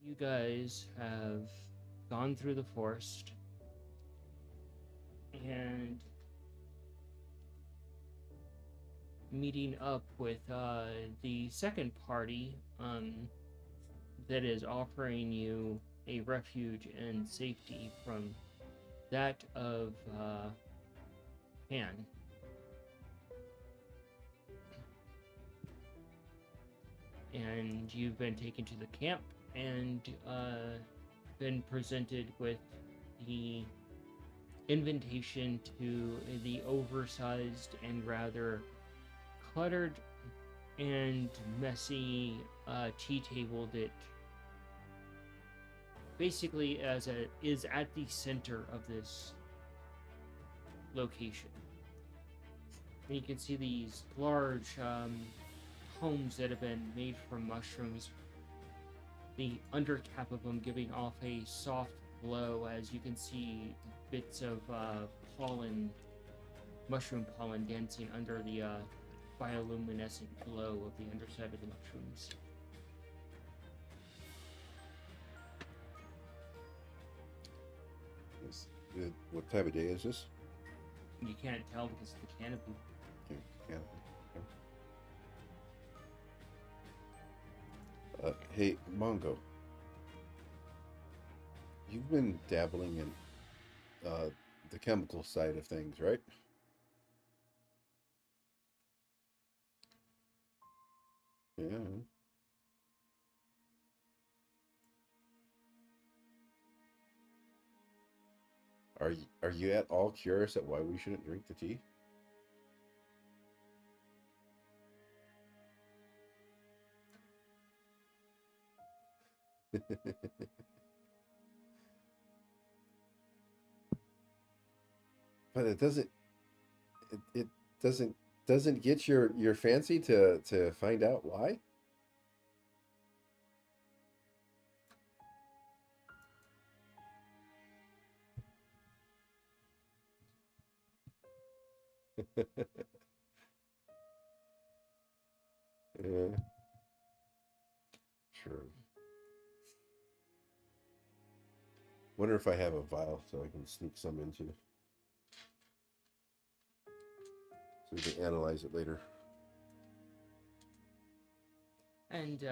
you guys have gone through the forest and meeting up with the second party that is offering you a refuge and safety from that of Pan. And you've been taken to the camp and been presented with the invitation to the oversized and rather cluttered and messy tea table that basically is at the center of this location. And you can see these large homes that have been made from mushrooms, the undercap of them giving off a soft glow as you can see bits of mushroom pollen dancing under the bioluminescent glow of the underside of the mushrooms. What time of day is this? You can't tell because of the canopy. Yeah. Hey, Mongo. You've been dabbling in the chemical side of things, right? Yeah. Are you at all curious at why we shouldn't drink the tea? But it doesn't it doesn't get your fancy to find out why? Yeah, sure. Wonder if I have a vial so I can sneak some into so we can analyze it later. And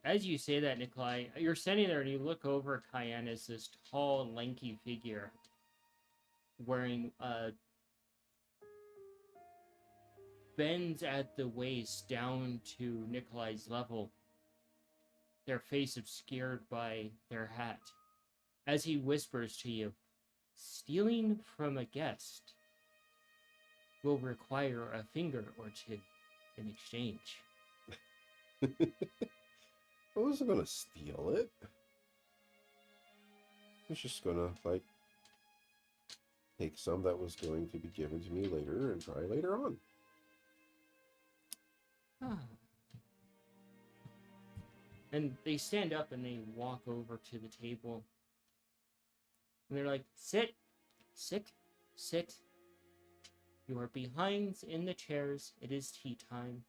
as you say that, Nikolai, you're standing there and you look over Cayenne as this tall, lanky figure wearing bends at the waist down to Nikolai's level, their face obscured by their hat, as he whispers to you, "Stealing from a guest will require a finger or two in exchange." I wasn't gonna steal it. I was just gonna take some that was going to be given to me later and try later on. And they stand up and they walk over to the table. And they're like, "Sit, sit, sit. You are behind in the chairs. It is tea time."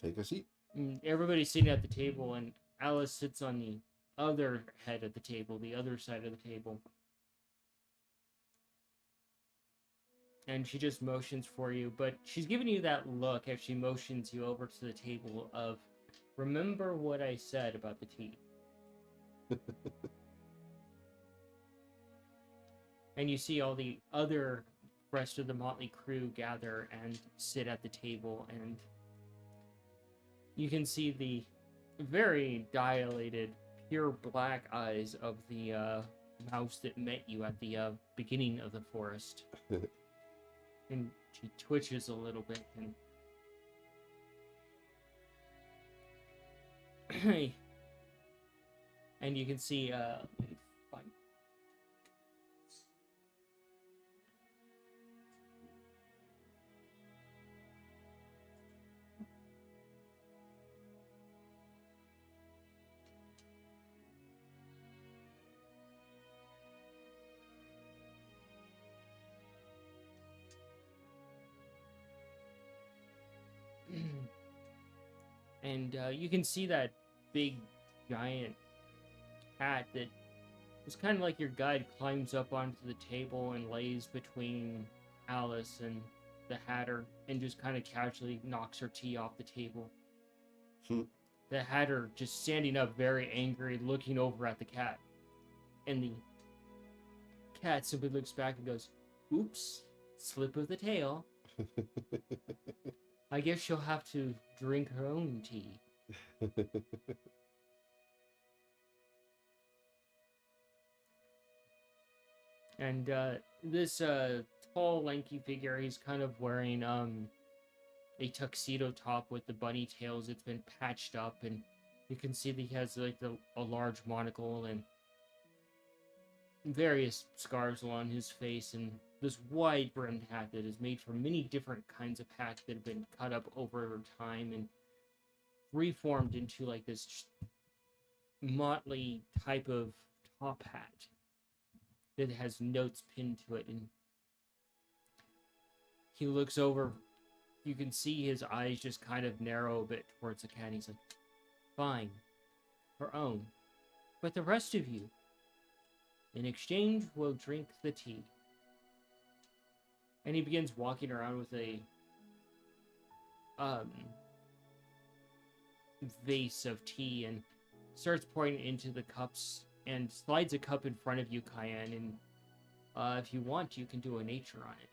Take a seat. And everybody's sitting at the table, and Alice sits on the other head of the table, the other side of the table. And she just motions for you, but she's giving you that look as she motions you over to the table of, "Remember what I said about the tea." And you see all the other rest of the motley crew gather and sit at the table, and you can see the very dilated, pure black eyes of the mouse that met you at the beginning of the forest. And she twitches a little bit, and and you can see fine. And you can see that big, giant cat that is kind of like your guide climbs up onto the table and lays between Alice and the Hatter and just kind of casually knocks her tea off the table. The Hatter just standing up very angry, looking over at the cat. And the cat simply looks back and goes, "Oops, slip of the tail. I guess she'll have to drink her own tea." And this tall, lanky figure, he's kind of wearing a tuxedo top with the bunny tails. It's been patched up, and you can see that he has like a large monocle and various scars along his face, and this wide-brimmed hat that is made from many different kinds of hats that have been cut up over time and reformed into like this motley type of top hat that has notes pinned to it. And he looks over. You can see his eyes just kind of narrow a bit towards the cat. And he's like, "Fine, her own. But the rest of you, in exchange, will drink the tea." And he begins walking around with a vase of tea and starts pouring it into the cups and slides a cup in front of you, Cayenne. And if you want, you can do a nature on it.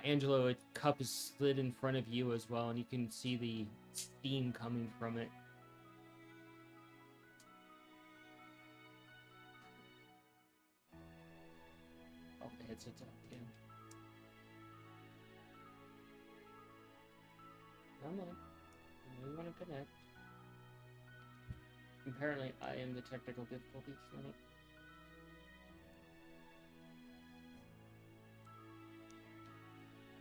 Angelo, a cup is slid in front of you as well, and you can see the steam coming from it. Oh, the headset's off again. Come on. You want to connect. Apparently, I am the technical difficulties tonight.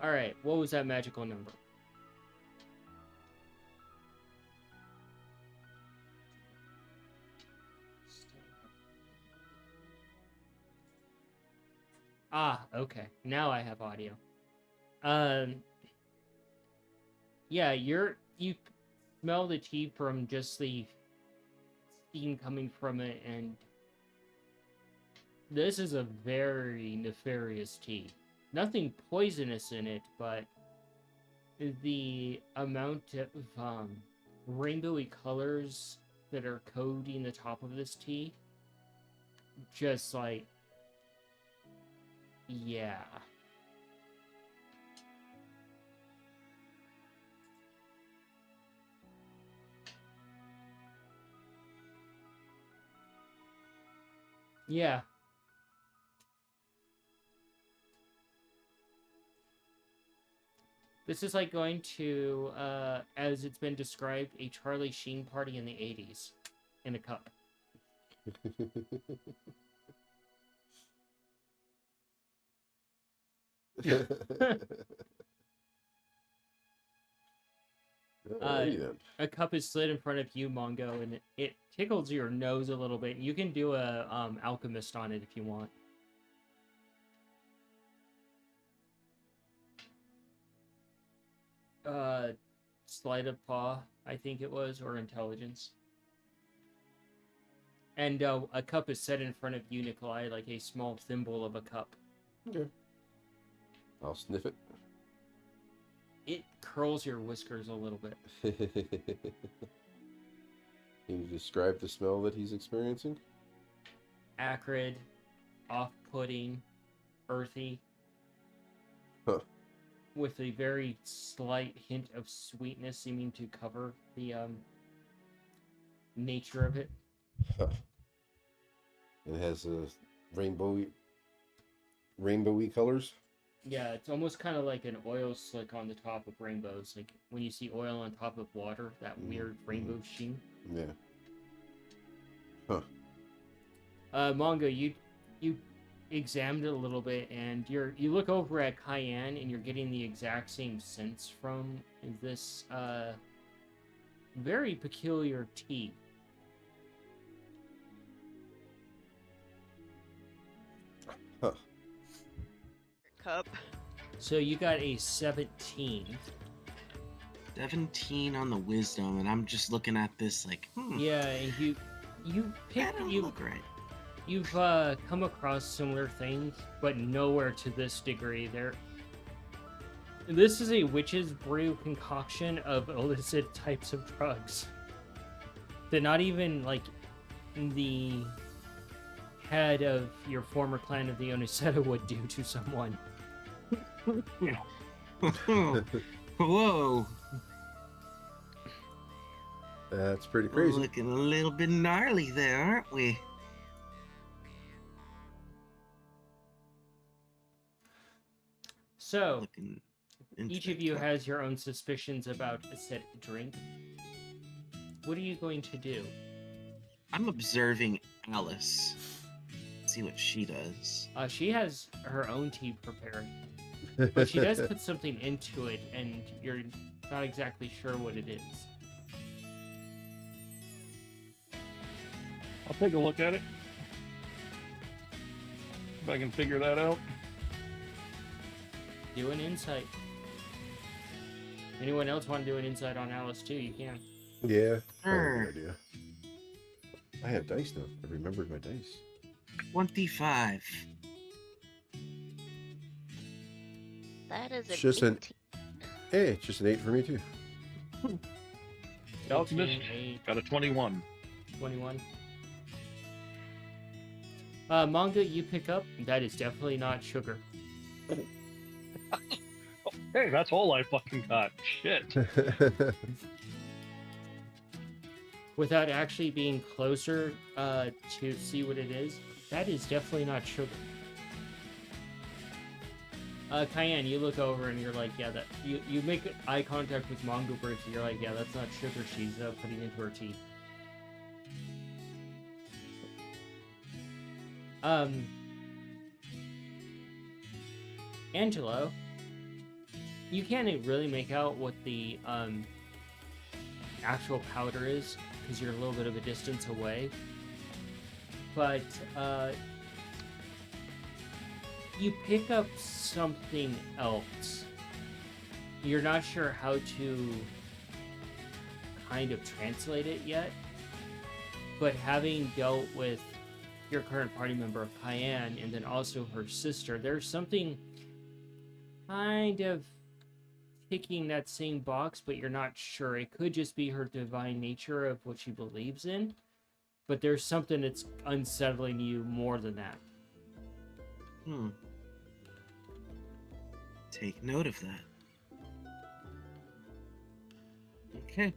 Alright, what was that magical number? Ah, okay. Now I have audio. Yeah, you smell the tea from just the steam coming from it, and this is a very nefarious tea. Nothing poisonous in it, but the amount of rainbowy colors that are coating the top of this tea, just like, yeah. Yeah. This is like going to, as it's been described, a Charlie Sheen party in the 80s in a cup. A cup is slid in front of you, Mongo, and it tickles your nose a little bit. You can do a alchemist on it if you want. Sleight of paw, I think it was, or intelligence. And a cup is set in front of you, Nikolai, like a small thimble of a cup. Okay. I'll sniff it. It curls your whiskers a little bit. Can you describe the smell that he's experiencing? Acrid, off-putting, earthy. Huh. With a very slight hint of sweetness seeming to cover the nature of it. Huh. It has a rainbowy colors. Yeah, it's almost kind of like an oil slick on the top of rainbows. Like when you see oil on top of water, that weird rainbow sheen. Yeah. Huh. Mongo, you examined it a little bit, and you look over at Cayenne, and you're getting the exact same sense from this very peculiar tea. Cup. So you got a 17. 17 on the wisdom, and I'm just looking at this like, Yeah, and you that don't look right. You've come across similar things, but nowhere to this degree. This is a witch's brew concoction of illicit types of drugs that not even like the head of your former clan of the Oniseta would do to someone. Whoa, That's pretty crazy. looking a little bit gnarly there, aren't we? So, Looking into each that of you cup. has your own suspicions about a said drink. What are you going to do? I'm observing Alice. See what she does. She has her own tea prepared, but she does put something into it, and you're not exactly sure what it is. I'll take a look at it. If I can figure that out. Do an insight. Anyone else want to do an insight on Alice too? You can. Yeah. Sure. Good idea. I have dice now. I remembered my dice. 25. That is It's just an 18. Hey, it's just an 8 for me too. Alchemist 18, 8, got a 21. 21. Manga you pick up, that is definitely not sugar. Hey, that's all I fucking got. Shit. Without actually being closer to see what it is, that is definitely not sugar. Cayenne, you look over and you're like, yeah, that you make eye contact with Manga briefly. You're like, yeah, that's not sugar she's putting into her tea. Angelo, you can't really make out what the actual powder is because you're a little bit of a distance away. But you pick up something else. You're not sure how to kind of translate it yet. But having dealt with your current party member, Cayenne, and then also her sister, there's something kind of ticking that same box, but you're not sure. It could just be her divine nature of what she believes in, but there's something that's unsettling you more than that. Take note of that. Okay.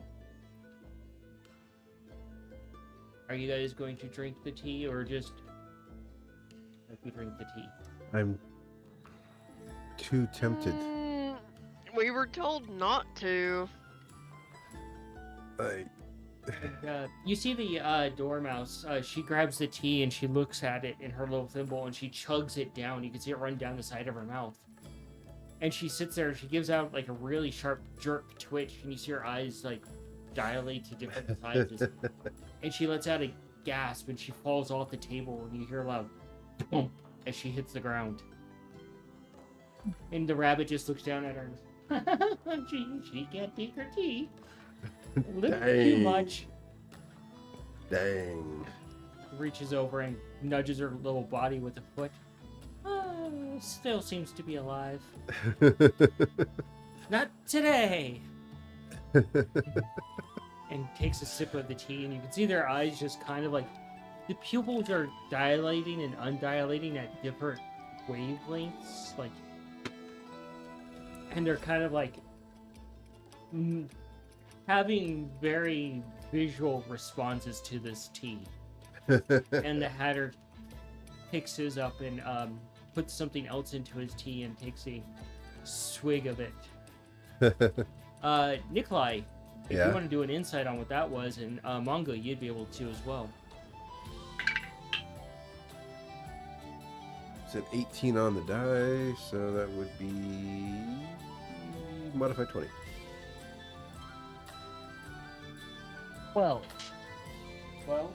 Are you guys going to drink the tea, or just let me drink the tea? I'm too tempted. We were told not to. You see the dormouse. She grabs the tea and she looks at it in her little thimble and she chugs it down. You can see it run down the side of her mouth. And she sits there and she gives out like a really sharp jerk twitch, and you see her eyes like dilate to different sizes. And she lets out a gasp and she falls off the table, and you hear a loud thump as she hits the ground. And the rabbit just looks down at her. she can't take her tea. A little bit too Dang. much. Dang. Reaches over and nudges her little body with a foot. Still seems to be alive. Not today. And takes a sip of the tea, and you can see their eyes just kind of like the pupils are dilating and undilating at different wavelengths, like, and they're kind of like having very visual responses to this tea. And the Hatter picks his up and puts something else into his tea and takes a swig of it. Nikolai, if Yeah? you want to do an insight on what that was, and Mongo, you'd be able to as well. It's an 18 on the die, so that would be modified 20. 12. 12.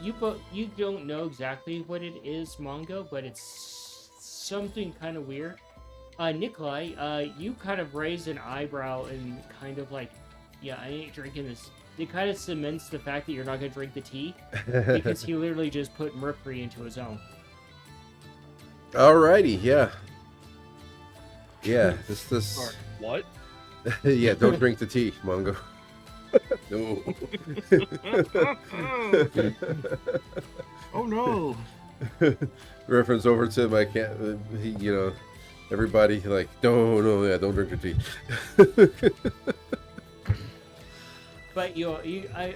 You don't know exactly what it is, Mongo, but it's something kind of weird. Nikolai, you kind of raised an eyebrow and kind of like, yeah, I ain't drinking this. It kind of cements the fact that you're not gonna drink the tea because he literally just put mercury into his own. Alrighty, yeah. Yeah, this Sorry, what? yeah, don't drink the tea, Mongo. No. Oh no. Reference over to my cat. Everybody like, no, yeah, don't drink the tea. But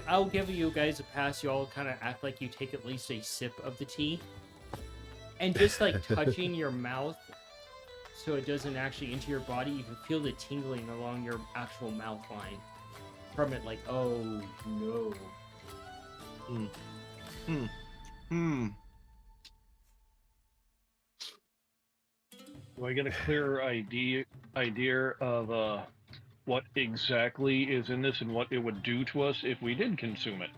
I'll give you guys a pass. You all kind of act like you take at least a sip of the tea, and just like touching your mouth, so it doesn't actually enter your body. You can feel the tingling along your actual mouth line from it. Like, oh no. Do I get a clearer idea of what exactly is in this and what it would do to us if we did consume it?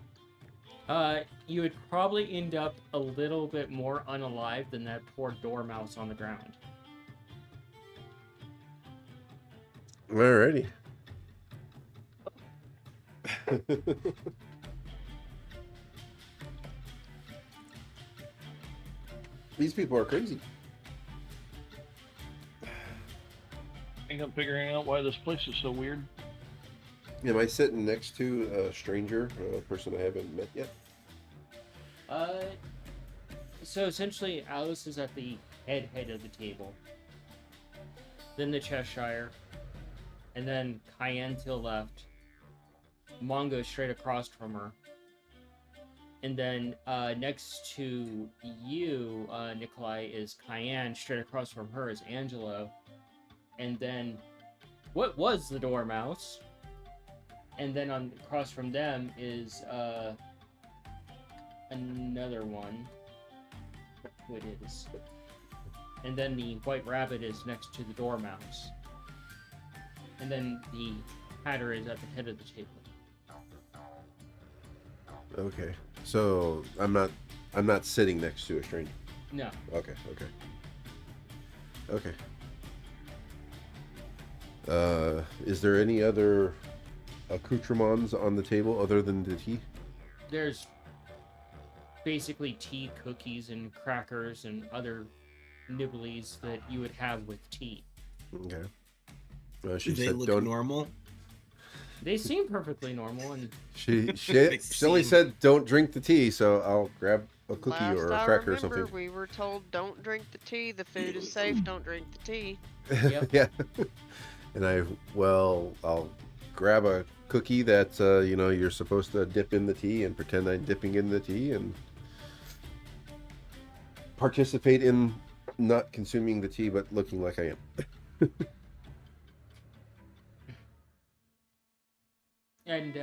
You would probably end up a little bit more unalive than that poor dormouse on the ground. Alrighty. These people are crazy. I think I'm figuring out why this place is so weird. Am I sitting next to a stranger, a person I haven't met yet? So essentially, Alice is at the head of the table. Then the Cheshire, and then Cayenne to the left. Mongo straight across from her. And then next to you, Nikolai, is Cayenne. Straight across from her is Angelo. And then what was the Dormouse? And then across from them is another one. Who it is. And then the White Rabbit is next to the Dormouse. And then the Hatter is at the head of the table. Okay, so I'm not sitting next to a stranger. No. Okay. Is there any other accoutrements on the table other than the tea? There's basically tea, cookies, and crackers and other nibblies that you would have with tea. Okay. Do they look normal? They seem perfectly normal, and She only said don't drink the tea, so I'll grab a cookie Last or a I cracker or remember, something. we were told don't drink the tea. The food is safe. Don't drink the tea. Yep. Yeah. And I'll grab a cookie that you're supposed to dip in the tea and pretend I'm dipping in the tea and participate in not consuming the tea but looking like I am. And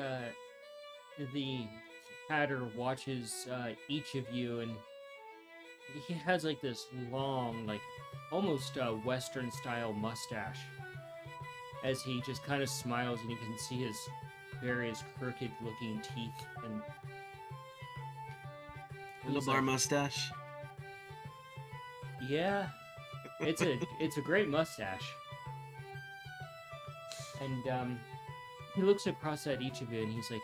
the Hatter watches each of you, and he has like this long, like almost Western style mustache. As he just kind of smiles, and you can see his various crooked looking teeth. And he's Handlebar mustache. Yeah, it's a great mustache. And he looks across at each of you and he's like,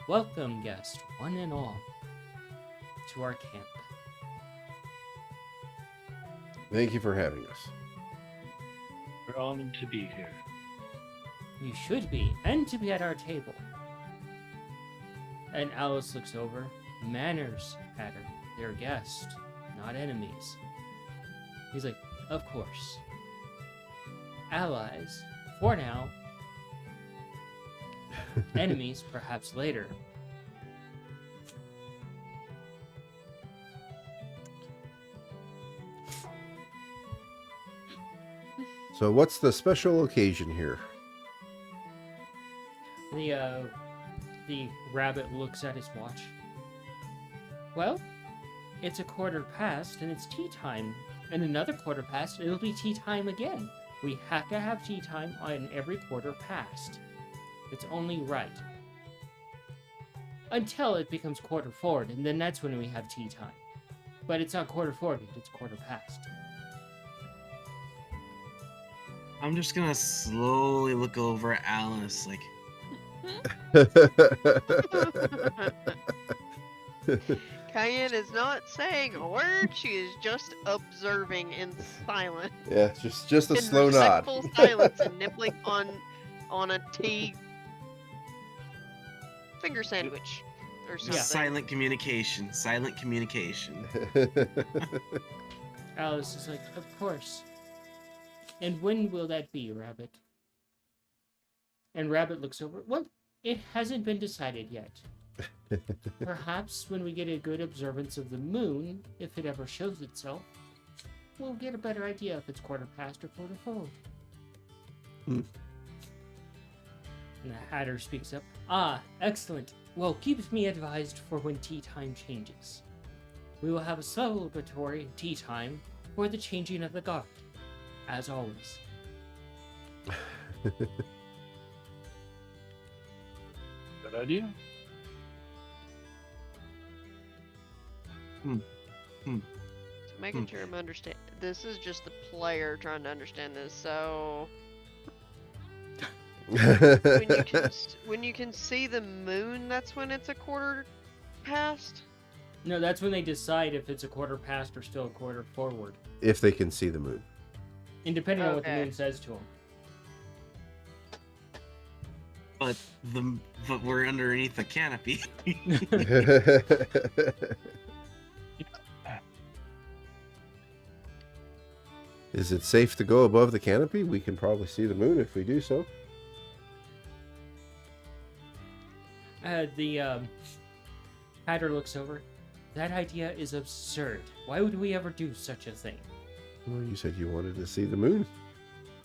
"Welcome, guest, one and all, to our camp." Thank you for having us. We're honored to be here. You should be, and to be at our table. And Alice looks over. "Manners, Hatter. They're guests, not enemies." He's like, "Of course. Allies, for now. Enemies, perhaps later." So what's the special occasion here? The rabbit looks at his watch. "Well, it's 1/4 past and it's tea time. And another 1/4 past, it'll be tea time again. We have to have tea time on every 1/4 past. It's only right." until it becomes quarter forward, and then that's when we have tea time. But it's not quarter forward, it's quarter past. I'm just gonna slowly look over at Alice, like, Cayenne is not saying a word. She is just observing in silence. Yeah, just a In slow nod. respectful silence and nibbling on a tea finger sandwich or something. silent communication. Silent communication. Alice is like, of course. And when will that be, Rabbit? And Rabbit looks over. Well, it hasn't been decided yet. Perhaps when we get a good observance of the moon, if it ever shows itself, we'll get a better idea if it's quarter past or quarter forward. Hmm. And the Hatter speaks up. Ah, excellent. Well, keep me advised for when tea time changes. We will have a celebratory tea time for the changing of the guard, as always. Good idea. Making sure I'm understand. This is just the player trying to understand this. So when you can see the moon, that's when it's a quarter past. No, that's when they decide if it's a quarter past or still a quarter forward. If they can see the moon. And depending on what the Okay. moon says to them. But we're underneath the canopy. Is it safe to go above the canopy? We can probably see the moon if we do so. The Hatter looks over. That idea is absurd. Why would we ever do such a thing? Well, you said you wanted to see the moon.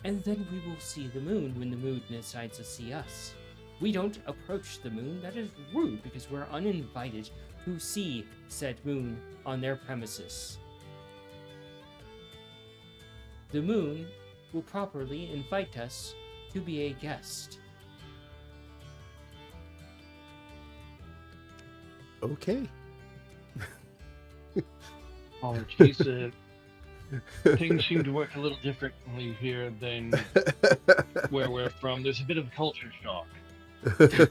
And then we will see the moon when the moon decides to see us. We don't approach the moon. That is rude because we're uninvited to see said moon on their premises. The moon will properly invite us to be a guest. Okay. Oh, she said things seem to work a little differently here than where we're from. There's a bit of culture shock. Okay.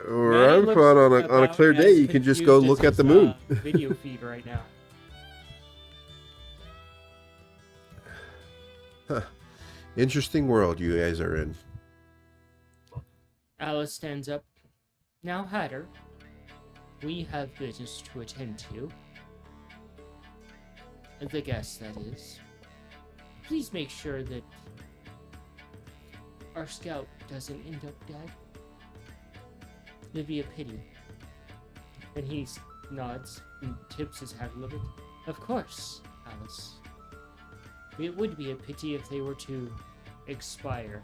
Where I'm Maddie from looks on a about clear as day, you can just go confused look as at the his, moon. Video feed right now. Interesting world you guys are in. Alice stands up. Now, Hatter, we have business to attend to. The guest, that is. Please make sure that our scout doesn't end up dead. It'd be a pity. And he nods and tips his hat a little bit. Of course, Alice. It would be a pity if they were to expire.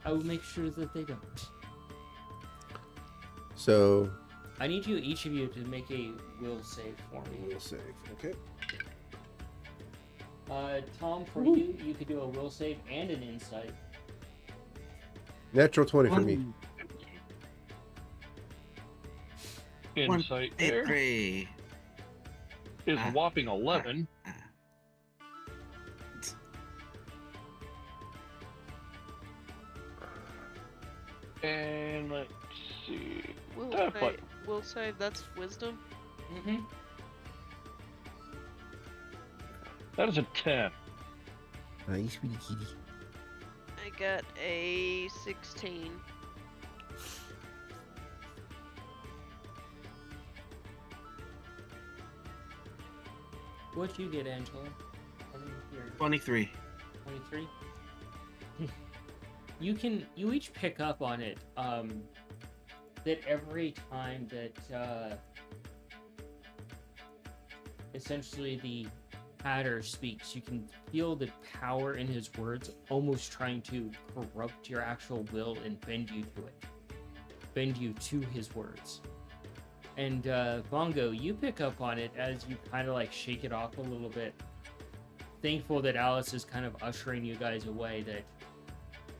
I will make sure that they don't. So, I need you, each of you, to make a will save for me. we'll save. Okay. Tom, for you, you could do a will save and an insight. Natural 20 for me. Insight there Three. is a whopping 11. And let's see. We'll save. That's wisdom. Mm-hmm. That is a 10. Nice, sweetie kitty. I got a 16. What'd you get, Angela? I didn't hear. 23. 23? You each pick up on it, that every time that, essentially the Hatter speaks, you can feel the power in his words almost trying to corrupt your actual will and bend you to it. Bend you to his words. And, Bongo, you pick up on it as you kind of like shake it off a little bit. Thankful that Alice is kind of ushering you guys away, that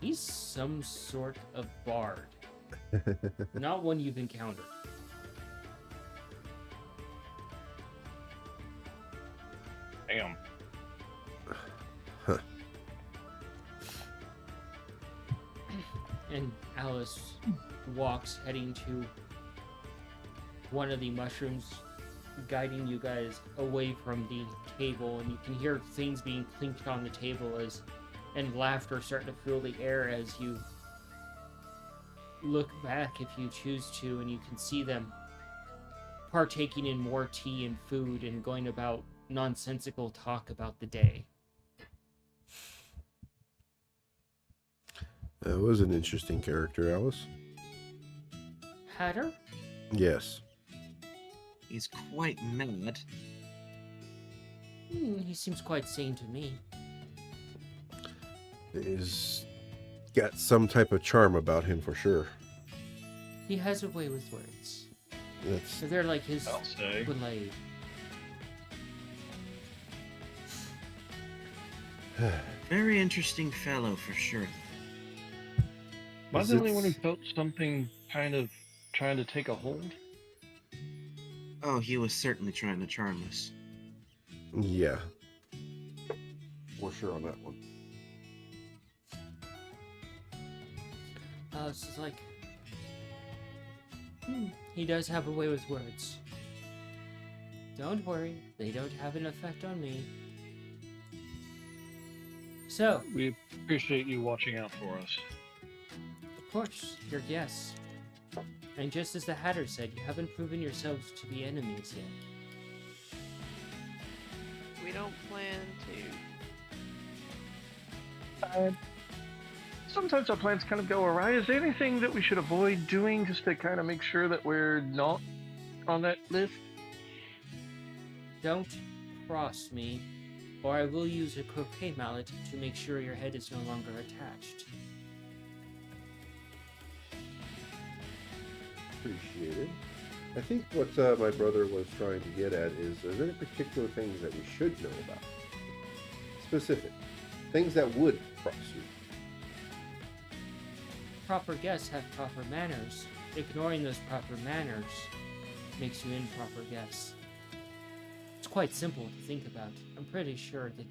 he's some sort of bard. Not one you've encountered. Damn. Huh. And Alice walks, heading to one of the mushrooms, guiding you guys away from the table, and you can hear things being clinked on the table and laughter starting to fill the air as you look back if you choose to, and you can see them partaking in more tea and food and going about nonsensical talk about the day. That was an interesting character, Alice. Hatter? Yes. He's quite mad. He seems quite sane to me. He's got some type of charm about him for sure. He has a way with words. That's They're like his I'll say. blade. Very interesting fellow for sure. Am I Is the only it- one who felt something kind of trying to take a hold? Oh, he was certainly trying to charm us. yeah. For sure on that one. It's just like, he does have a way with words. Don't worry, they don't have an effect on me. So, We appreciate you watching out for us. of course, your guests. And just as the Hatter said, you haven't proven yourselves to be enemies yet. We don't plan to. Sometimes our plans kind of go awry. Is there anything that we should avoid doing just to kind of make sure that we're not on that list? Don't cross me, or I will use a croquet mallet to make sure your head is no longer attached. Appreciated. I think what my brother was trying to get at is, are there particular things that we should know about? Specific. Things that would cross you. Proper guests have proper manners. Ignoring those proper manners makes you improper guests. It's quite simple to think about. I'm pretty sure that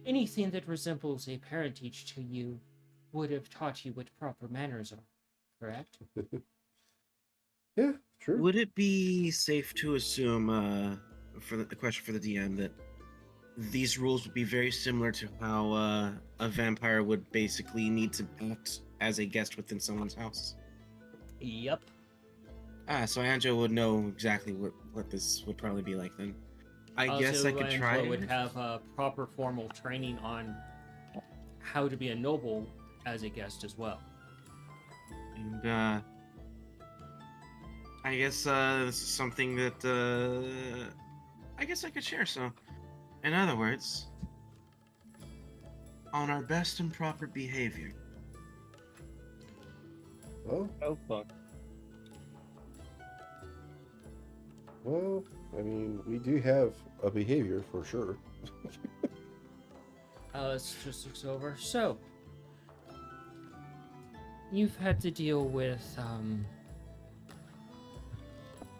anything that resembles a parentage to you would have taught you what proper manners are, correct? Yeah, true. Would it be safe to assume, for the question for the DM, that these rules would be very similar to how a vampire would basically need to act as a guest within someone's house? Yep. So Angelo would know exactly what this would probably be like then. I guess I could Angela try. would have proper formal training on how to be a noble as a guest as well. And I guess this is something that I guess I could share. So, in other words, on our best and proper behavior. Well, Oh fuck. well, I mean, we do have a behavior for sure. Let's just looks over. So, you've had to deal with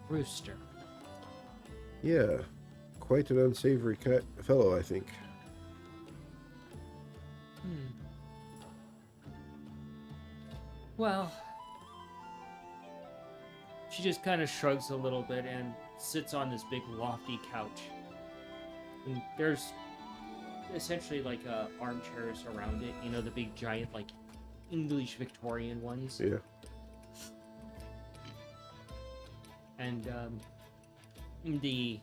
Rooster. Yeah, quite an unsavory fellow, I think. Well, she just kind of shrugs a little bit and sits on this big lofty couch. And there's essentially like armchairs around it, you know, the big giant like English Victorian ones. Yeah. And the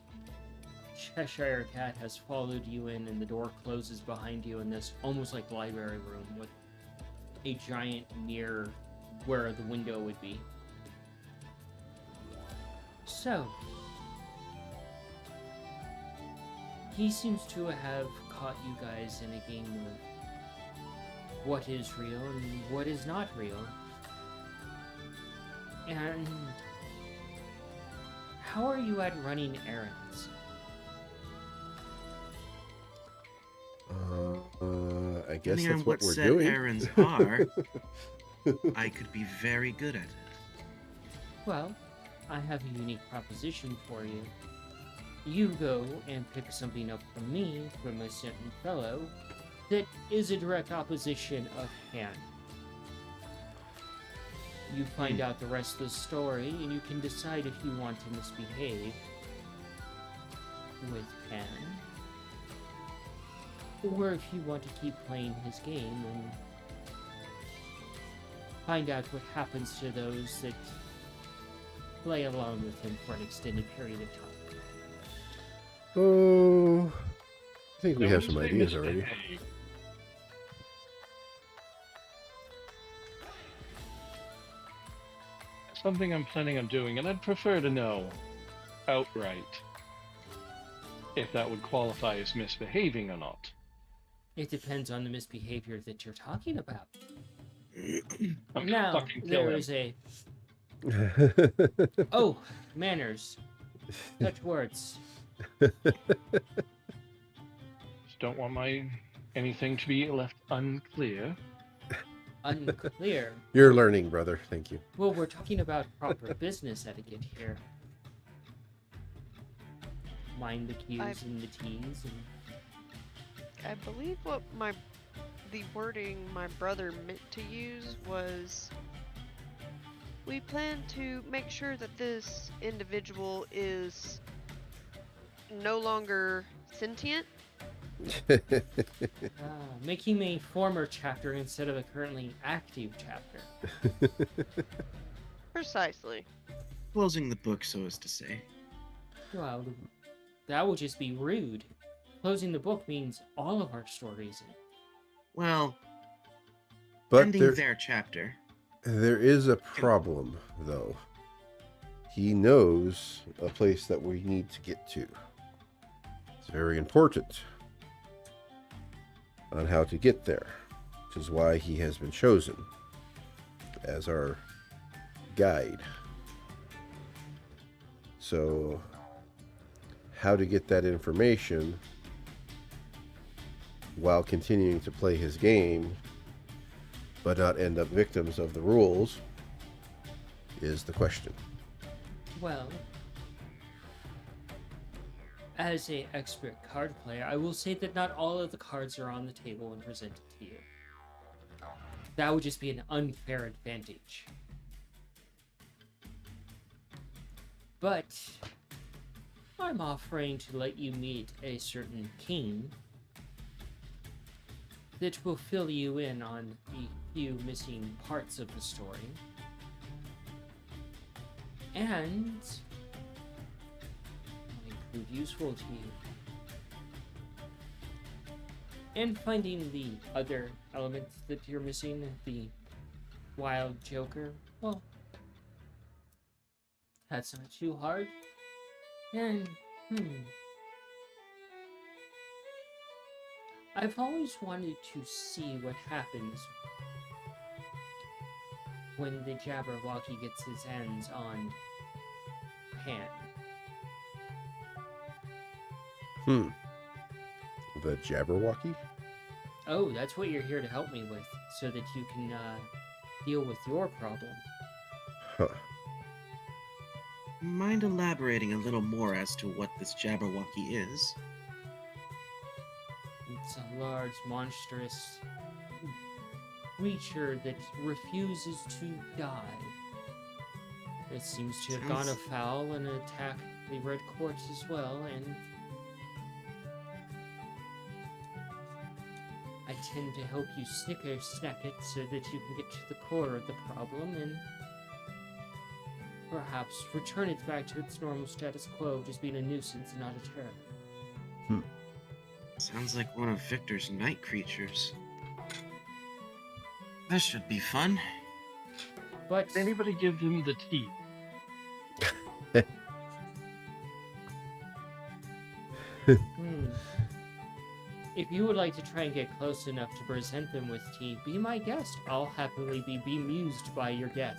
Cheshire Cat has followed you in, and the door closes behind you in this almost like library room with a giant mirror where the window would be. So, he seems to have caught you guys in a game of what is real and what is not real. And how are you at running errands? I guess Depending that's on what we're said doing. errands are. I could be very good at it. Well, I have a unique proposition for you. You go and pick something up from me, from a certain fellow, that is a direct opposition of Han. You find out the rest of the story, and you can decide if you want to misbehave with Han, or if you want to keep playing his game and find out what happens to those that play along with him for an extended period of time. Oh, I think we Don't have some say ideas already. misbehave. Something I'm planning on doing, and I'd prefer to know outright if that would qualify as misbehaving or not. It depends on the misbehavior that you're talking about. I'm Now, fucking kill there him. is a... Oh, manners. Such words. Just don't want anything to be left unclear. Unclear. You're learning, brother. Thank you. Well, we're talking about proper business etiquette here. Mind the Q's and the T's. And... I believe what the wording my brother meant to use was, we plan to make sure that this individual is no longer sentient. Make him a former chapter instead of a currently active chapter. Precisely. Closing the book, so as to say. Well, that would just be rude. Closing the book means all of our stories. Well, But ending their chapter. there is a problem, though. He knows a place that we need to get to. It's very important on how to get there, which is why he has been chosen as our guide. So, how to get that information while continuing to play his game but not end up victims of the rules is the question. Well, as an expert card player, I will say that not all of the cards are on the table and presented to you. That would just be an unfair advantage. But I'm offering to let you meet a certain king that will fill you in on the few missing parts of the story. And might prove useful to you. And finding the other elements that you're missing, the wild joker, well, that's not too hard. And, I've always wanted to see what happens when the Jabberwocky gets his hands on Pan. The Jabberwocky? Oh, that's what you're here to help me with, so that you can deal with your problem. Huh. Mind elaborating a little more as to what this Jabberwocky is? It's a large, monstrous creature that refuses to die. It seems to have gone Sounds- afoul and attacked the Red Courts as well, and I tend to help you snack it so that you can get to the core of the problem and perhaps return it back to its normal status quo, just being a nuisance and not a terror. Sounds like one of Victor's night creatures. This should be fun. But Did anybody give them the teeth? If you would like to try and get close enough to present them with tea, be my guest. I'll happily be bemused by your death.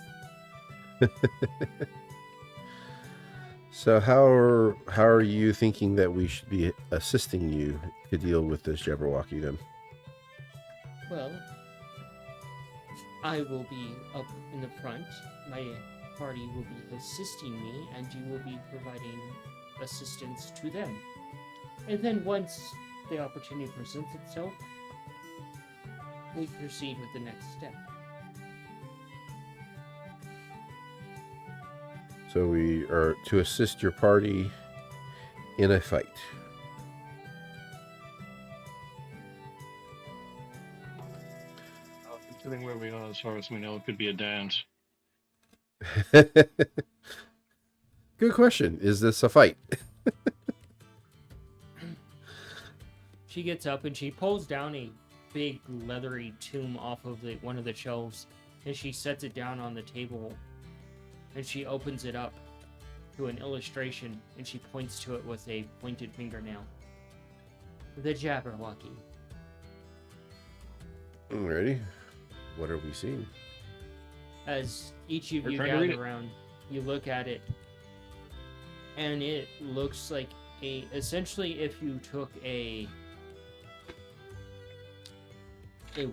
So how are you thinking that we should be assisting you to deal with this Jabberwocky then? Well, I will be up in the front. My party will be assisting me, and you will be providing assistance to them. And then once the opportunity presents itself, we proceed with the next step. So we are to assist your party in a fight. Considering where we are, as far as we know, it could be a dance. Good question. Is this a fight? She gets up and she pulls down a big leathery tomb off of one of the shelves, and she sets it down on the table, and she opens it up to an illustration, and she points to it with a pointed fingernail. The Jabberwocky. Alrighty. What are we seeing? As each of We're you trying to read gather it. around, you look at it, and it looks like essentially if you took a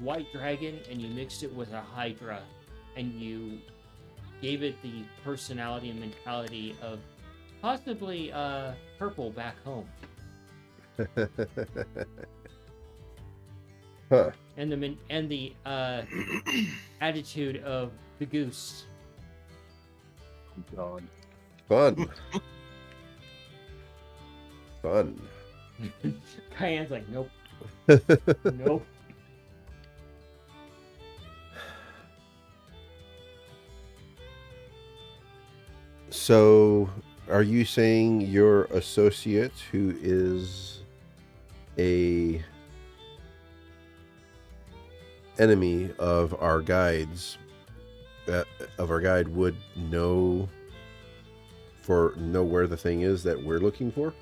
white dragon and you mixed it with a hydra, and you gave it the personality and mentality of possibly purple back home, Huh. and the attitude of the goose. God. Fun. Fun. Cayenne's like, nope, nope. So, are you saying your associate, who is a enemy of our guides, would know where the thing is that we're looking for?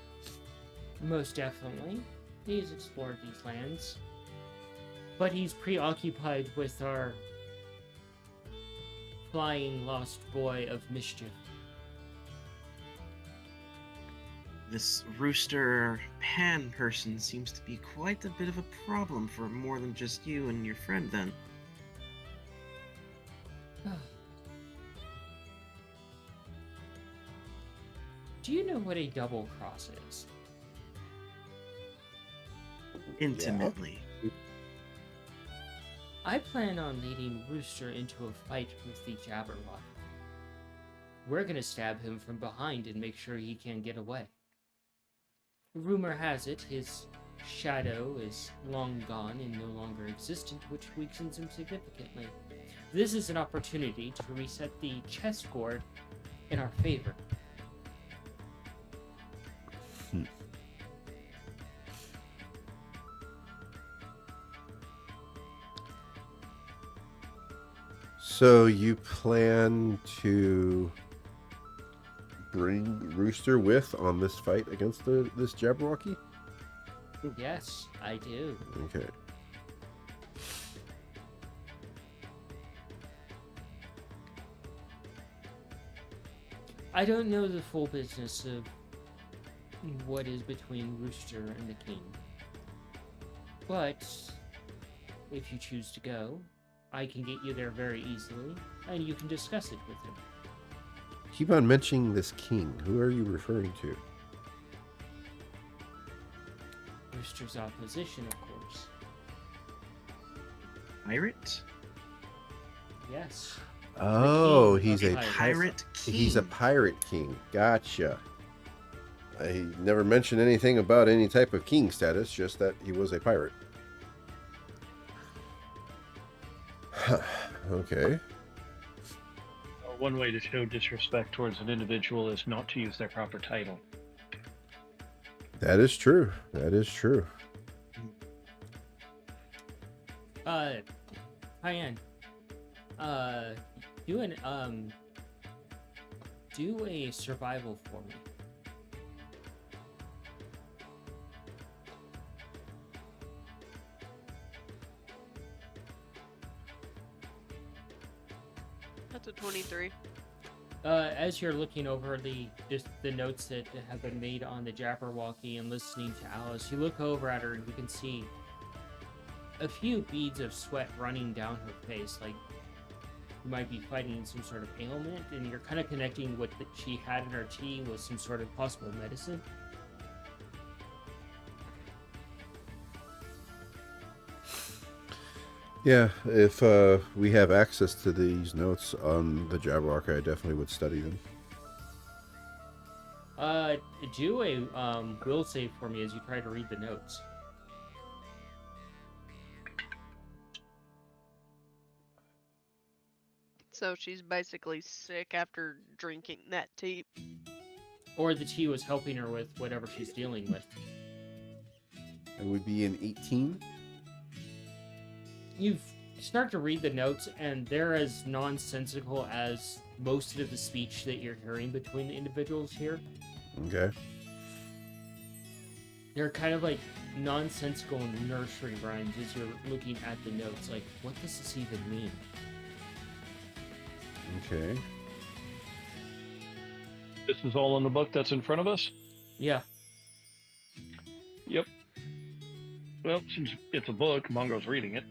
Most definitely. He's explored these lands. But he's preoccupied with our flying lost boy of mischief. This rooster pan person seems to be quite a bit of a problem for more than just you and your friend, then. Do you know what a double cross is? Intimately. I plan on leading Rooster into a fight with the Jabberwock. We're gonna stab him from behind and make sure he can't get away. Rumor has it his shadow is long gone and no longer existent, which weakens him significantly. This is an opportunity to reset the chessboard in our favor. So you plan to bring Rooster with on this fight against this Jabberwocky? Yes, I do. Okay. I don't know the full business of what is between Rooster and the King. But if you choose to go, I can get you there very easily, and you can discuss it with him. Keep on mentioning this king. Who are you referring to? Rooster's opposition, of course. Pirate? Yes. Oh, king he's of a pirates. Pirate king. He's a pirate king. Gotcha. I never mentioned anything about any type of king status, just that he was a pirate. Okay. One way to show disrespect towards an individual is not to use their proper title. That is true. That is true. Cayenne. Do a survival for me. That's a 23. As you're looking over the notes that have been made on the Jabberwocky and listening to Alice, you look over at her and you can see a few beads of sweat running down her face. Like you might be fighting some sort of ailment, and you're kind of connecting what she had in her tea with some sort of possible medicine. Yeah, if we have access to these notes on the Jabberwock, I definitely would study them. Do a will save for me as you try to read the notes. So she's basically sick after drinking that tea. Or the tea was helping her with whatever she's dealing with. It would be an 18. You start to read the notes, and they're as nonsensical as most of the speech that you're hearing between the individuals here. Okay. They're kind of like nonsensical nursery rhymes as you're looking at the notes. Like, what does this even mean? Okay. This is all in the book that's in front of us? Yeah. Yep. Well, since it's a book, Mongo's reading it.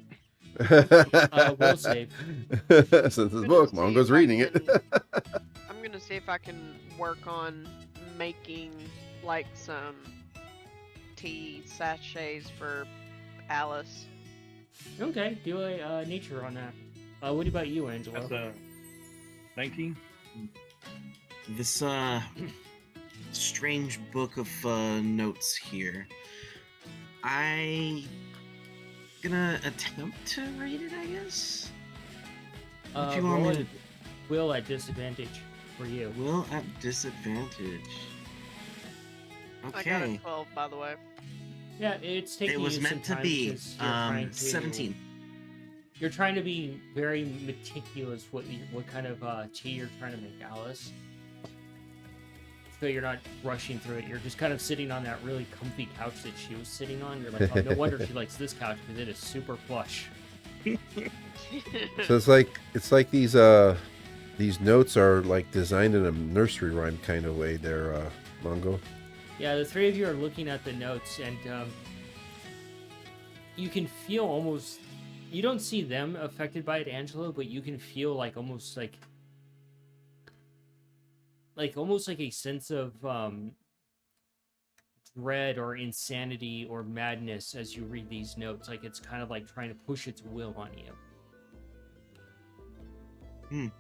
Will save. Since this Gonna book, see Mongo's if I reading it. can- I'm gonna see if I can work on making like some tea sachets for Alice. Okay, do a nature on that. What about you, Angelo? That's a 19. This strange book of notes here. I gonna attempt to read it, I guess. What you want roll me a will at disadvantage for you. Will at disadvantage. I got a Okay. 12, by the way. Yeah, it's taking It was you some meant to time be because you're trying to 17. You're trying to be very meticulous what kind of tea you're trying to make, Alice. So you're not rushing through it. You're just kind of sitting on that really comfy couch that she was sitting on. You're like, oh, no wonder she likes this couch because it is super plush. So it's like these notes are like designed in a nursery rhyme kind of way there, Mongo. Yeah, the three of you are looking at the notes, and you can feel almost... You don't see them affected by it, Angelo, but you can feel like almost like a sense of dread or insanity or madness as you read these notes. Like it's kind of like trying to push its will on you.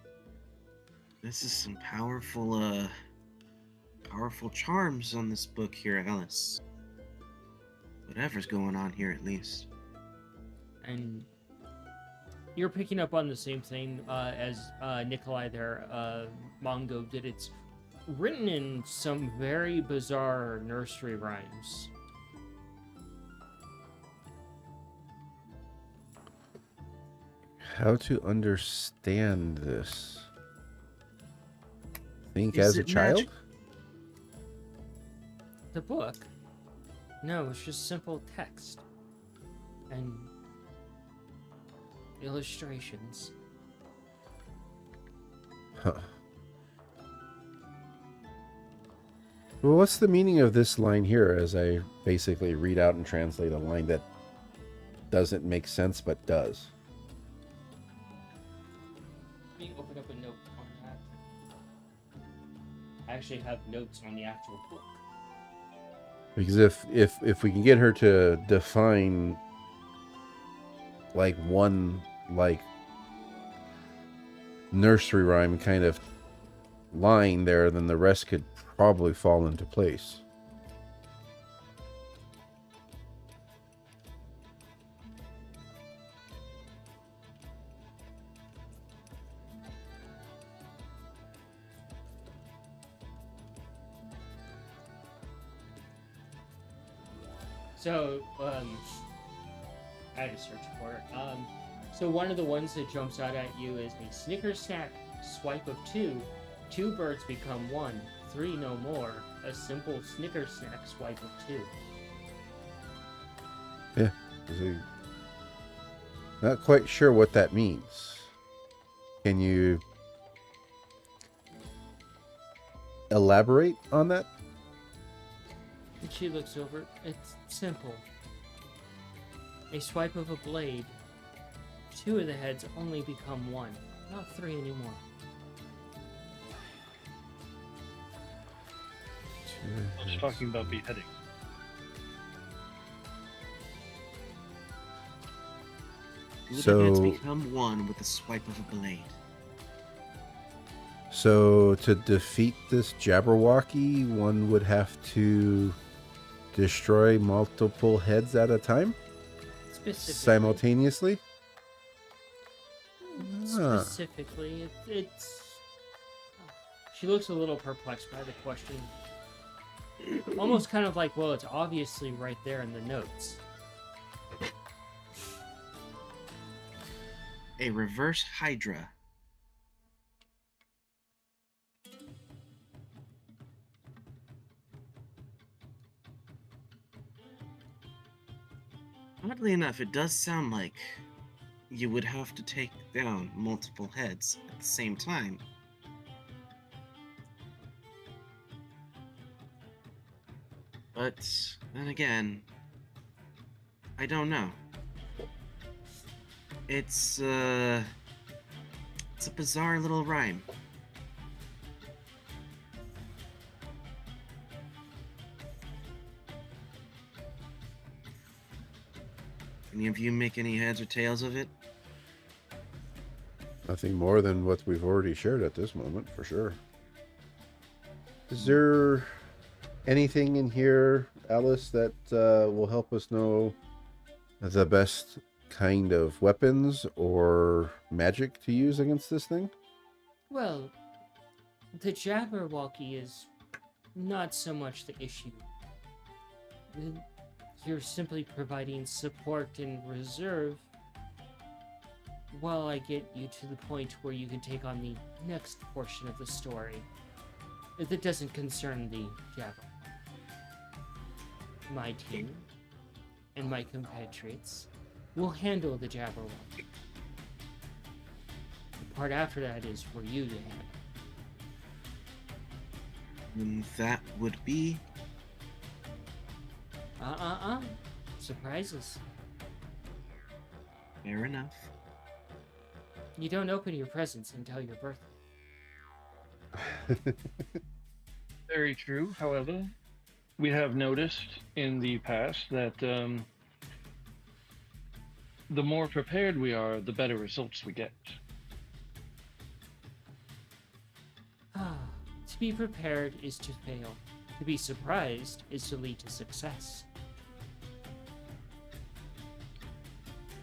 This is some powerful charms on this book here, Alice. Whatever's going on here, at least. And you're picking up on the same thing as Nikolai there, Mongo did. It's written in some very bizarre nursery rhymes. How to understand this? Think Is as a it child? magic? The book? No, it's just simple text. And illustrations. Huh. Well, what's the meaning of this line here as I basically read out and translate a line that doesn't make sense but does? Let me open up a note on that. I actually have notes on the actual book. Because if we can get her to define like one like nursery rhyme kind of line there, then the rest could probably fall into place. So, I had to search for it. So one of the ones that jumps out at you is a Snicker snack swipe of 2. 2 birds become 1. 3 no more. A simple Snicker snack swipe of 2. Yeah. So, not quite sure what that means. Can you elaborate on that? And she looks over. It's simple. A swipe of a blade. 2 of the heads only become 1. Not 3 anymore. I was talking about beheading. Two heads So, become one with the swipe of a blade. so to defeat this Jabberwocky, one would have to destroy multiple heads at a time? Specifically. Simultaneously? Huh. Specifically, it's. She looks a little perplexed by the question. Almost kind of like, well, it's obviously right there in the notes. A reverse Hydra. Oddly enough, it does sound like you would have to take down multiple heads at the same time. But then again, I don't know. It's a bizarre little rhyme. Any of you make any heads or tails of it? Nothing more than what we've already shared at this moment, for sure. Is there anything in here, Alice, that will help us know the best kind of weapons or magic to use against this thing? Well, the Jabberwocky is not so much the issue. You're simply providing support and reserve while I get you to the point where you can take on the next portion of the story. That doesn't concern the Jabber. My team and my compatriots will handle the Jabberwocky. The part after that is for you to handle. And that would be Surprises. fair enough. You don't open your presents until your birthday. Very true. However, we have noticed in the past that the more prepared we are, the better results we get. To be prepared is to fail. To be surprised is to lead to success.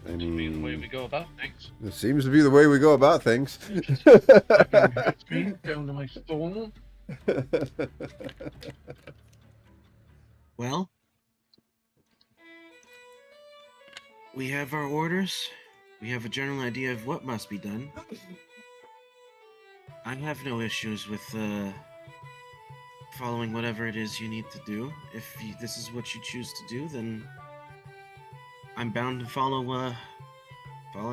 I To be the way mean, we go about things. it seems to be the way we go about things. Fucking hits me down to my soul. Well, we have our orders. We have a general idea of what must be done. I have no issues with following whatever it is you need to do. If this is what you choose to do, then I'm bound to follow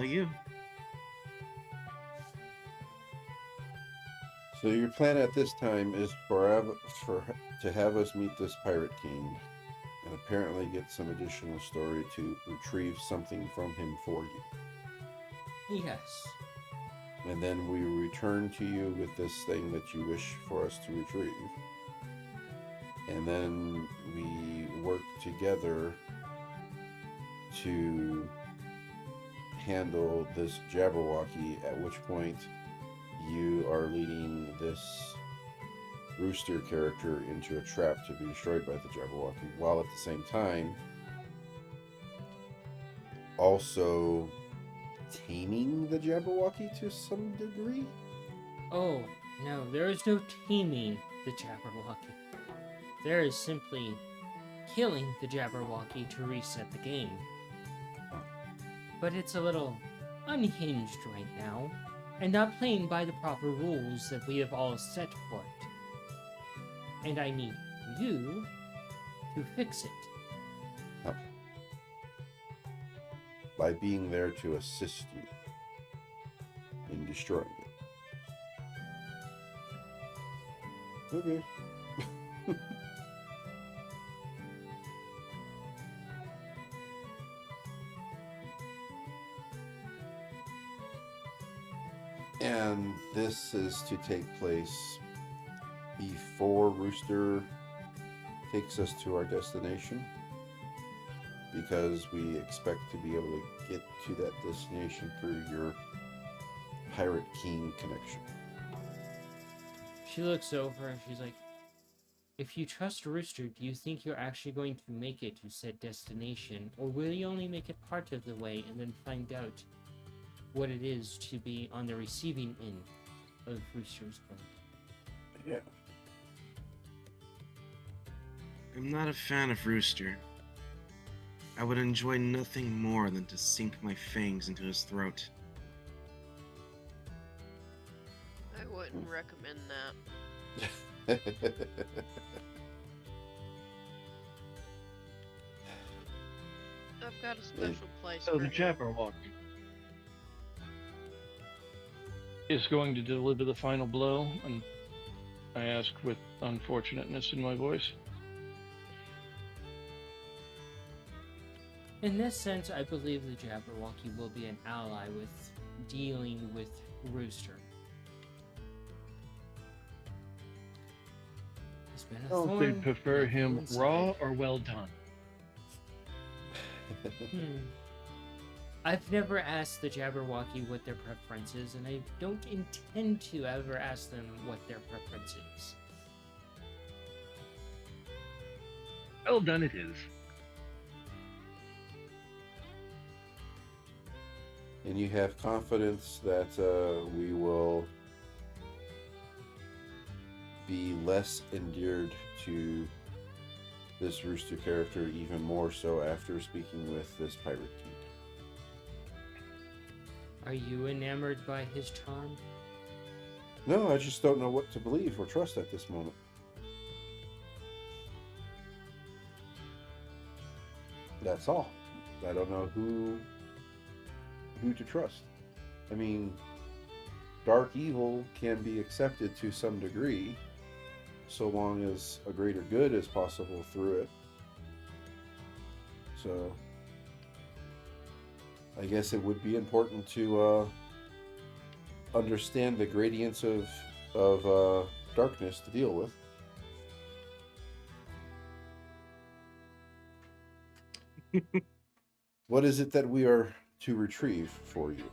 you. So your plan at this time is to have us meet this pirate king, and apparently get some additional story to retrieve something from him for you. Yes. And then we return to you with this thing that you wish for us to retrieve. And then we work together to handle this Jabberwocky, at which point you are leading this Rooster character into a trap to be destroyed by the Jabberwocky, while at the same time also taming the Jabberwocky to some degree. Oh, no, there is no taming the Jabberwocky. There is simply killing the Jabberwocky to reset the game. But it's a little unhinged right now, and not playing by the proper rules that we have all set for it. And I need you to fix it. By being there to assist you in destroying it. Okay. And this is to take place before Rooster takes us to our destination, because we expect to be able to get to that destination through your Pirate King connection. She looks over and she's like, if you trust Rooster, do you think you're actually going to make it to said destination, or will you only make it part of the way and then find out what it is to be on the receiving end of Rooster's gun? Yeah. I'm not a fan of Rooster. I would enjoy nothing more than to sink my fangs into his throat. I wouldn't recommend that. I've got a special place So for the him. Jabberwocky is going to deliver the final blow, and I ask with unfortunateness in my voice. In this sense, I believe the Jabberwocky will be an ally with dealing with Rooster. He's been a Don't they thorn, prefer a him thorn raw side. or well done? I've never asked the Jabberwocky what their preference is, and I don't intend to ever ask them what their preference is. Well done it is. And you have confidence that we will be less endeared to this Rooster character, even more so after speaking with this Pirate King. Are you enamored by his charm? No, I just don't know what to believe or trust at this moment. That's all. I don't know who to trust. I mean, dark evil can be accepted to some degree, so long as a greater good is possible through it. So, I guess it would be important to understand the gradients of darkness to deal with. What is it that we are to retrieve for you?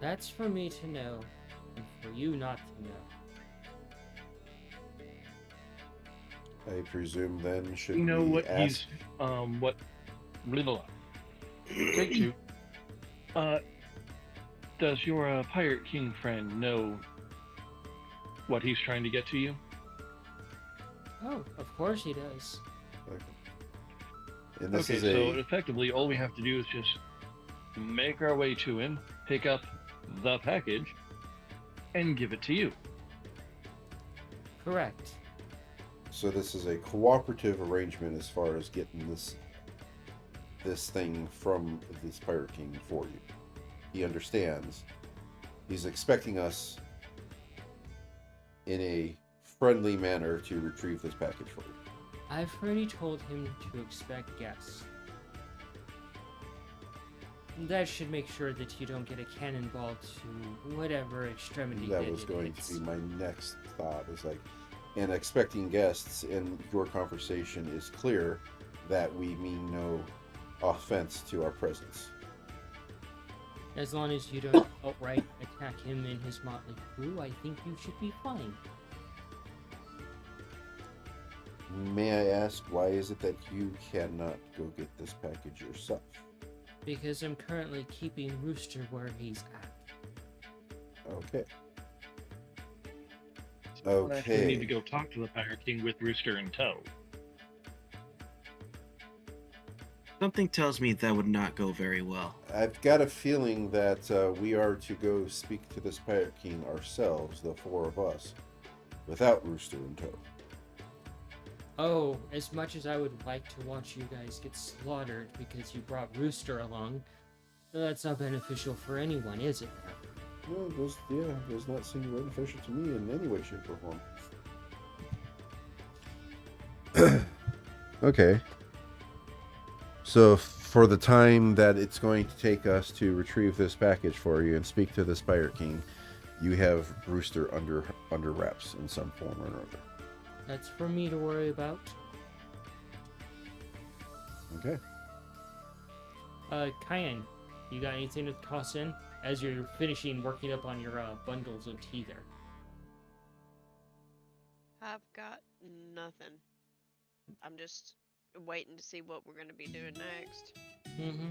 That's for me to know, and for you not to know. I presume then should You know we what ask? he's what little take two. Does your Pirate King friend know what he's trying to get to you? Oh, of course he does. Okay. And this Okay, is so effectively all we have to do is just make our way to him, pick up the package, and give it to you. Correct. so this is a cooperative arrangement as far as getting this thing from this Pirate King for you. He understands. He's expecting us in a friendly manner to retrieve this package for you. I've already told him to expect guests. That should make sure that you don't get a cannonball to whatever extremity That was going to be my next thought, is like, and expecting guests in your conversation is clear that we mean no offense to our presence. As long as you don't outright attack him and his motley crew, I think you should be fine. May I ask, why is it that you cannot go get this package yourself? Because I'm currently keeping Rooster where he's at. Okay. We'll actually need to Okay. go talk to the Pirate King with Rooster in tow. Something tells me that would not go very well. I've got a feeling that we are to go speak to this Pirate King ourselves, the four of us, without Rooster in tow. Oh, as much as I would like to watch you guys get slaughtered because you brought Rooster along, that's not beneficial for anyone, is it? No, it does not seem beneficial to me in any way, shape, or form. Okay. So for the time that it's going to take us to retrieve this package for you and speak to this Pirate King, you have Brewster under wraps in some form or another. That's for me to worry about. Okay. Cayenne, you got anything to toss in as you're finishing working up on your bundles of tea there? I've got nothing. I'm just waiting to see what we're gonna be doing next. Mm-hmm.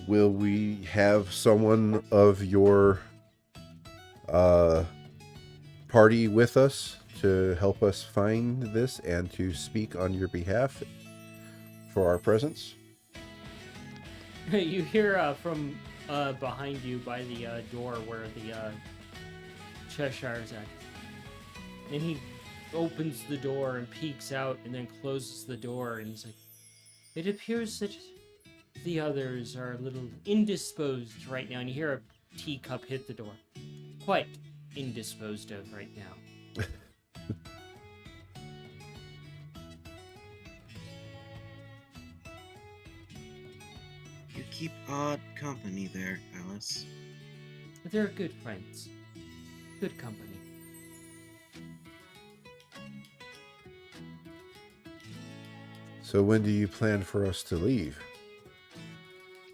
Will we have someone of your party with us to help us find this and to speak on your behalf for our presence? You hear from behind you by the door where the Cheshire's at. And he opens the door and peeks out and then closes the door and he's like, "It appears that the others are a little indisposed right now." And you hear a teacup hit the door. Quite indisposed of right now. You keep odd company there, Alice. They're good friends. Good company. So when do you plan for us to leave?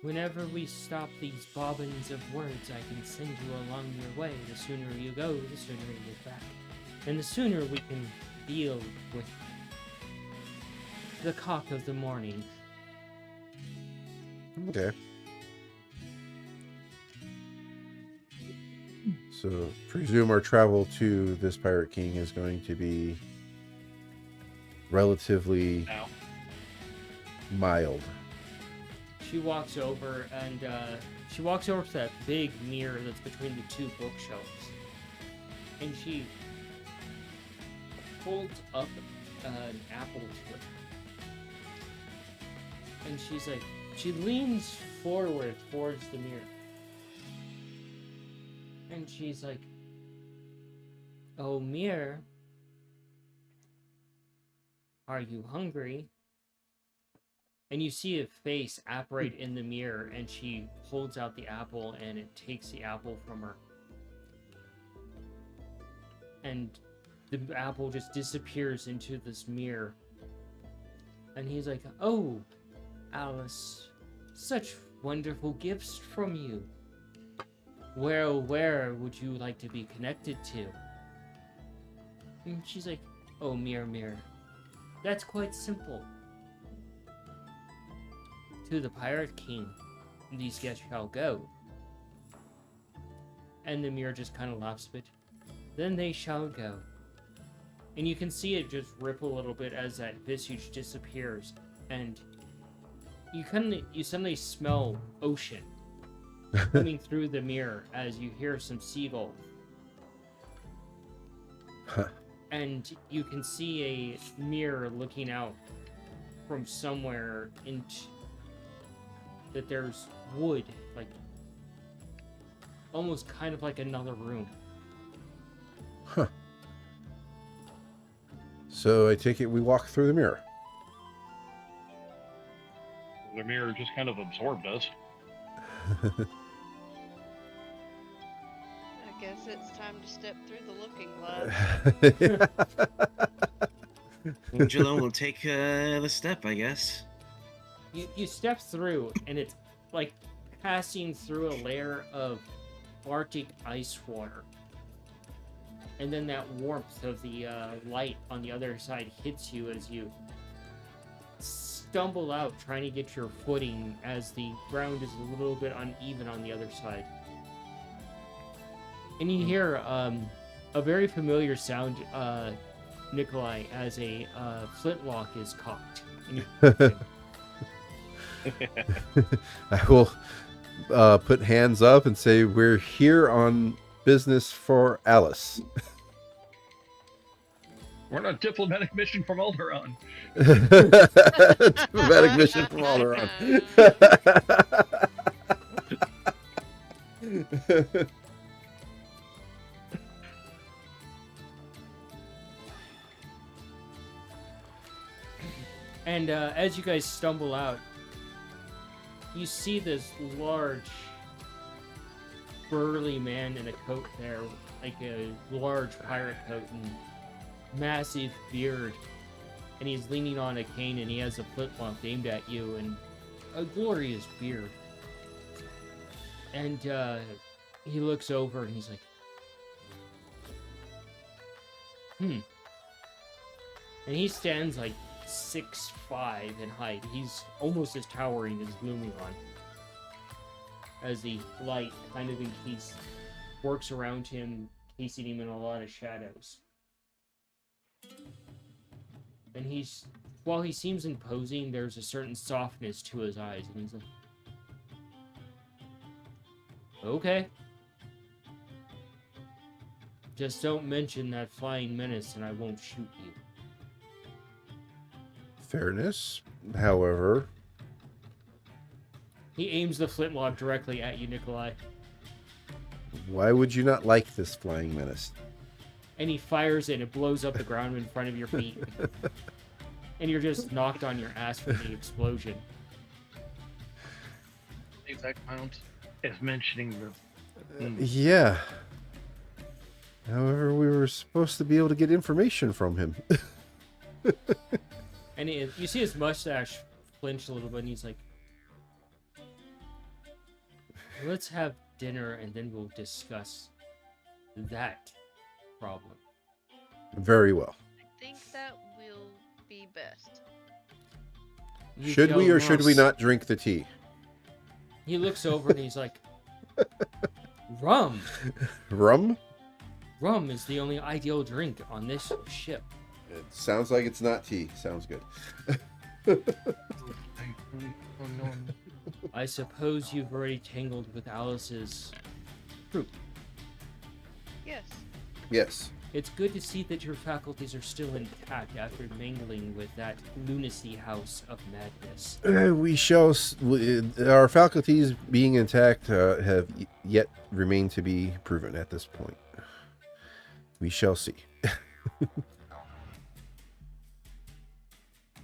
Whenever we stop these bobbins of words, I can send you along your way. The sooner you go, the sooner you get back. And the sooner we can deal with the cock of the morning. Okay. So, presume our travel to this Pirate King is going to be relatively Now. mild. She walks over and she walks over to that big mirror that's between the two bookshelves. And she holds up an apple to it. And she's like, she leans forward towards the mirror. And she's like, "Oh, mirror, are you hungry?" And you see a face apparate in the mirror, and she holds out the apple, and it takes the apple from her. And the apple just disappears into this mirror. And he's like, "Oh, Alice, such wonderful gifts from you. Where would you like to be connected to?" And she's like, "Oh, mirror, mirror, that's quite simple. To the Pirate King, these guests shall go." And the mirror just kind of laughs a bit. "Then they shall go." And you can see it just ripple a little bit as that visage disappears. And you suddenly smell ocean coming through the mirror as you hear some seagull. And you can see a mirror looking out from somewhere into that there's wood, like almost kind of like another room. Huh. So I take it we walk through the mirror. The mirror just kind of absorbed us. I guess it's time to step through the looking glass. Angelo will take the step, I guess. You step through, and it's like passing through a layer of Arctic ice water. And then that warmth of the light on the other side hits you as you stumble out trying to get your footing as the ground is a little bit uneven on the other side. And you hear a very familiar sound, Nikolai, as a flintlock is cocked. I will put hands up and say, "We're here on business for Alice." We're on a diplomatic mission from Alderaan. Diplomatic mission from Alderaan. And as you guys stumble out, you see this large, burly man in a coat there, like a large pirate coat and massive beard, and he's leaning on a cane and he has a flintlock aimed at you and a glorious beard. And he looks over and he's like, and he stands like 6'5" in height. He's almost as towering as Lumion, as the light kind of works around him, casing him in a lot of shadows. And while he seems imposing, there's a certain softness to his eyes, and he's like, okay. Just don't mention that flying menace and I won't shoot you. Fairness, however. He aims the flintlock directly at you, Nikolai. Why would you not like this flying menace? And he fires it and it blows up the ground in front of your feet. And you're just knocked on your ass from the explosion. Exact count as mentioning the. Yeah. However, we were supposed to be able to get information from him. And you see his mustache flinch a little bit, and he's like, let's have dinner, and then we'll discuss that problem. Very well. I think that will be best. You Should we shall or should we must. not drink the tea? He looks over and he's like, rum. Rum? Rum is the only ideal drink on this ship. It sounds like it's not tea. Sounds good. I suppose you've already tangled with Alice's fruit. Yes. Yes. It's good to see that your faculties are still intact after mingling with that lunacy house of madness. We shall. Our faculties being intact have yet remained to be proven at this point. We shall see.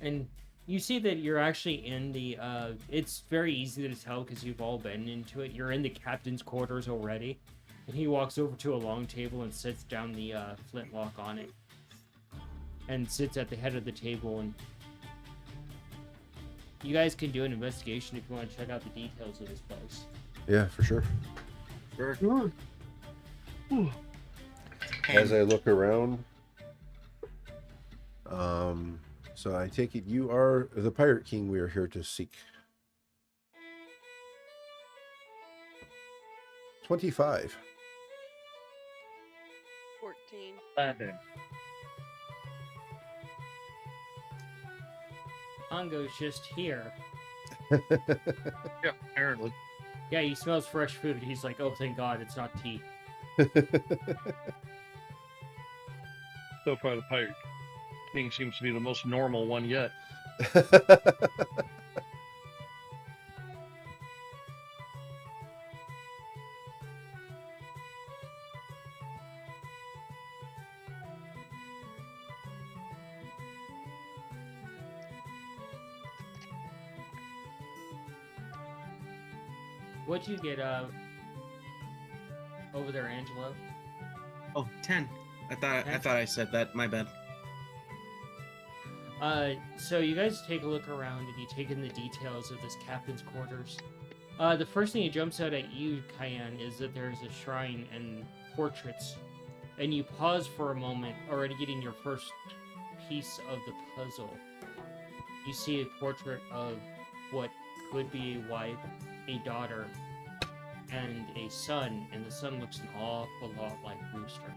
And you see that you're actually in the, it's very easy to tell because you've all been into it. You're in the captain's quarters already. And he walks over to a long table and sits down the flintlock on it. And sits at the head of the table. And you guys can do an investigation if you want to check out the details of this place. Yeah, for sure. Sure. As I look around, so I take it you are the Pirate King we are here to seek. 25. 14. 11. Hongo's just here. Yeah, apparently. Yeah, he smells fresh food. He's like, oh, thank God, it's not tea. So far, the Pirate King seems to be the most normal one yet. What'd you get over there, Angelo? Oh, 10. I thought I said that. My bad. So you guys take a look around and you take in the details of this captain's quarters. The first thing that jumps out at you, Cayenne, is that there's a shrine and portraits. And you pause for a moment, already getting your first piece of the puzzle. You see a portrait of what could be a wife, a daughter, and a son, and the son looks an awful lot like Rooster.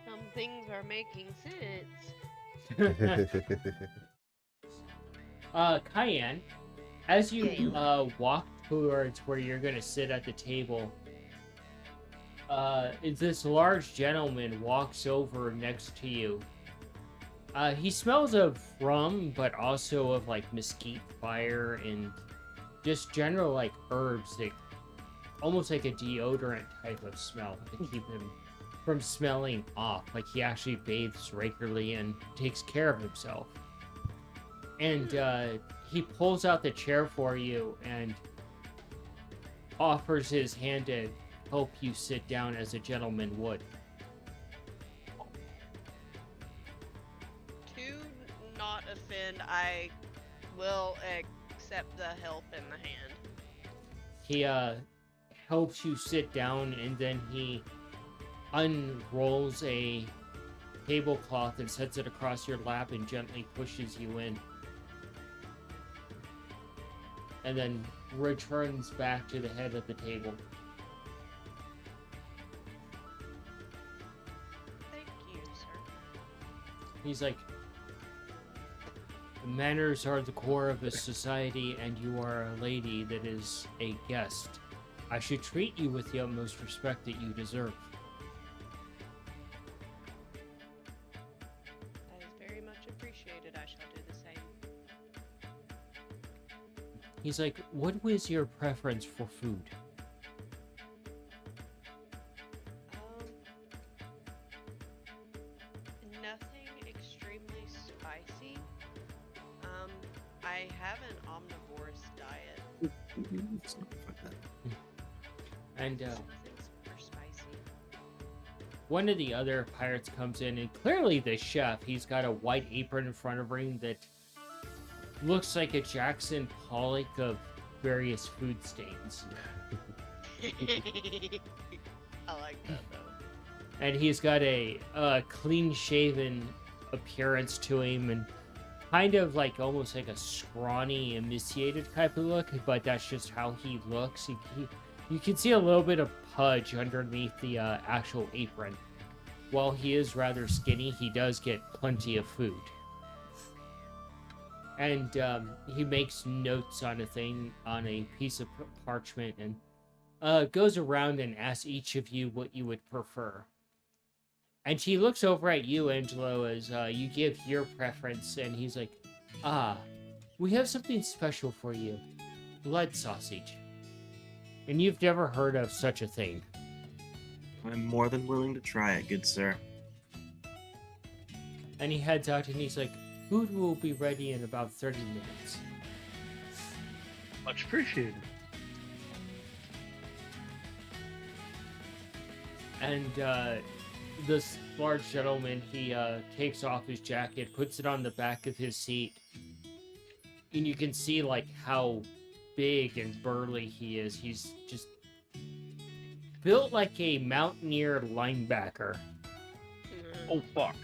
Some things are making sense. Cayenne, as you walk towards where you're gonna sit at the table, this large gentleman walks over next to you. He smells of rum, but also of like mesquite fire and just general like herbs that almost like a deodorant type of smell to keep him from smelling off. Like he actually bathes regularly and takes care of himself. And he pulls out the chair for you and offers his hand to help you sit down as a gentleman would. To not offend, I will accept the help in the hand. He helps you sit down, and then he unrolls a tablecloth and sets it across your lap and gently pushes you in. And then returns back to the head of the table. Thank you, sir. He's like, manners are the core of a society, and you are a lady that is a guest. I should treat you with the utmost respect that you deserve. That is very much appreciated. I shall do the same. He's like, what was your preference for food? Nothing extremely spicy. I have an omnivorous diet. Fuck that. And Nothing super spicy. one of the other pirates comes in, and clearly the chef, he's got a white apron in front of him that looks like a Jackson Pollock of various food stains. I like that though. And he's got a clean-shaven appearance to him, and kind of like almost like a scrawny, emaciated type of look, but that's just how he looks. You can see a little bit of pudge underneath the actual apron. While he is rather skinny, he does get plenty of food. And he makes notes on a piece of parchment, and goes around and asks each of you what you would prefer. And she looks over at you, Angelo, as you give your preference, and he's like, we have something special for you. Blood sausage. And you've never heard of such a thing. I'm more than willing to try it, good sir. And he heads out, and he's like, food will be ready in about 30 minutes. Much appreciated. And this large gentleman, he takes off his jacket, puts it on the back of his seat, and you can see like how big and burly he is. He's just built like a mountaineer linebacker. Oh, fuck.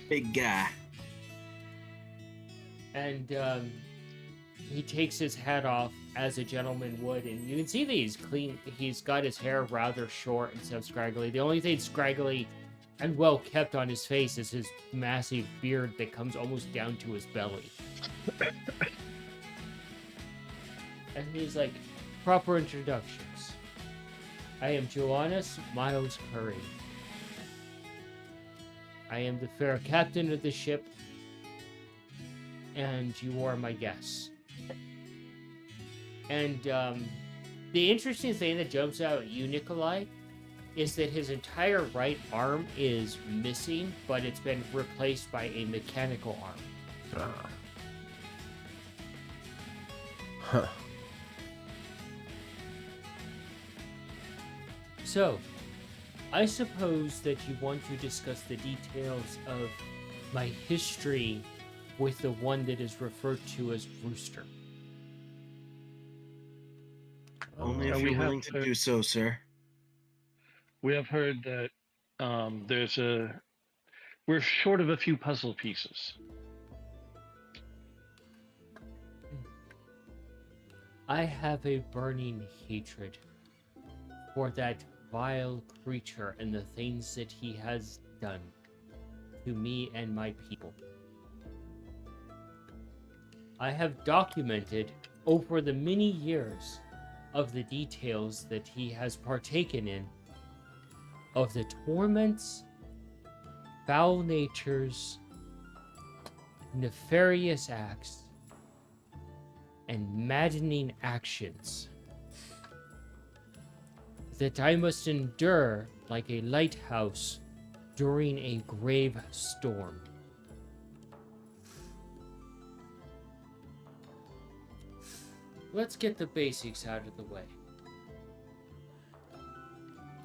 Big guy. And he takes his hat off as a gentleman would, and you can see that he's clean. He's got his hair rather short instead of scraggly. The only thing scraggly and well kept on his face is his massive beard that comes almost down to his belly. And he's like, proper introductions. I am Joannes Miles Curry. I am the fair captain of the ship, and you are my guests. And the interesting thing that jumps out at you, Nikolai, is that his entire right arm is missing, but it's been replaced by a mechanical arm. Huh. So, I suppose that you want to discuss the details of my history with the one that is referred to as Rooster. Only if we you're have willing to to- do so, sir. We have heard that we're short of a few puzzle pieces. I have a burning hatred for that vile creature and the things that he has done to me and my people. I have documented over the many years of the details that he has partaken in, of the torments, foul natures, nefarious acts, and maddening actions that I must endure like a lighthouse during a grave storm. Let's get the basics out of the way.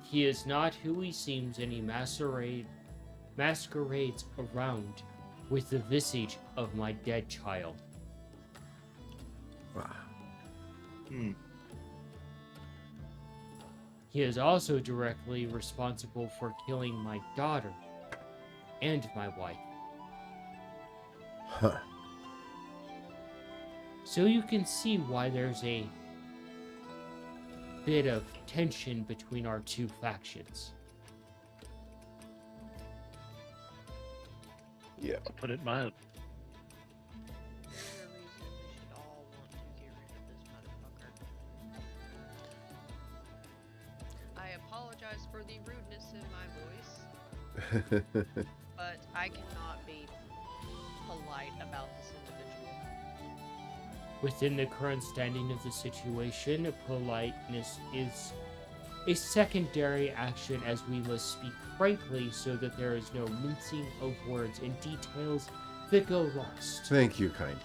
He is not who he seems, and he masquerades around with the visage of my dead child. Hmm. He is also directly responsible for killing my daughter and my wife. Huh. So you can see why there's a bit of tension between our two factions. Yeah. I'll put it mildly. There's a reason we should all want to get rid of this motherfucker. I apologize for the rudeness in my voice, but I cannot be polite about this individual. Within the current standing of the situation, politeness is a secondary action, as we must speak frankly so that there is no mincing of words and details that go lost. Thank you kindly.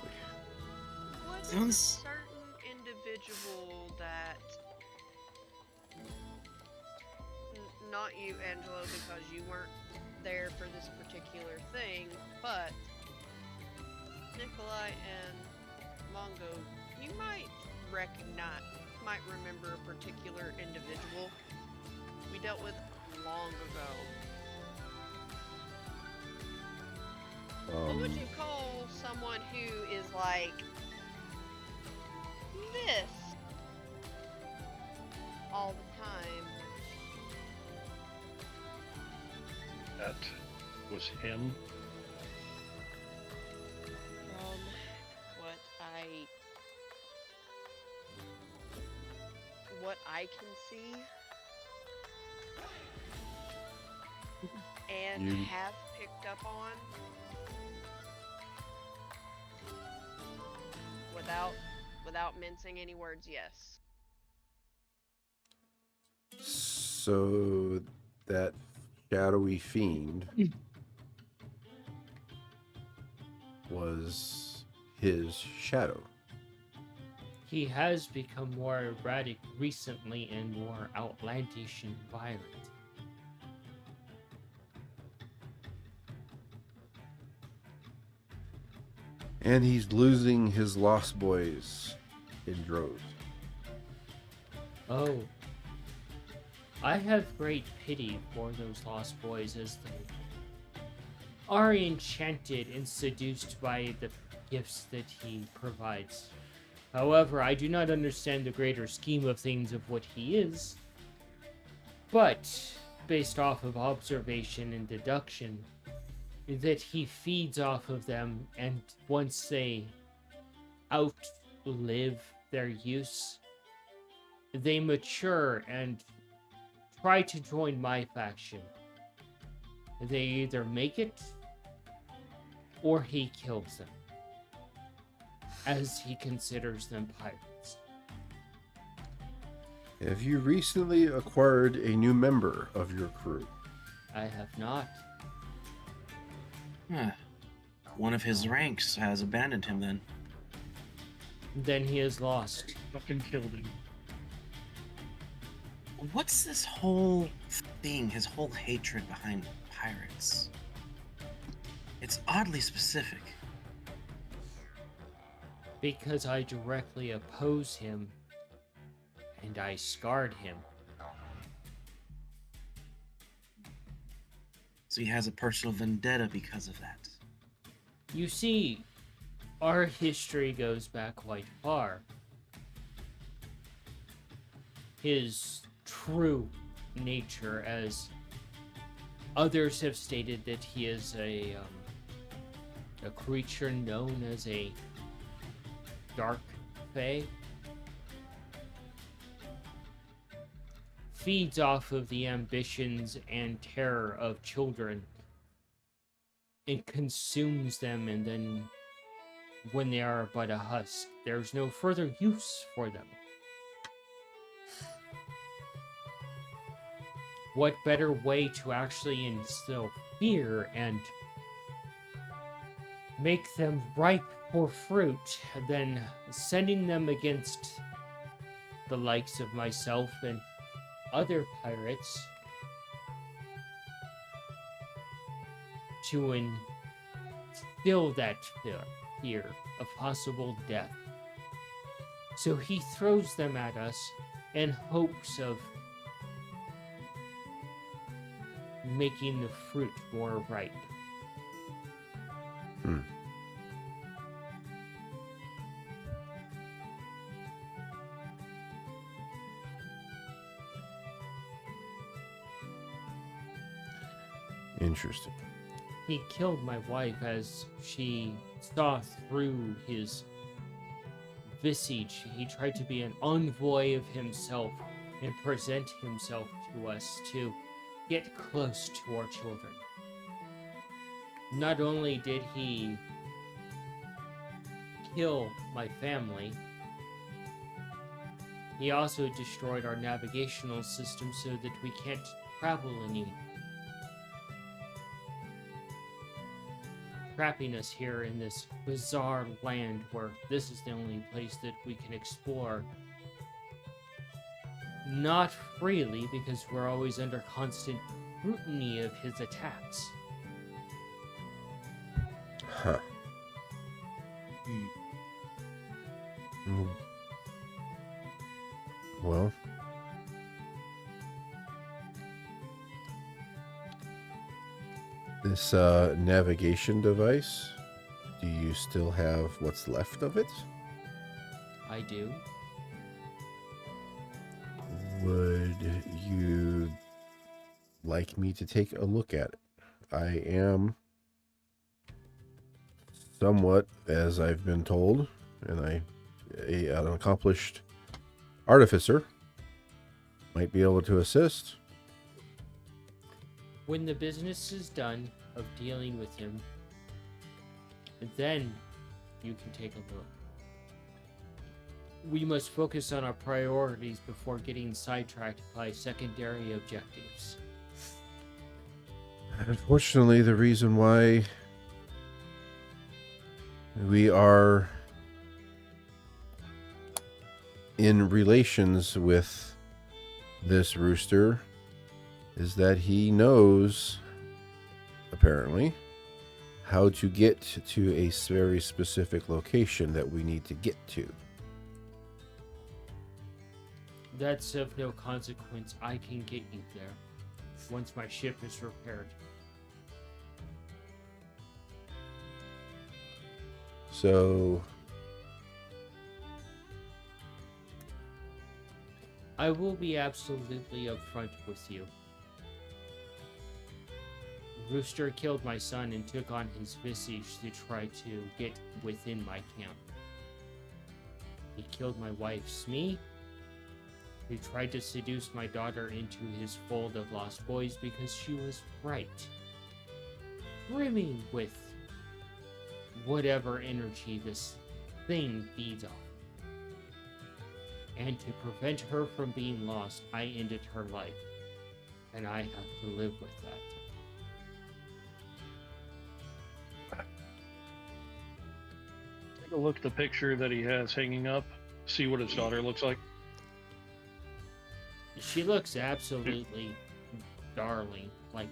What is a Sounds- certain individual that... not you, Angelo, because you weren't there for this particular thing, but Nikolai and Mongo, you might remember a particular individual we dealt with long ago. What would you call someone who is like this all the time? That was him. From what I can see and You- have picked up on without mincing any words, yes. So that shadowy fiend was his shadow. He has become more erratic recently and more outlandish and violent. And he's losing his lost boys in droves. Oh, I have great pity for those lost boys as they are enchanted and seduced by the gifts that he provides. However, I do not understand the greater scheme of things of what he is, but based off of observation and deduction, that he feeds off of them, and once they outlive their use, they mature and try to join my faction. They either make it, or he kills them, as he considers them pirates. Have you recently acquired a new member of your crew? I have not. Huh. One of his ranks has abandoned him then. Then he is lost. Fucking killed him. What's this whole thing, his whole hatred behind pirates? It's oddly specific. Because I directly oppose him, and I scarred him. So he has a personal vendetta because of that. You see, our history goes back quite far. His true nature, as others have stated, that he is a creature known as a dark fae, feeds off of the ambitions and terror of children and consumes them and then when they are but a husk. There's no further use for them. What better way to actually instill fear and make them ripe for fruit than sending them against the likes of myself and other pirates to instill that fear of possible death. So he throws them at us in hopes of making the fruit more ripe. Interesting. He killed my wife as she saw through his visage. He tried to be an envoy of himself and present himself to us to get close to our children. Not only did he kill my family, he also destroyed our navigational system so that we can't travel anymore. Trapping us here in this bizarre land where this is the only place that we can explore. Not freely, because we're always under constant scrutiny of his attacks. Huh. Mm. Well, this navigation device, do you still have what's left of it? I do. Would you like me to take a look at it? I am somewhat, as I've been told, and an accomplished artificer, might be able to assist. When the business is done of dealing with him, then you can take a look. We must focus on our priorities before getting sidetracked by secondary objectives. Unfortunately, the reason why we are in relations with this rooster is that he knows, apparently, how to get to a very specific location that we need to get to. That's of no consequence. I can get you there once my ship is repaired. So, I will be absolutely upfront with you. Rooster killed my son and took on his visage to try to get within my camp. He killed my wife, Smee. He tried to seduce my daughter into his fold of lost boys because she was bright, brimming with whatever energy this thing feeds off. And to prevent her from being lost, I ended her life. And I have to live with that. Take a look at the picture that he has hanging up. See what his daughter looks like. She looks absolutely darling. Like,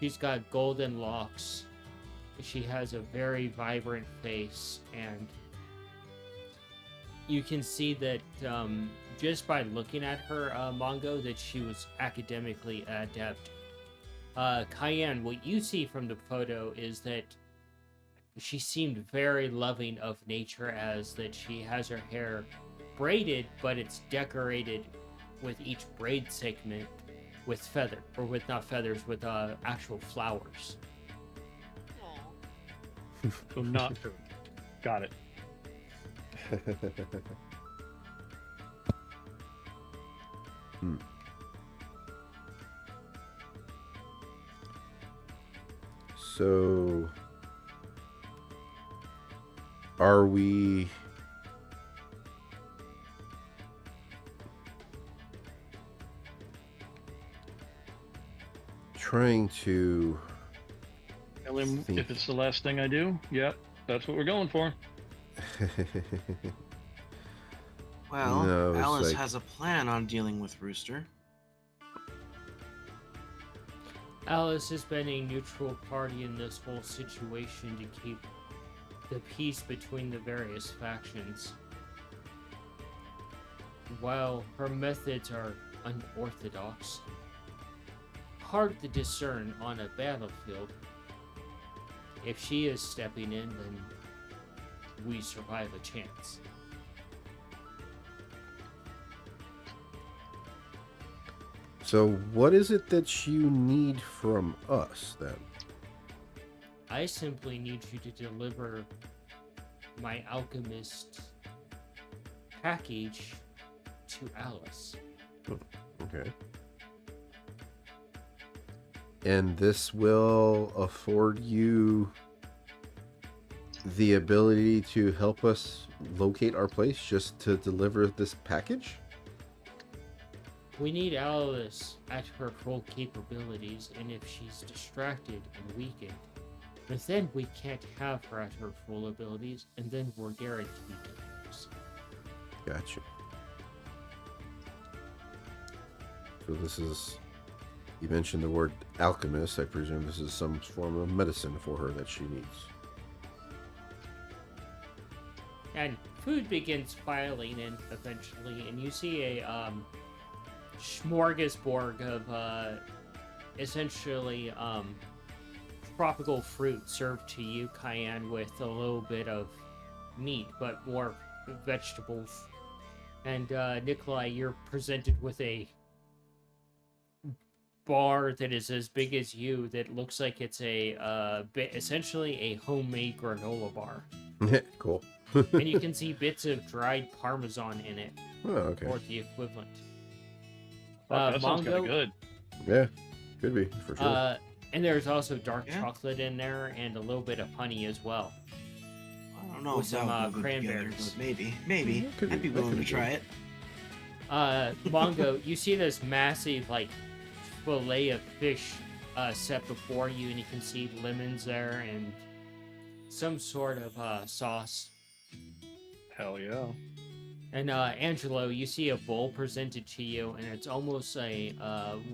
she's got golden locks. She has a very vibrant face, and you can see that just by looking at her, Mongo, that she was academically adept. Cayenne, what you see from the photo is that she seemed very loving of nature, as that she has her hair braided, but it's decorated with each braid segment with feather, or with not feathers, with actual flowers. So not food. Got it. So, Are we trying to Tell him think? if it's the last thing I do. Yep, that's what we're going for. Well, No, it's Alice like- has a plan on dealing with Rooster. Alice has been a neutral party in this whole situation to keep the peace between the various factions. While her methods are unorthodox, hard to discern on a battlefield, if she is stepping in, then we survive a chance. So what is it that you need from us then? I simply need you to deliver my alchemist package to Alice. Okay. And this will afford you the ability to help us locate our place just to deliver this package? We need Alice at her full capabilities, and if she's distracted and weakened, then we can't have her at her full abilities, and then we're guaranteed to lose. Gotcha. So this is, you mentioned the word alchemist. I presume this is some form of medicine for her that she needs. And food begins filing in eventually, and you see a smorgasbord of essentially tropical fruit served to you, Cayenne, with a little bit of meat, but more vegetables. And Nikolai, you're presented with a bar that is as big as you that looks like it's essentially a homemade granola bar. Cool. And you can see bits of dried parmesan in it, Oh, okay. or the equivalent. That sounds kind of Mongo, good. Yeah, could be, for sure. and there's also dark Yeah. chocolate in there and a little bit of honey as well. I don't know With if that some, would go good together, cranberries. but maybe. Could I'd be- be that willing could to be try good. it. Mongo, you see this massive, like, fillet of fish set before you, and you can see lemons there and some sort of sauce. Hell yeah. And Angelo, you see a bowl presented to you, and it's almost a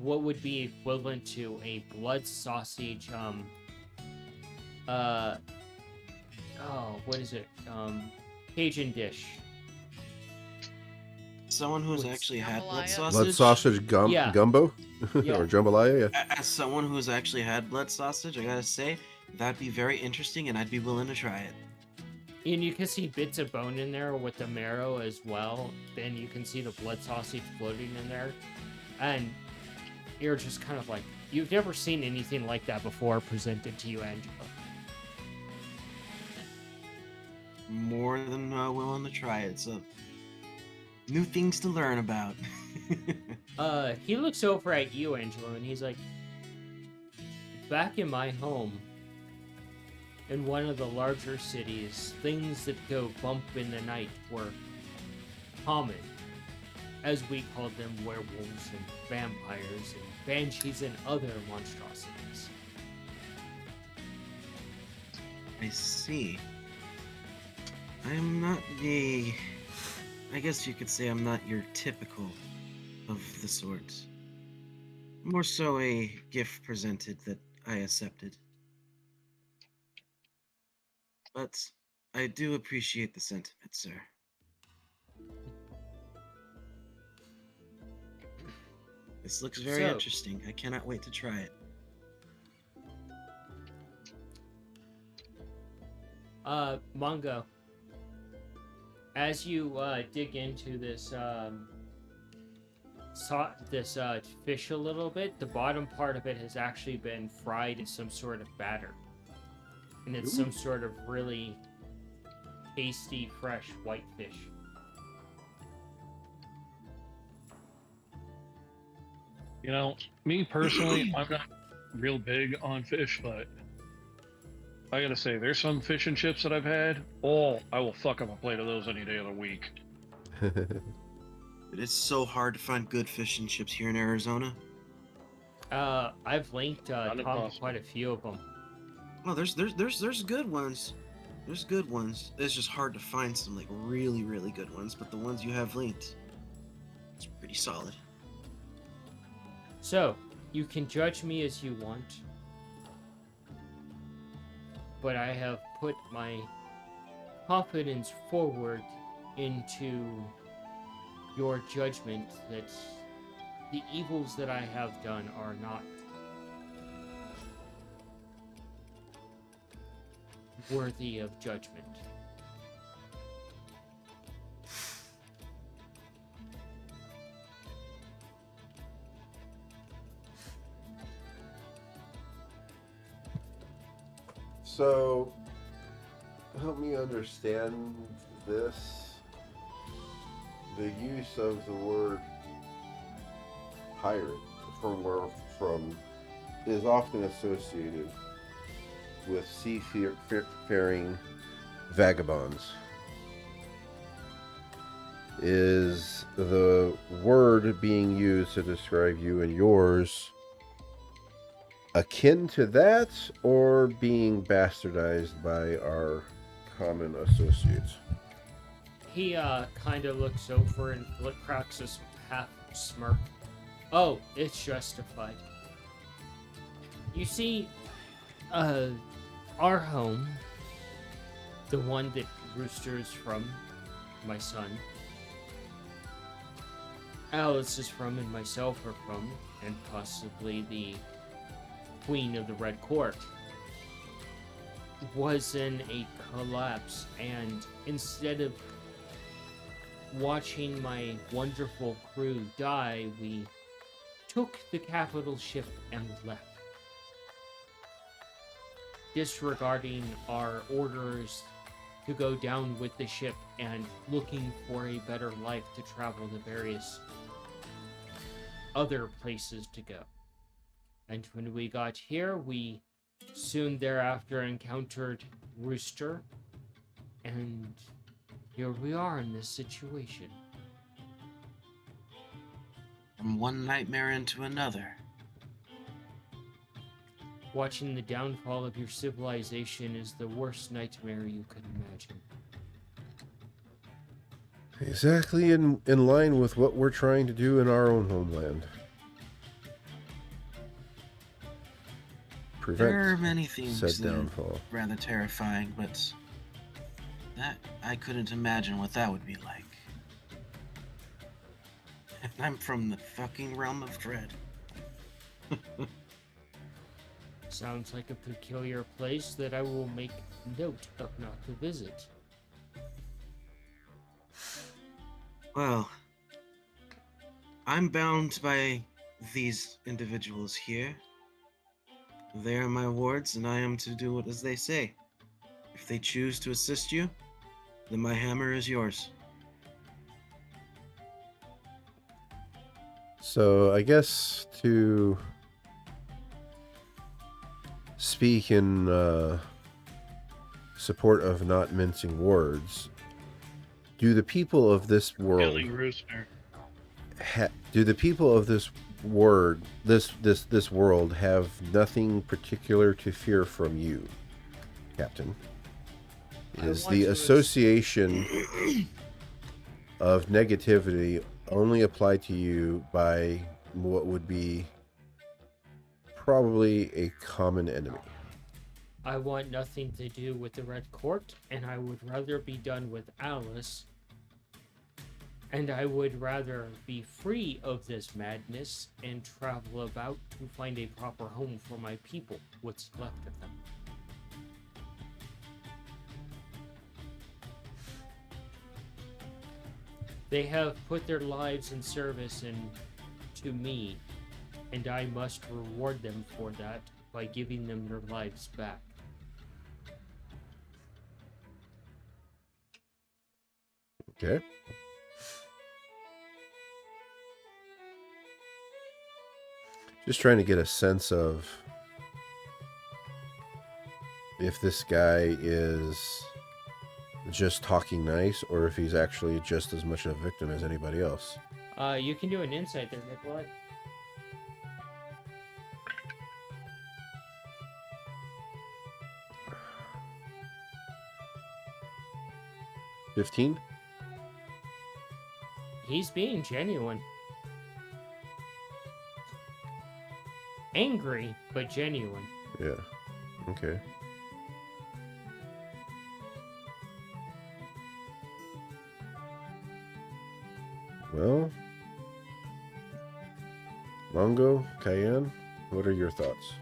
what would be equivalent to a blood sausage. What is it? Cajun dish. Someone who's With actually had blood jambalaya. sausage. Blood sausage Yeah. gumbo? Yeah. Or jambalaya, yeah. As someone who's actually had blood sausage, I gotta say that'd be very interesting, and I'd be willing to try it. And you can see bits of bone in there with the marrow as well. Then you can see the blood sausage floating in there. And you're just kind of like, you've never seen anything like that before presented to you, Angelo. More than willing to try it. So, new things to learn about. He looks over at you, Angelo, and he's like, back in my home, in one of the larger cities, things that go bump in the night were common. As we called them, werewolves and vampires and banshees and other monstrosities. I see. I'm not the. I guess you could say I'm not your typical of the sort. More so a gift presented that I accepted. But I do appreciate the sentiment, sir. This looks very So- interesting. I cannot wait to try it. Mongo, as you dig into this fish a little bit, the bottom part of it has actually been fried in some sort of batter, and it's some sort of really tasty, fresh white fish. You know, me personally, I'm not real big on fish, but I gotta say, there's some fish and chips that I've had. Oh, I will fuck up a plate of those any day of the week. It is so hard to find good fish and chips here in Arizona. I've linked Not Tom to impossible. quite a few of them. Oh, there's good ones. There's good ones. It's just hard to find some like really, really good ones, but the ones you have linked, it's pretty solid. So, you can judge me as you want, but I have put my confidence forward into your judgment that the evils that I have done are not worthy of judgment. So, help me understand this. The use of the word pirate from where from is often associated with seafaring vagabonds. Is the word being used to describe you and yours akin to that, or being bastardized by our common associates? He kind of looks over and cracks his half smirk. Oh, it's justified. You see, our home, the one that Rooster is from, my son, Alice is from, and myself are from, and possibly the Queen of the Red Court, was in a collapse, and instead of watching my wonderful crew die, we took the capital ship and left, disregarding our orders to go down with the ship and looking for a better life to travel to various other places to go. And when we got here, we soon thereafter encountered Rooster, and here we are in this situation. From one nightmare into another. Watching the downfall of your civilization is the worst nightmare you could imagine. Exactly in line with what we're trying to do in our own homeland. There are Prevent many things said that are downfall. rather terrifying, but that I couldn't imagine what that would be like. And I'm from the fucking realm of dread. Sounds like a peculiar place that I will make note of not to visit. Well, I'm bound by these individuals here. They are my wards, and I am to do what as they say. If they choose to assist you, then my hammer is yours. So I guess to speak in support of not mincing words, do the people of this world Killing Rooster. do the people of this world have nothing particular to fear from you, Captain? Is the association of negativity only applied to you by what would be probably a common enemy? I want nothing to do with the Red Court, and I would rather be done with Alice. And I would rather be free of this madness and travel about to find a proper home for my people, what's left of them. They have put their lives in service to me, and I must reward them for that by giving them their lives back. Okay. Just trying to get a sense of if this guy is just talking nice or if he's actually just as much a victim as anybody else. You can do an insight there, Nikolai. 15? He's being genuine. Angry, but genuine. Yeah. Okay. Well, Longo, Cayenne, what are your thoughts?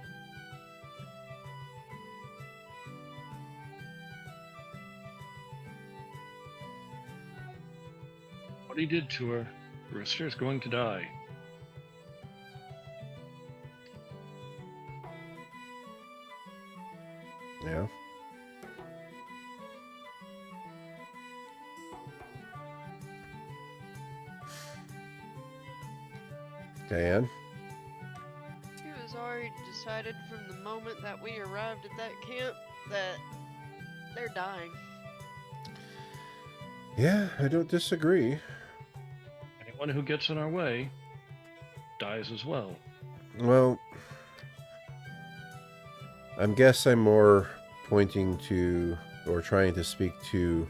What he did to her, Rister's going to die. Yeah. Cayenne? It was already decided from the moment that we arrived at that camp that they're dying. Yeah, I don't disagree. Anyone who gets in our way dies as well. Well, I'm more pointing to or trying to speak to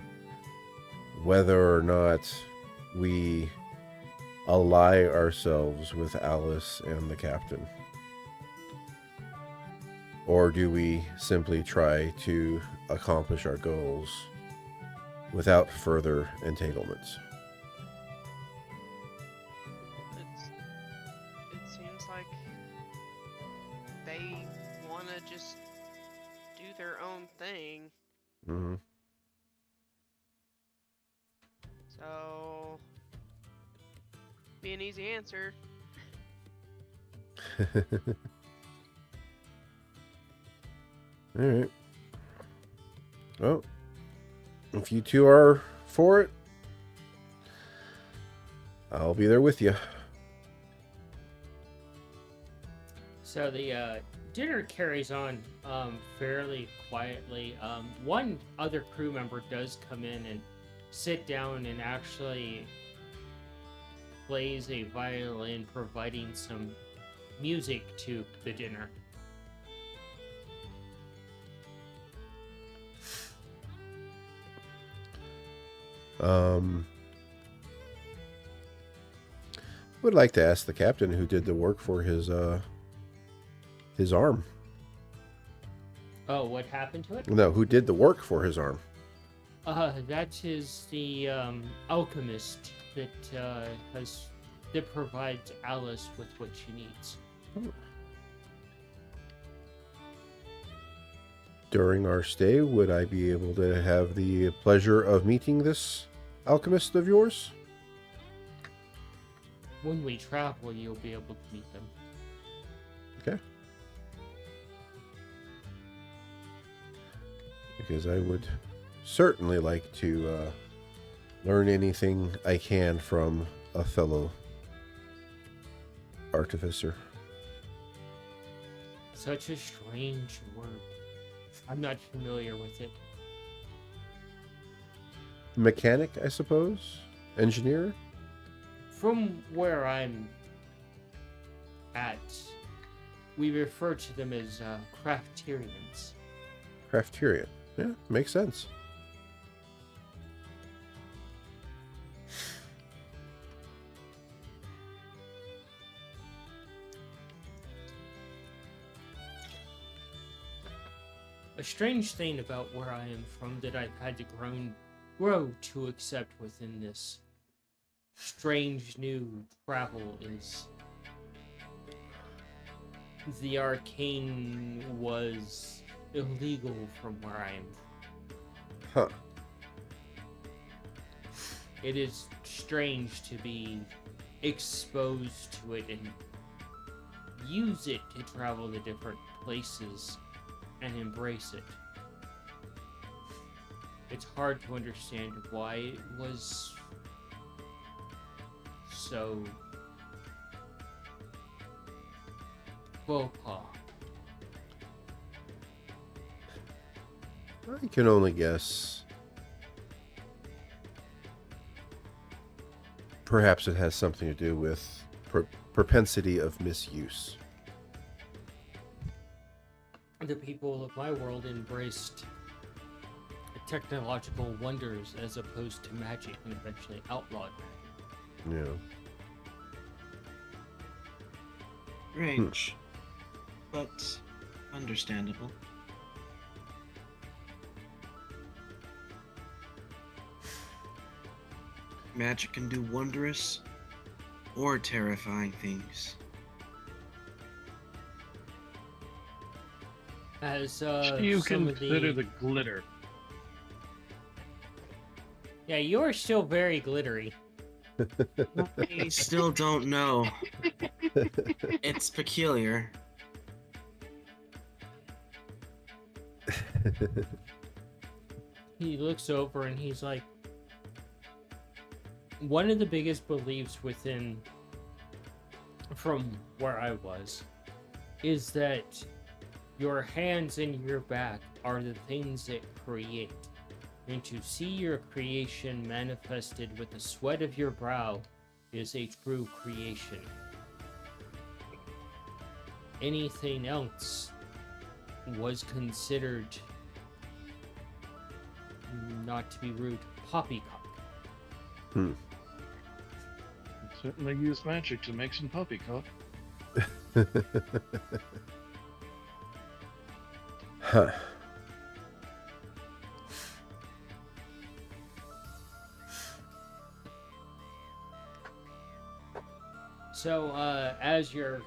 whether or not we ally ourselves with Alice and the captain. Or do we simply try to accomplish our goals without further entanglements? It seems like they want to just do their own thing. Mm-hmm. So, be an easy answer. All right. Well, if you two are for it, I'll be there with you. So the dinner carries on fairly quietly. One other crew member does come in and sit down and actually plays a violin, providing some music to the dinner. Would like to ask the captain who did the work for his arm. Oh, what happened to it? No, who did the work for his arm? That is the alchemist that that provides Alice with what she needs. During our stay, would I be able to have the pleasure of meeting this alchemist of yours? When we travel, you'll be able to meet them. Okay. Because I would certainly like to learn anything I can from a fellow artificer. Such a strange word. I'm not familiar with it. Mechanic, I suppose? Engineer? From where I'm at, we refer to them as crafterians. Crafterian. Yeah, makes sense. A strange thing about where I am from that I've had to grow to accept within this strange new travel is the arcane was illegal from where I am. Huh. It is strange to be exposed to it and use it to travel to different places and embrace it. It's hard to understand why it was so faux pas. I can only guess. Perhaps it has something to do with propensity of misuse. The people of my world embraced technological wonders as opposed to magic and eventually outlawed magic. Yeah. Strange, but understandable. Magic can do wondrous or terrifying things. As You some consider of the glitter. Yeah, you're still very glittery. I still don't know. It's peculiar. He looks over and he's like, one of the biggest beliefs from where I was, is that your hands and your back are the things that create. And to see your creation manifested with the sweat of your brow is a true creation. Anything else was considered, not to be rude, poppycock. Certainly use magic to make some poppycock. Huh. So, as you're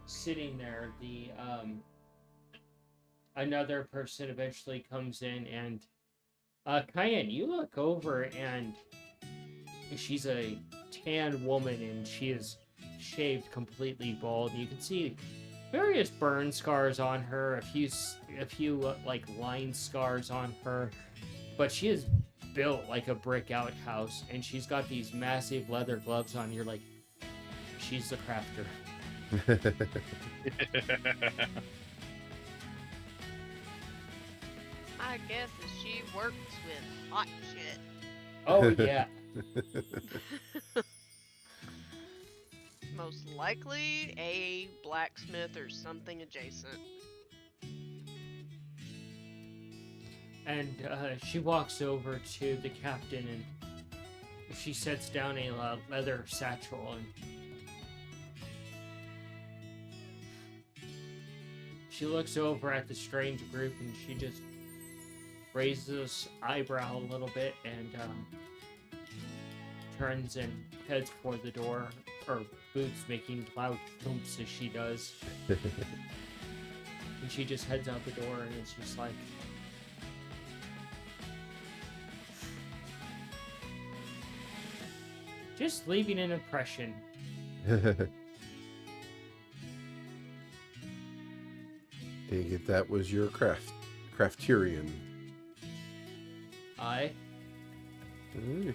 sitting there, the another person eventually comes in, and Cayenne, you look over, and she's a tan woman, and she is shaved completely bald. You can see various burn scars on her, a few like line scars on her, but she is built like a brick outhouse, and she's got these massive leather gloves on. You're like, she's the crafter. My guess is she works with hot shit. Oh yeah. Most likely a blacksmith or something adjacent. And she walks over to the captain, and she sets down a leather satchel, and she looks over at the strange group, and she just raises eyebrow a little bit, and turns and heads for the door, her boots making loud thumps as she does. And she just heads out the door, and it's just like, just leaving an impression. Take it that was your crafterian. Aye. Mm.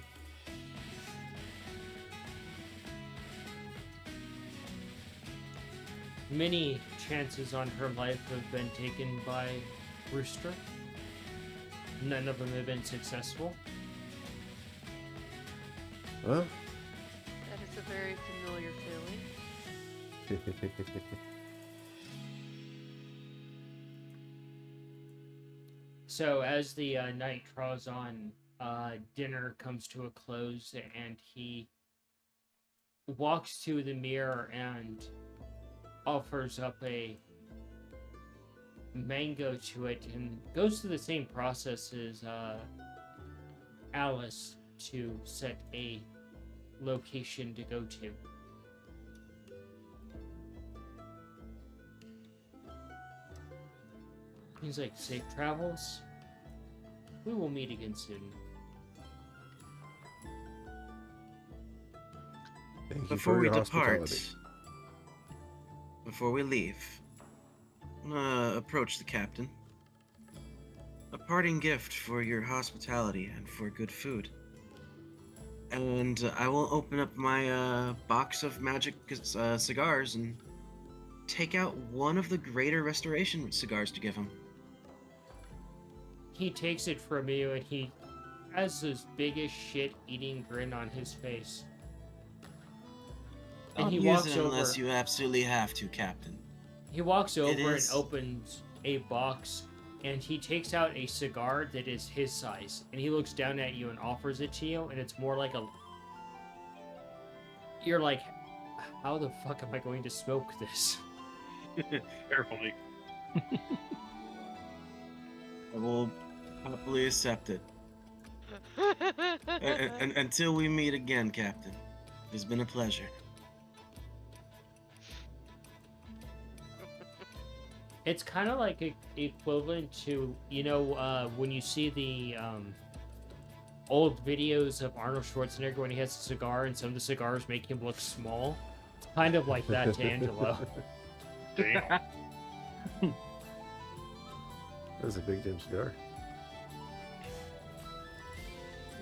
Many chances on her life have been taken by Rooster. None of them have been successful. Well, That is a very familiar feeling. So as the night draws on, dinner comes to a close, and he walks to the mirror and offers up a mango to it, and goes through the same process as Alice to set a location to go to. He's like, safe travels. We will meet again soon. thank you Before for we your depart, hospitality. before we leave, I'm gonna approach the captain. A parting gift for your hospitality and for good food. And I will open up my box of magic cigars and take out one of the Greater Restoration cigars to give him. he takes it from you and he has this biggest shit eating grin on his face. And Don't he use walks it over. unless you absolutely have to, Captain. He walks over and is- opens a box, and he takes out a cigar that is his size. And he looks down at you and offers it to you, and it's more like a. You're like, how the fuck am I going to smoke this? Carefully. I will happily accept it. And until we meet again, Captain. It's been a pleasure. It's kind of like equivalent to, when you see the old videos of Arnold Schwarzenegger when he has a cigar and some of the cigars make him look small. It's kind of like that to Angelo. Damn. That's a big damn cigar.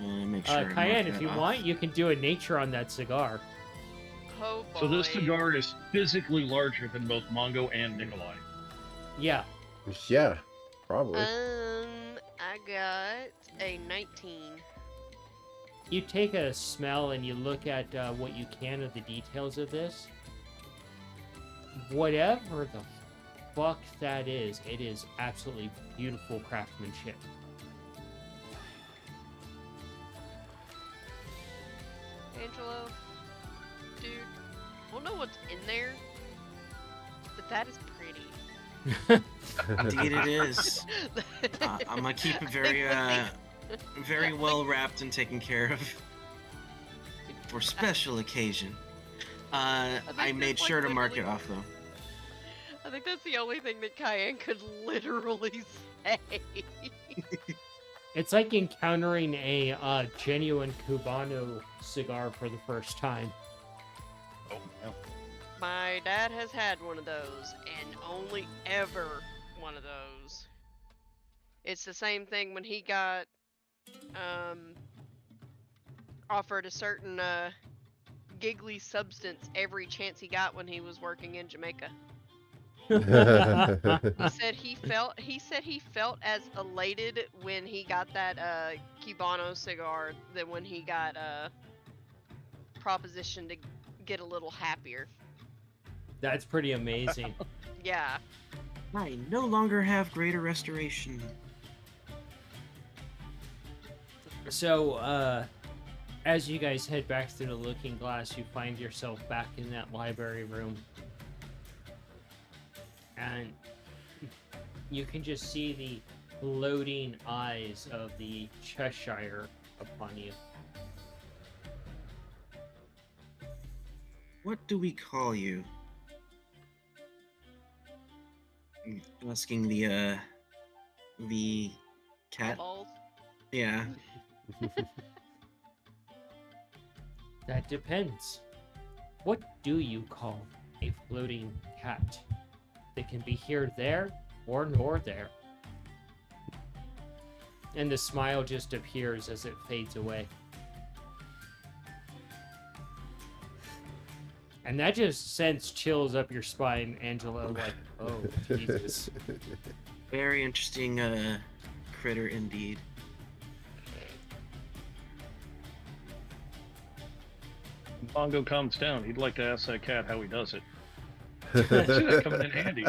Make sure I mark Cayenne, that if you off. want, you can do a nature on that cigar. Oh boy. So this cigar is physically larger than both Mongo and Nikolai. Yeah. Yeah, probably. I got a 19. You take a smell and you look at what you can of the details of this. Whatever the fuck that is, it is absolutely beautiful craftsmanship. Angelo, dude, I don't know what's in there, but that is pretty. Indeed, it is. I'm gonna keep it very well wrapped and taken care of for special occasion. I think made that's, sure like, to mark it literally- off though. I think that's the only thing that Cayenne could literally say. It's like encountering a genuine Cubano cigar for the first time. Oh, no. My dad has had one of those, and only ever one of those. It's the same thing when he got offered a certain giggly substance every chance he got when he was working in Jamaica. He said he felt as elated when he got that Cubano cigar than when he got propositioned to get a little happier. That's pretty amazing. Yeah. I no longer have greater restoration. So, as you guys head back through the looking glass, you find yourself back in that library room. And you can just see the gloating eyes of the Cheshire upon you. What do we call you? Asking the cat. Eyeballs. Yeah. That depends. What do you call a floating cat? They can be here, there, or nor there. And the smile just appears as it fades away. And that just sends chills up your spine, Angelo, like, oh, Jesus. Very interesting critter indeed. When Mongo calms down, he'd like to ask that cat how he does it. I see that coming in handy.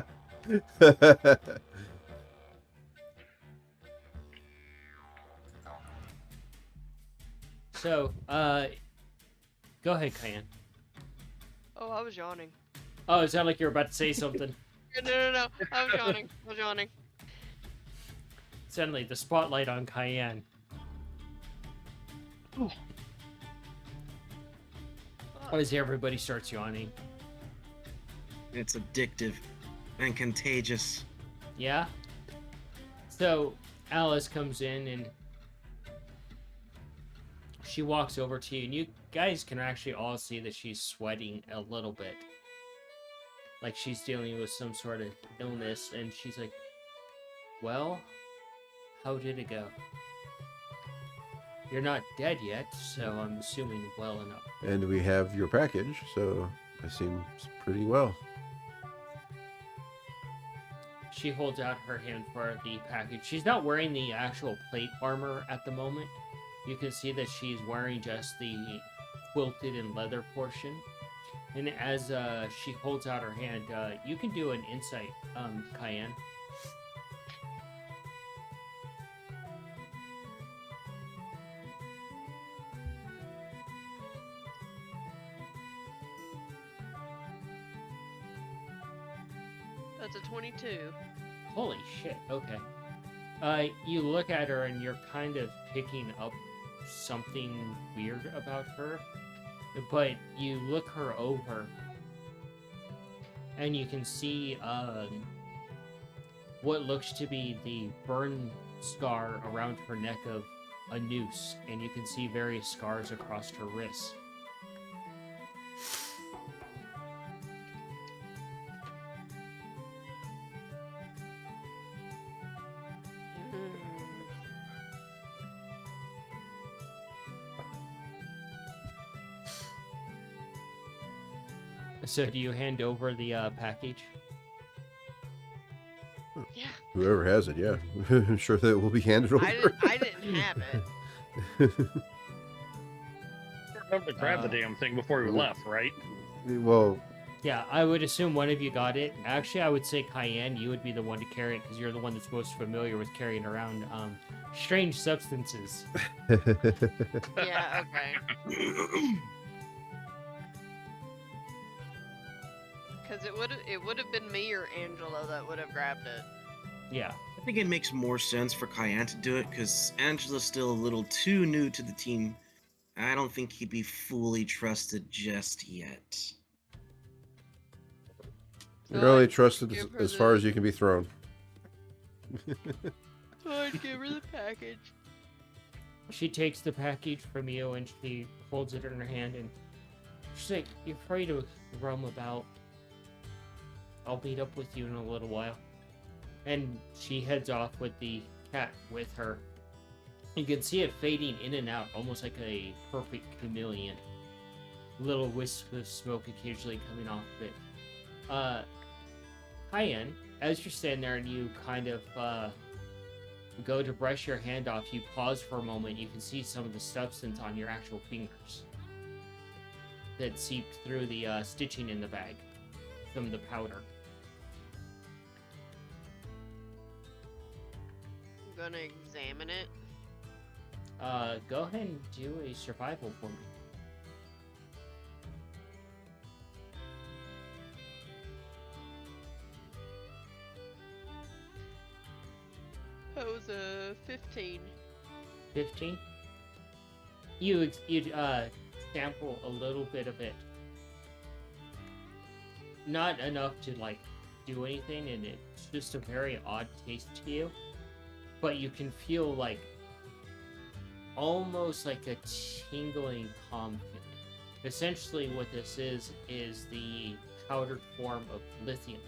So, go ahead, Cayenne. Oh, I was yawning. Oh, it sounded like you were about to say something. No. I was yawning. I was yawning. Suddenly, the spotlight on Cayenne. As everybody starts yawning. It's addictive and contagious. Yeah? So, Alice comes in and she walks over to you, and you guys can actually all see that she's sweating a little bit. Like she's dealing with some sort of illness, and she's like, well, how did it go? You're not dead yet, so I'm assuming well enough. And we have your package, so it seems pretty well. she holds out her hand for the package. She's not wearing the actual plate armor at the moment. You can see that she's wearing just the quilted and leather portion. And as she holds out her hand, you can do an insight, Cayenne. That's a 22. Holy shit, okay. You look at her and you're kind of picking up something weird about her. But you look her over and you can see what looks to be the burn scar around her neck of a noose, and you can see various scars across her wrists. So do you hand over the package? Yeah. Whoever has it, yeah. I'm sure that it will be handed over. I didn't have it. Remember to grab the damn thing before we left, right? Well, Yeah, I would assume one of you got it. Actually, I would say Cayenne, you would be the one to carry it because you're the one that's most familiar with carrying around strange substances. Yeah, okay. Because it would have been me or Angela that would have grabbed it. Yeah. I think it makes more sense for Cayenne to do it because Angela's still a little too new to the team. I don't think he'd be fully trusted just yet. you're only trusted give her as far the- as you can be thrown. So I'd give her the package. She takes the package from you and she holds it in her hand and she's like, "You're free to roam about. I'll meet up with you in a little while." And she heads off with the cat with her. You can see it fading in and out, almost like a perfect chameleon. Little wisp of smoke occasionally coming off of it. Cayenne, as you're standing there and you kind of go to brush your hand off, you pause for a moment. You can see some of the substance on your actual fingers that seeped through the stitching in the bag from the powder. I'm gonna examine it. Go ahead and do a survival for me. That was a 15. 15. You sample a little bit of it. Not enough to like do anything, and it's just a very odd taste to you. But you can feel like almost like a tingling calm feeling. Essentially, what this is the powdered form of lithium.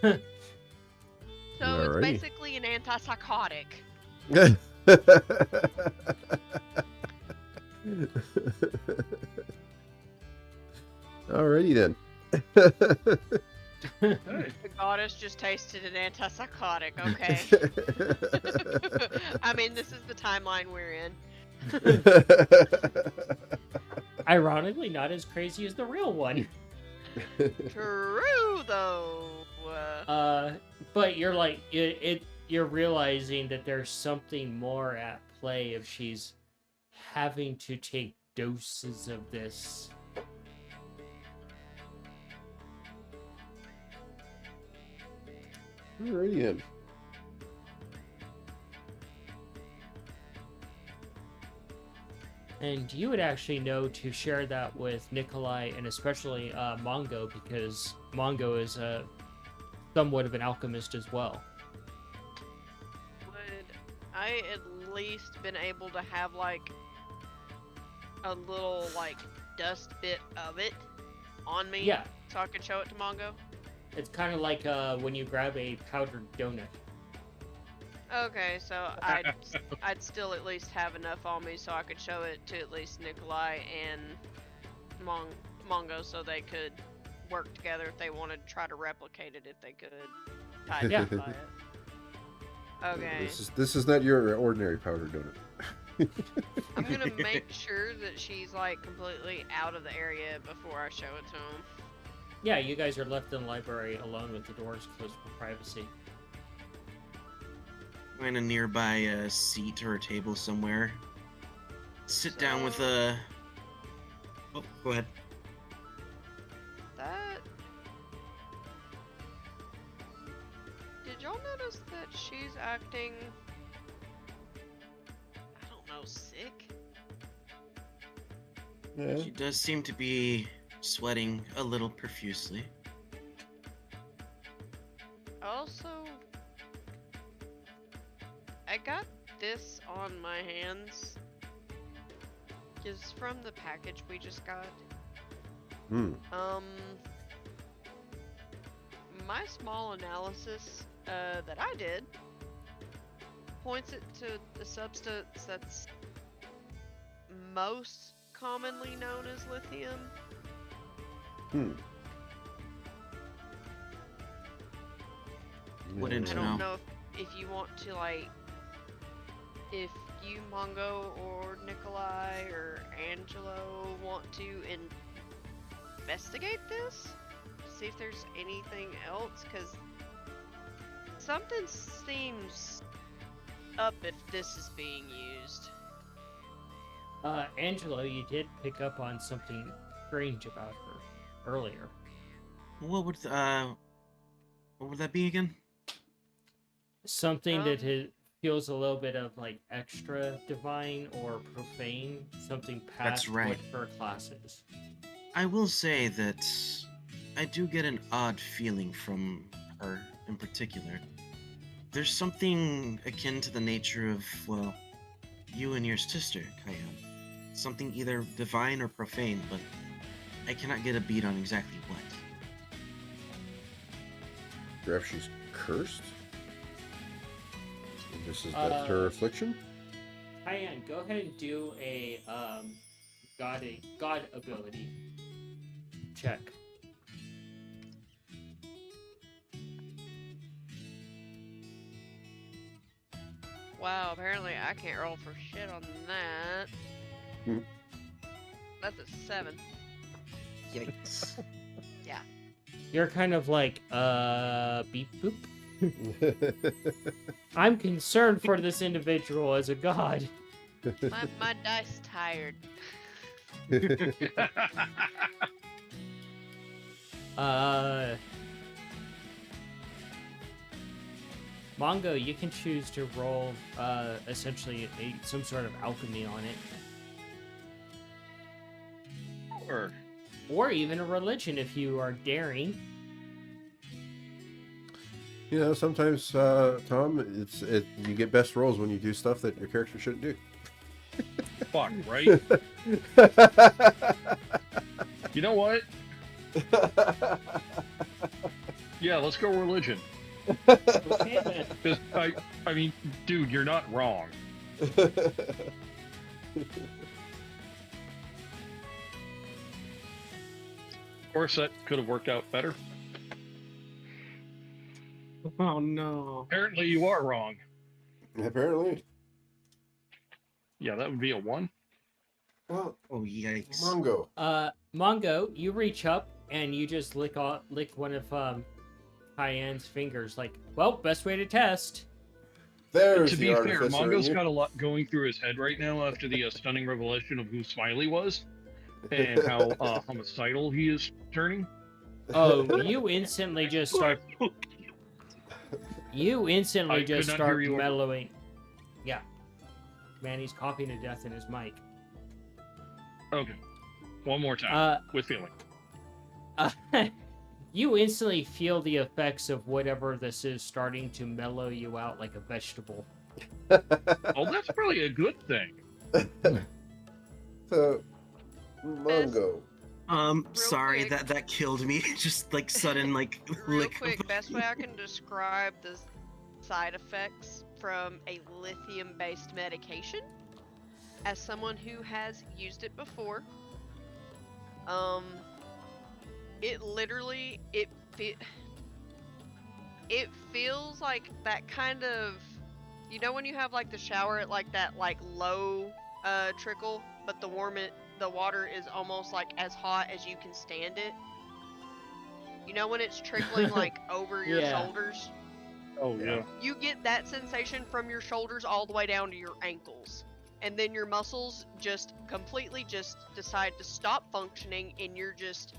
So it's Alrighty. basically an antipsychotic. Alrighty then. The goddess just tasted an antipsychotic, okay? I mean, this is the timeline we're in. Ironically, not as crazy as the real one. True, though. But you're like you're realizing that there's something more at play if she's having to take doses of this. Alrighty then. And you would actually know to share that with Nikolai and especially Mongo, because Mongo is somewhat of an alchemist as well. Would I at least been able to have like a little like dust bit of it on me? Yeah, So I could show it to Mongo? it's kind of like when you grab a powdered donut. Okay, so I'd still at least have enough on me so I could show it to at least Nikolai and Mongo so they could work together if they wanted to try to replicate it if they could. Yeah. Identify it. Okay. This is not your ordinary powder donut. I'm gonna make sure that she's like completely out of the area before I show it to him. Yeah, you guys are left in the library alone with the doors closed for privacy. Find a nearby seat or a table somewhere. Sit down with a. Oh, go ahead. That. Did y'all notice that she's acting? I don't know, sick? Yeah. She does seem to be sweating a little profusely. Also, I got this on my hands. Is from the package we just got. Hmm. My small analysis that I did points it to the substance that's most commonly known as lithium. Hmm. Wouldn't I know. don't know if you want to, like, if you, Mongo, or Nikolai, or Angelo want to investigate this? See if there's anything else, because something seems up if this is being used. Angelo, you did pick up on something strange about her earlier. What would that be again? Something that feels a little bit of like extra divine or profane, something past That's right. what her class is. I will say that I do get an odd feeling from her in particular. There's something akin to the nature of, well, you and your sister, Kayan. Something either divine or profane, but I cannot get a beat on exactly what. Perhaps she's cursed? This is that's her affliction? Hyan, go ahead and do a god ability check. Wow, apparently I can't roll for shit on that. Hmm. That's a 7. Yikes. Yeah. You're kind of like, beep boop. I'm concerned for this individual as a god. My dice tired. Mongo, you can choose to roll essentially some sort of alchemy on it. Or even a religion if you are daring. You know, sometimes, Tom, you get best rolls when you do stuff that your character shouldn't do. Fuck, right? You know what? Yeah, let's go religion. Okay, then. 'Cause I mean, dude, you're not wrong. Of course, that could have worked out better. Oh no. Apparently, you are wrong. Apparently. Yeah, that would be a 1. Well, Oh yikes. Mongo. Mongo, you reach up and you just lick one of Hyan's fingers. Like, well, best way to test. There's To the be fair, artificer in Mongo's you. got a lot going through his head right now after the stunning revelation of who Smiley was and how homicidal he is turning. Oh, you instantly just start. You instantly I just could not hear start you. mellowing. Yeah. Man, he's coughing to death in his mic. Okay, one more time with feeling. You instantly feel the effects of whatever this is starting to mellow you out like a vegetable. Oh, that's probably a good thing. So, Mongo. Sorry, quick. that killed me. Just like sudden like Real lick. quick, best way I can describe the side effects from a lithium-based medication, as someone who has used it before, Um, it literally it feels like that kind of, you know, when you have like the shower at like that like low trickle, but the water is almost like as hot as you can stand it. You know when it's trickling like over your Yeah. shoulders? Oh yeah. You get that sensation from your shoulders all the way down to your ankles. And then your muscles just completely just decide to stop functioning and you're just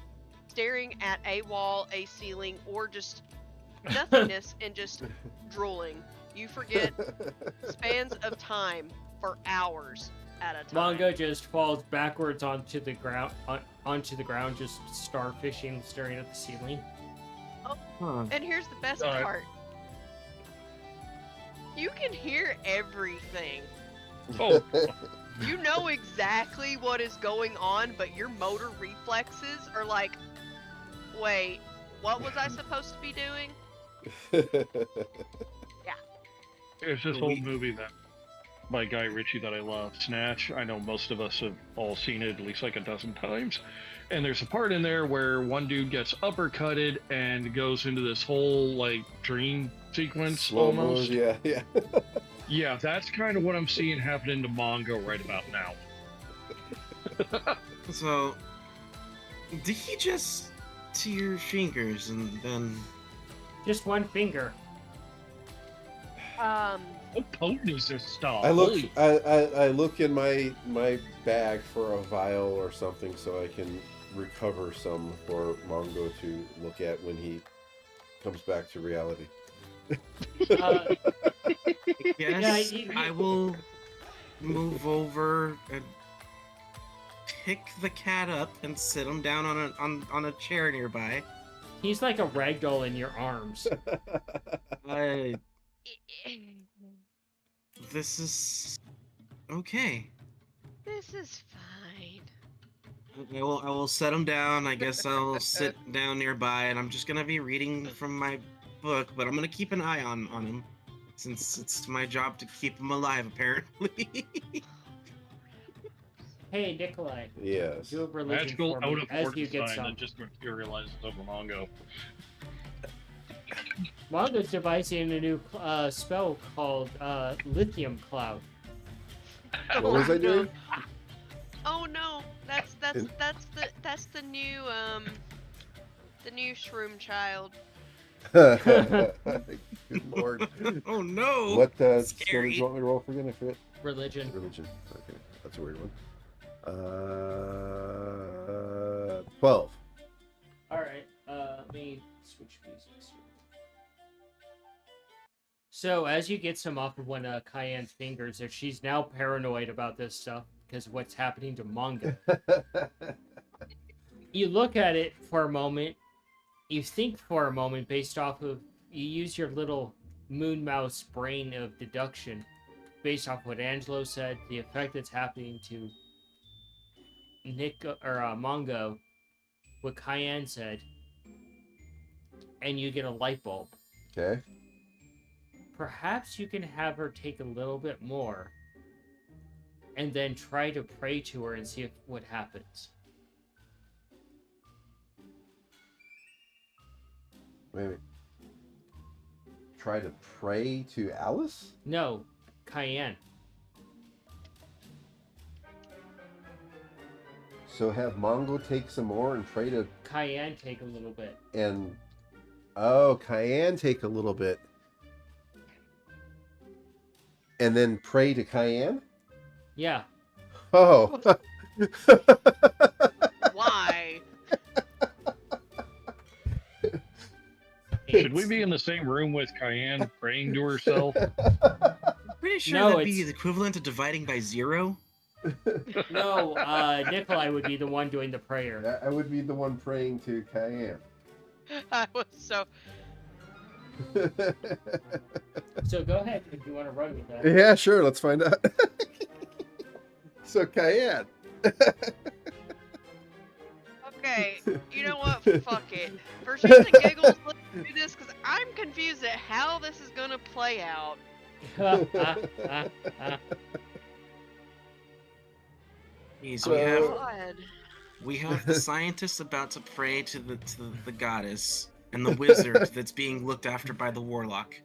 staring at a wall, a ceiling, or just nothingness and just drooling. You forget spans of time for hours at a time. Mongo just falls backwards onto the ground, just starfishing, staring at the ceiling. Huh. And here's the best Alright. part. You can hear everything. Oh, You know exactly what is going on, but your motor reflexes are like, wait, what was I supposed to be doing? there's this old movie that by Guy Ritchie that I love, Snatch. I know most of us have all seen it at least like a dozen times. And there's a part in there where one dude gets uppercutted and goes into this whole like dream sequence Slow-mo, almost. yeah. Yeah, that's kind of what I'm seeing happening to Mongo right about now. So, did he just tear your fingers and then? Just one finger. How potent is this stuff? I look Holy- I look in my bag for a vial or something so I can recover some for Mongo to look at when he comes back to reality. Uh, Yes, you- I will move over and pick the cat up and sit him down on a chair nearby. he's like a ragdoll in your arms. This is okay. This is fine. I will set him down. I guess I'll sit down nearby, and I'm just gonna be reading from my book, but I'm gonna keep an eye on him, since it's my job to keep him alive, apparently. Hey, Nikolai, Yes. do a religion Magical for out me of as you order get sign some. that just materializes over Mongo. Mongo's devising a new spell called Lithium Cloud. What was I doing? Oh no, that's the new shroom child. Good lord. Oh no! What skill did Scary. you want me to roll for again? I forget. Religion. Religion. Okay, that's a weird one. 12. Alright, let me switch music here. So, as you get some off of one of Cayenne's fingers, if she's now paranoid about this stuff because of what's happening to Mongo. You look at it for a moment, you think for a moment based off of, you use your little moon mouse brain of deduction based off what Angelo said, the effect that's happening to Mongo, what Cayenne said, and you get a light bulb. Okay. Perhaps you can have her take a little bit more and then try to pray to her and see what happens. Wait. Try to pray to Alice? No, Cayenne. So have Mongo take some more and try to Cayenne take a little bit. and oh, Cayenne take a little bit. And then pray to Cayenne? Yeah. Oh. Why? Should we be in the same room with Cayenne praying to herself? Pretty sure No, that'd be it's- the equivalent of dividing by 0. No, Nikolai would be the one doing the prayer. I would be the one praying to Cayenne. I was so. So go ahead if you want to run with that. Yeah, sure. Let's find out. So Cayenne. Okay, you know what? Fuck it. For shits and giggles, let's do this because I'm confused at how this is gonna play out. Geez, So- we have God. We have the scientist about to pray to the goddess, and the wizard that's being looked after by the warlock.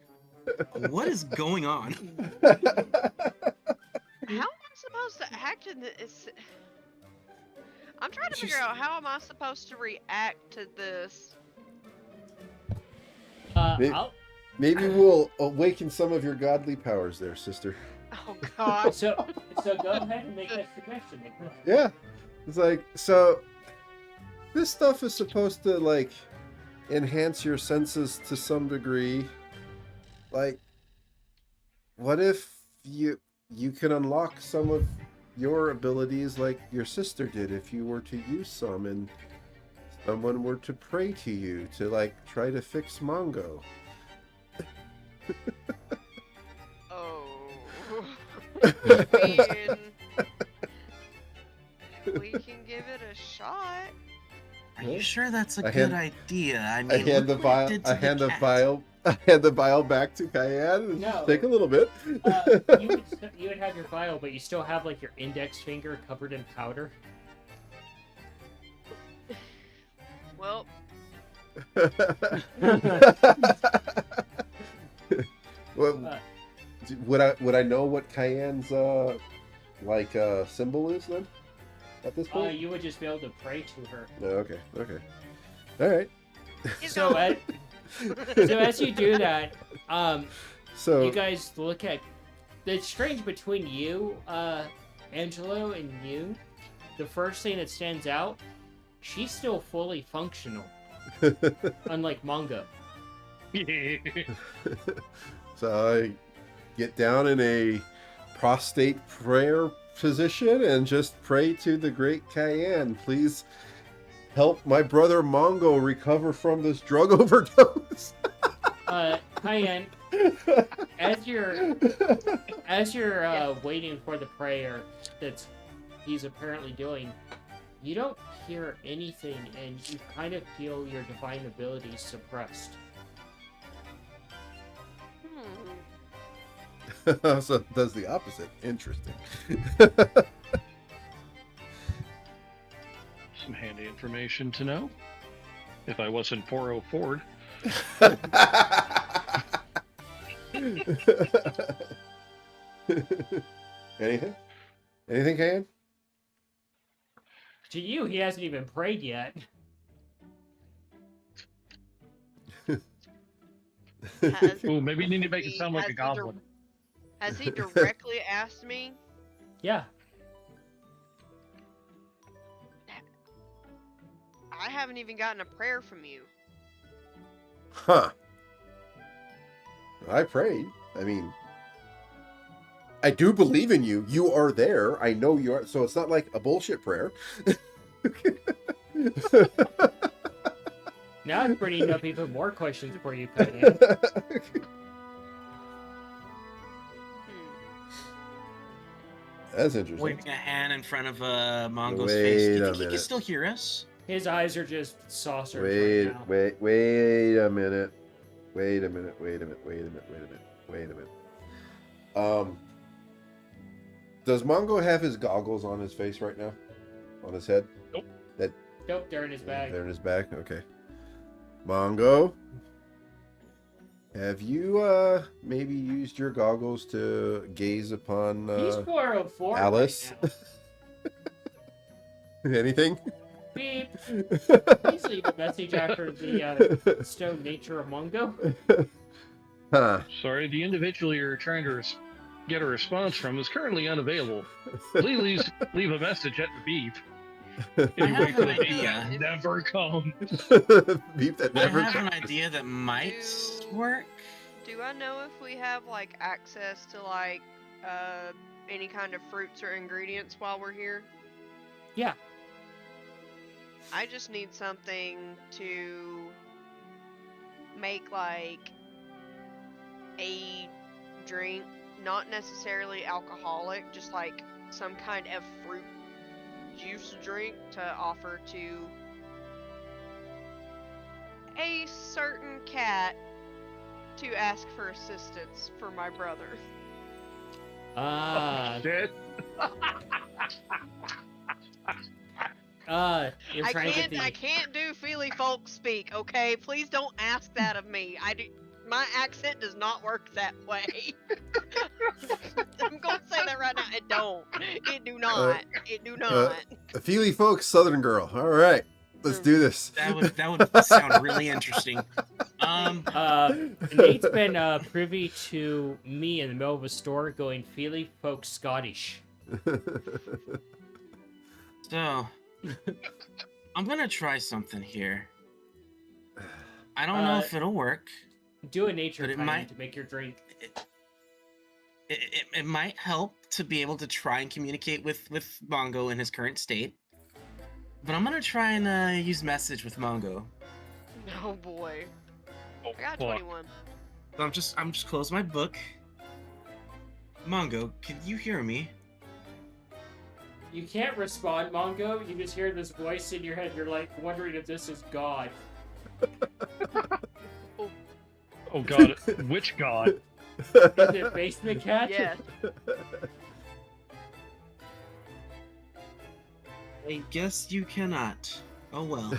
What is going on? How am I supposed to act in this? I'm trying to She's- figure out how am I supposed to react to this. May- I'll, Maybe we'll awaken some of your godly powers there, sister. Oh God. so go ahead and make that suggestion. Yeah. It's like, so this stuff is supposed to, like, enhance your senses to some degree. Like, what if you can unlock some of your abilities like your sister did if you were to use some and someone were to pray to you to, like, try to fix Mongo? Oh. I mean, we can give it a shot. Are you sure that's a I good hand- idea? I I mean, hand the look what it vial. did to I hand the cat. vial. I hand the vial back to Cayenne. And No. Take a little bit. You would have your vial, but you still have like your index finger covered in powder. Well, Well, Uh, would I know what Cayenne's symbol is then? At this point. you would just be able to pray to her. No, okay. All right. you So, know, as you do that, So you guys look at the strange between you, Angelo, and you. The first thing that stands out, she's still fully functional, unlike Mongo. so I get down in a prostate prayer position and just pray to the great Cayenne. Please help my brother Mongo recover from this drug overdose. Cayenne, as you're waiting for the prayer that he's apparently doing, you don't hear anything, and you kind of feel your divine abilities suppressed. So it does the opposite. Interesting. Some handy information to know. If I wasn't 404'd. Anything? Anything, Cayenne? To you, he hasn't even prayed yet. Ooh, maybe you need to make it sound like a Has he goblin. Has he directly asked me? Yeah. I haven't even gotten a prayer from you. Huh. I prayed. I mean, I do believe in you. You are there. I know you are. So it's not like a bullshit prayer. Now it's bringing up even more questions for you, Cayenne. That's interesting. Waving a hand in front of Mongo's Wait face. Do you a think he minute. can still hear us? His eyes are just saucers Wait, right now. wait a minute. Wait a minute. Does Mongo have his goggles on his face right now? On his head? Nope. Nope, they're in his bag. They're in his bag? Okay. Mongo, have you maybe used your goggles to gaze upon He's 404 Alice? right now. Anything? Beep. Please leave a message after the stone nature of Mongo. Huh. Sorry, the individual you're trying to get a response from is currently unavailable. Please leave a message at the beep. I Anyway, have for an the beep idea. that never comes. Beep that I never have an comes. idea that might work. Do I know if we have like access to like any kind of fruits or ingredients while we're here? Yeah. I just need something to make like a drink, not necessarily alcoholic, just like some kind of fruit juice drink to offer to a certain cat to ask for assistance for my brother. Ah, Shit. You're I trying to can't. get I the. can't do Feely folk speak. Okay, please don't ask that of me. My accent does not work that way. I'm gonna say that right now. It don't. It do not. It do not. A Feely folks Southern girl. All right, let's do this. That would sound really interesting. Nate's been privy to me in the middle of a store going Feely folk Scottish. So, I'm gonna try something here. I don't know if it'll work. Do a nature But it kind might- to make your drink. It might help to be able to try and communicate with Mongo in his current state. But I'm gonna try and use message with Mongo. Oh boy. Oh, I got fuck. 21. So I'm just close my book. Mongo, can you hear me? You can't respond, Mongo. You just hear this voice in your head. You're like wondering if this is God. Oh god, which god? Is it Basement Cat? Yes. I guess you cannot. Oh well.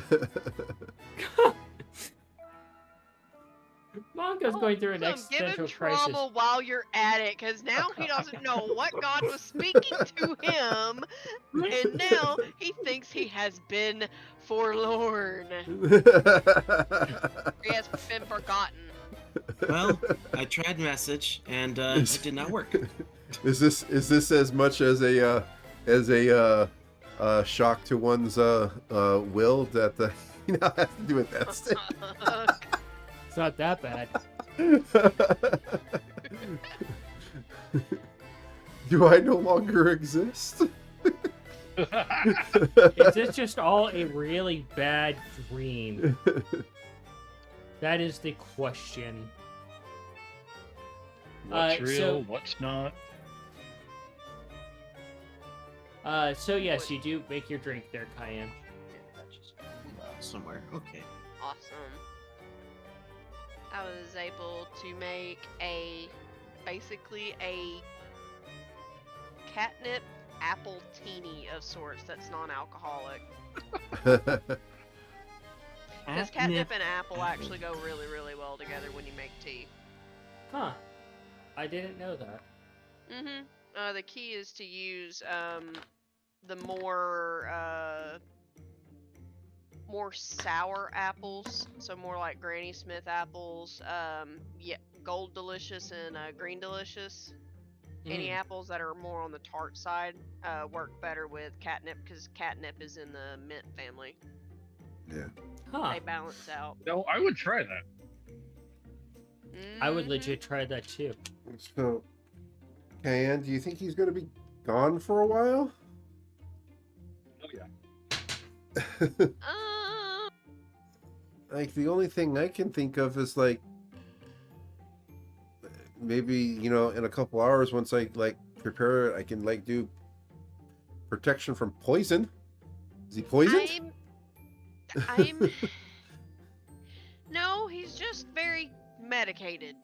Mongo's going through an Awesome. Give him existential crisis. trauma while you're at it, because now he doesn't know what God was speaking to him, and now he thinks he has been forlorn. He has been forgotten. Well, I tried message and it did not work. Is this as much as a shock to one's will that you now have to do with that stick? It's not that bad. Do I no longer exist? Is this just all a really bad dream? That is the question. What's real, so- what's not? So yes, you do make your drink there, Cayenne. Somewhere. Okay. Awesome. I was able to make basically a catnip apple teeny of sorts that's non-alcoholic. Because catnip and apple actually go really, really well together when you make tea. Huh. I didn't know that. Mm-hmm. The key is to use the more sour apples, so more like Granny Smith apples. Yeah, Gold Delicious and Green Delicious. Any apples that are more on the tart side work better with catnip because catnip is in the mint family. Yeah. Huh. They balance out. No, I would try that. I would Mhm. legit try that too. So, Cayenne, do you think he's going to be gone for a while? Oh yeah. Like, the only thing I can think of is, like, maybe, in a couple hours, once I, like, prepare it, I can, like, do protection from poison. Is he poisoned? I'm No, he's just very medicated.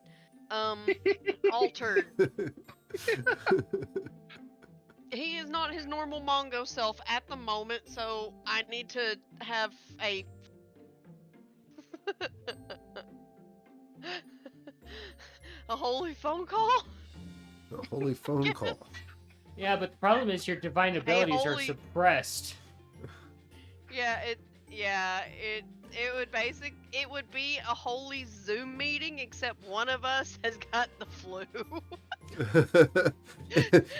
Altered. He is not his normal Mongo self at the moment, so I need to have a a holy phone call? A holy phone call. Yeah, but the problem is your divine abilities are holy- suppressed. It would be a holy Zoom meeting, except one of us has got the flu.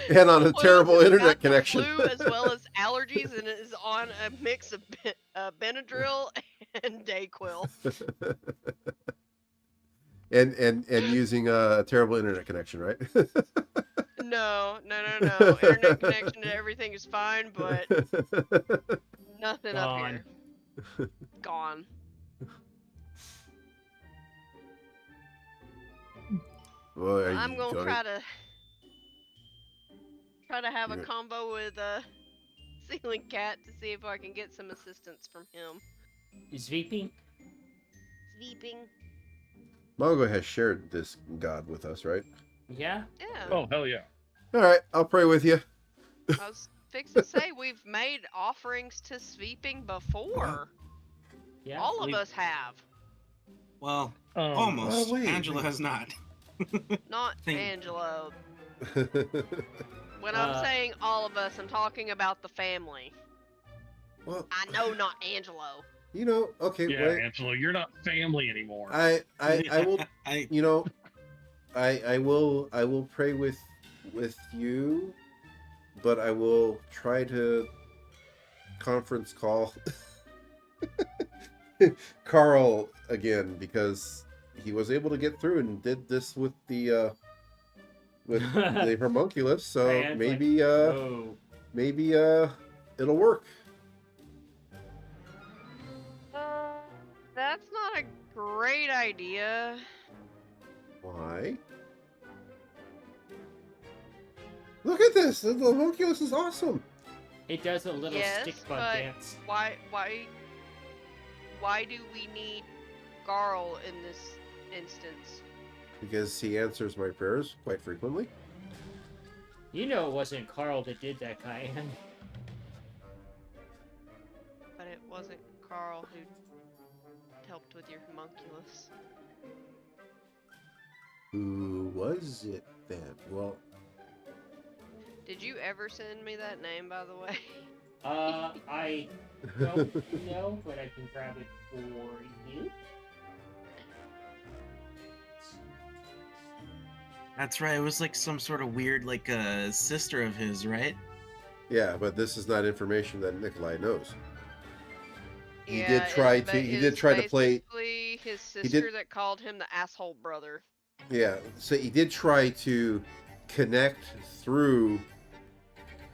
And on a One of terrible us has internet got the connection. flu as well as allergies, and is on a mix of Benadryl and Dayquil. and using a terrible internet connection, right? No. Internet connection to everything is fine, but nothing up here. Gone. Boy, I'm gonna try to have a Yeah. combo with Ceiling Cat to see if I can get some assistance from him. Is Veeping? Sleeping. Mongo has shared this god with us, right? Yeah. Yeah. Oh hell yeah. All right, I'll pray with you. I was fixing to say we've made offerings to sweeping before. Yeah. All of We- us have. Well, Um, almost. wait, Angela wait. has not. Not Think- Angelo. When I'm saying all of us, I'm talking about the family. Well, I know not Angelo. you know, okay, yeah, wait. Angelo, you're not family anymore. I will, I you know, I will pray with you, but I will try to conference call Carl again, because he was able to get through and did this with the homunculus, so Cayenne, maybe oh. maybe it'll work. That's not a great idea. Why? Look at this! The homunculus is awesome. It does a little Yes, stick bug but dance. why do we need Garl in this instance? Because he answers my prayers quite frequently. You know it wasn't Carl that did that, Cayenne. But it wasn't Carl who helped with your homunculus. Who was it then? Well, Did you ever send me that name, by the way? I don't know, but I can grab it for you. That's right. It was like some sort of weird, like a sister of his, right? yeah, but this is not information that Nikolai knows. He Yeah, did try it's to. He did it's try to play. basically his did- sister that called him the asshole brother. Yeah, so he did try to connect through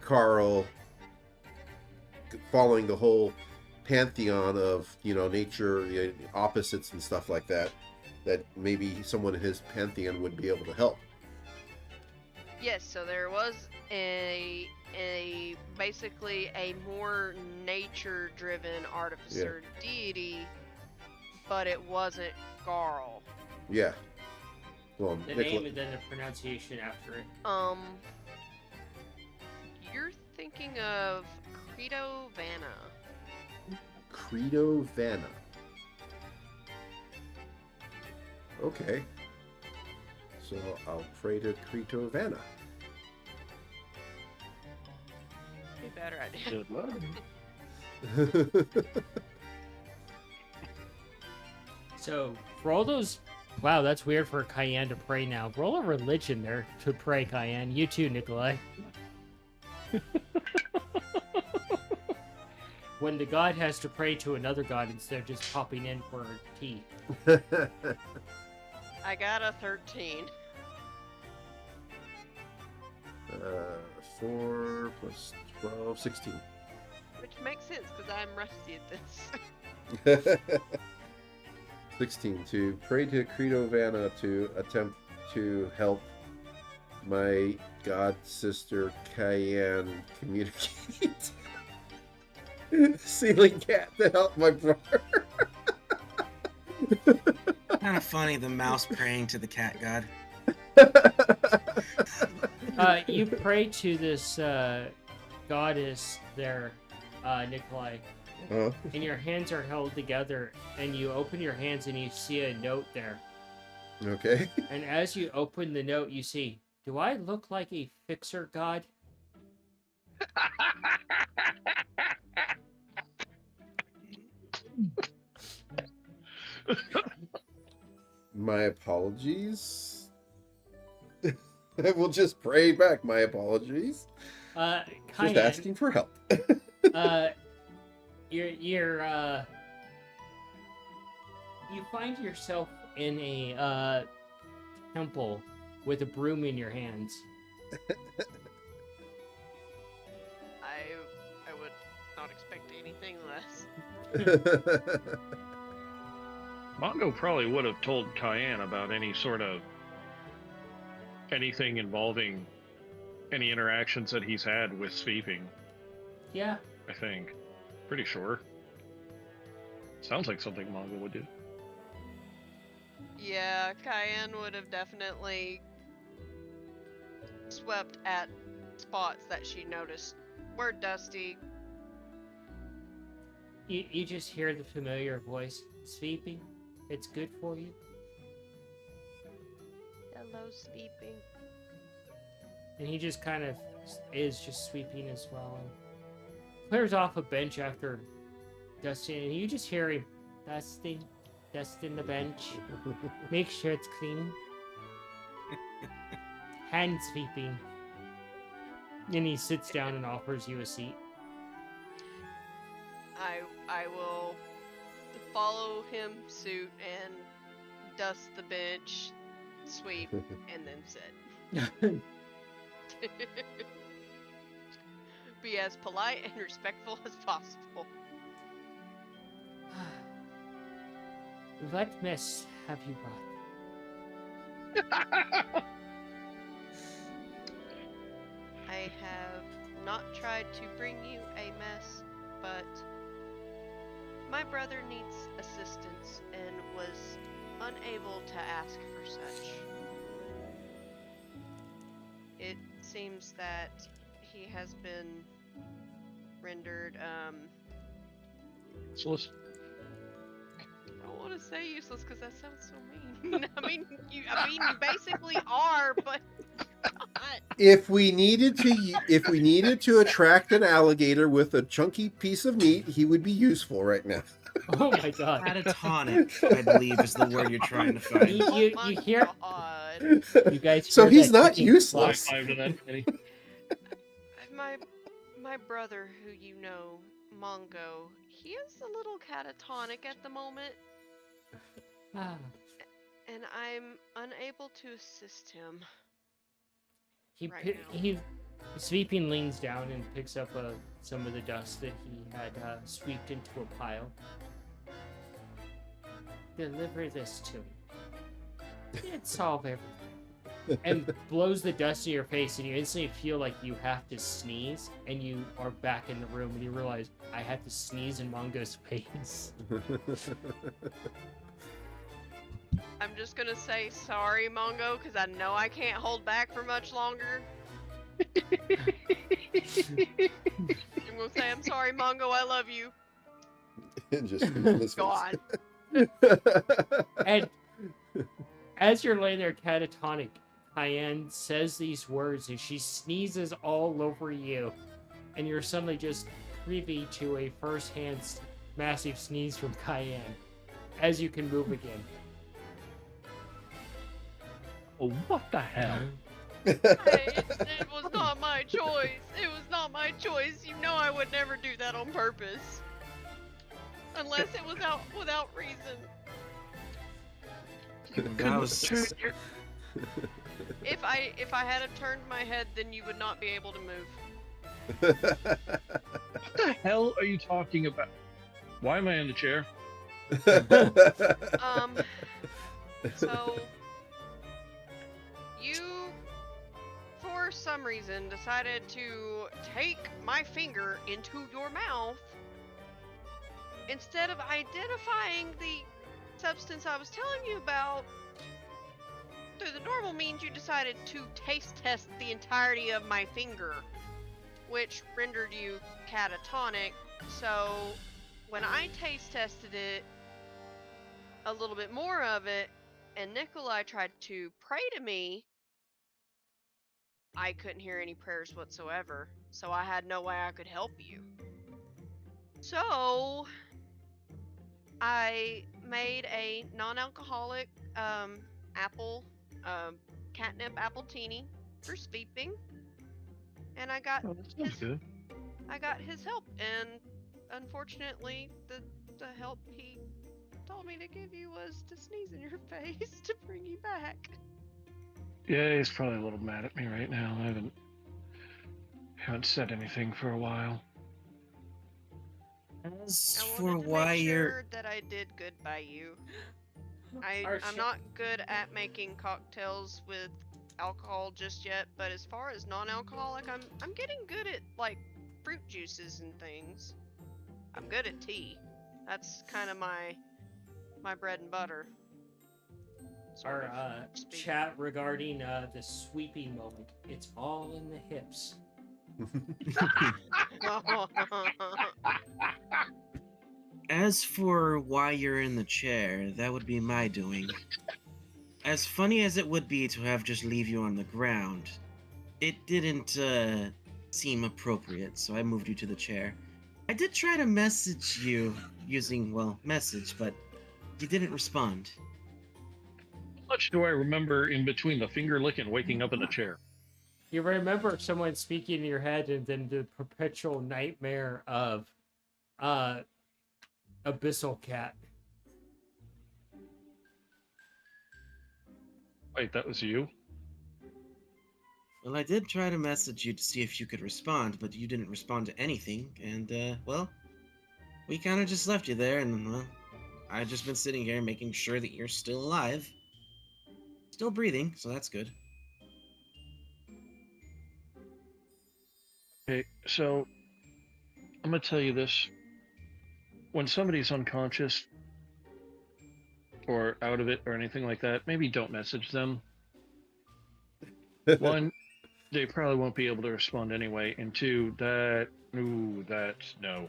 Carl, following the whole pantheon of nature, opposites and stuff like that. That maybe someone in his pantheon would be able to help. Yes, so there was a basically a more nature-driven artificer deity, but it wasn't Garl. Yeah. Well, The name and then the pronunciation after it. You're thinking of Credo Vanna. Credo Vanna. Okay. So I'll pray to Credo Vanna. Be better idea. Good luck. So, for all those... Wow, that's weird for Cayenne to pray now. Roll a religion there to pray, Cayenne. You too, Nikolai. When the god has to pray to another god instead of just popping in for tea. I got a 13. 4 plus 12, 16. Which makes sense because I'm rusty at this. 16 to pray to Credo Vanna to attempt to help my god sister Cayenne communicate. Ceiling cat to help my brother. Kind of funny, the mouse praying to the cat god. You pray to this goddess there, Nikolai, and your hands are held together, and you open your hands and you see a note there. Okay. And as you open the note, you see, do I look like a fixer god? My apologies. I will just pray back my apologies. Just Cayenne, asking for help. you're you find yourself in a temple with a broom in your hands. I would not expect anything less. Mongo probably would have told Cayenne about any sort of anything involving any interactions that he's had with sweeping. Yeah. I think. Pretty sure. Sounds like something Mongo would do. Yeah, Cayenne would have definitely swept at spots that she noticed we're dusty. You just hear the familiar voice. Sweeping, it's good for you. Hello, sleeping. And he just kind of is just sweeping as well. And clears off a bench after dusting, and you just hear him dusting the bench. Make sure it's clean. Hand sweeping. And he sits down and offers you a seat. I will follow him suit and dust the bench, sweep, and then sit. Be as polite and respectful as possible. What mess have you brought? I have not tried to bring you a mess, but my brother needs assistance and was unable to ask for such. It seems that he has been rendered, Useless. I don't want to say useless because that sounds so mean. I mean, you basically are, but God. If we needed to attract an alligator with a chunky piece of meat, he would be useful right now. Oh my god. Catatonic, I believe, is the word you're trying to find. You Oh my hear? God. You guys So hear he's that not ticking useless. clock? High five to that, Eddie. My brother, who you know, Mongo, he is a little catatonic at the moment, Ah. and I'm unable to assist him. He Right now. he sweeping leans down and picks up some of the dust that he had swept into a pile. Deliver this to me. It'd solve everything. And blows the dust in your face, and you instantly feel like you have to sneeze, and you are back in the room, and you realize I had to sneeze in Mongo's face. I'm just gonna say sorry, Mongo, because I know I can't hold back for much longer. I'm gonna say I'm sorry, Mongo. I love you. Just useless. God. And as you're laying there catatonic, Cayenne says these words and she sneezes all over you. And you're suddenly just privy to a first-hand massive sneeze from Cayenne as you can move again. Oh, what the hell? It was not my choice. It was not my choice. You know I would never do that on purpose. Unless it was without reason. That was If I had turned my head, then you would not be able to move. What the hell are you talking about? Why am I in the chair? So you, for some reason, decided to take my finger into your mouth instead of identifying the substance I was telling you about. Through the normal means, you decided to taste test the entirety of my finger, which rendered you catatonic. So when I taste tested it, a little bit more of it, and Nikolai tried to pray to me, I couldn't hear any prayers whatsoever, so I had no way I could help you. So I made a non-alcoholic catnip apple teeny for sleeping, and I got Oh, that sounds good. I got his help, and unfortunately, the help he told me to give you was to sneeze in your face to bring you back. Yeah, he's probably a little mad at me right now. I haven't said anything for a while. As I for wanted to why make you're sure that I did good by you. Our I'm not good at making cocktails with alcohol just yet, but as far as non-alcoholic, I'm getting good at like fruit juices and things. I'm good at tea. That's kind of my bread and butter. Sort Our of speak. chat regarding the sweeping moment. It's all in the hips. As for why you're in the chair, that would be my doing. As funny as it would be to have just leave you on the ground, it didn't seem appropriate, so I moved you to the chair. I did try to message you using, well, message, but you didn't respond. How much do I remember in between the finger lick and waking up in the chair? You remember someone speaking in your head, and then the perpetual nightmare of Abyssal Cat. Wait, that was you? Well, I did try to message you to see if you could respond, but you didn't respond to anything, and, well, we kind of just left you there, and, well, I've just been sitting here making sure that you're still alive. Still breathing, so that's good. Okay, so I'm gonna tell you this. When somebody's unconscious or out of it or anything like that, maybe don't message them. One, they probably won't be able to respond anyway, and two, that's no.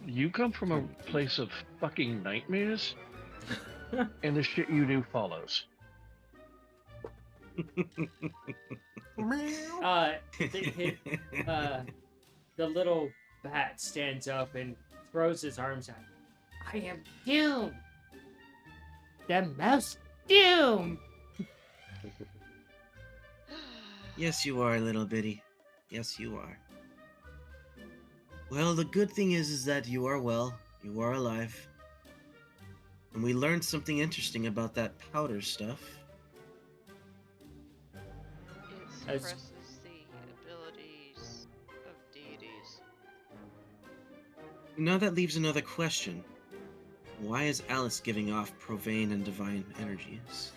You come from a place of fucking nightmares, and the shit you do follows. The little bat stands up and throws his arms out. I am Doom! The mouse Doom! Yes, you are, little bitty. Yes, you are. Well, the good thing is that you are well. You are alive. And we learned something interesting about that powder stuff. It As- suppresses the abilities of deities. Now that leaves another question. Why is Alice giving off profane and divine energies?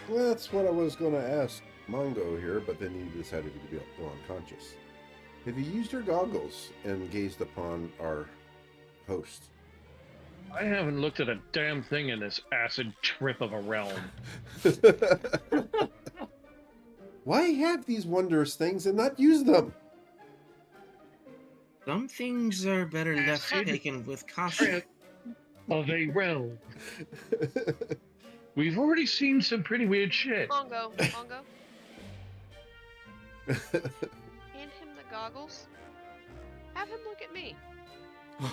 Well, that's what I was going to ask Mongo here, but then he decided to go unconscious. Have you used your goggles and gazed upon our host? I haven't looked at a damn thing in this acid trip of a realm. Why have these wondrous things and not use them? Some things are better left Acid taken with caution. Trip of a realm. We've already seen some pretty weird shit. Mongo. Hand him the goggles. Have him look at me.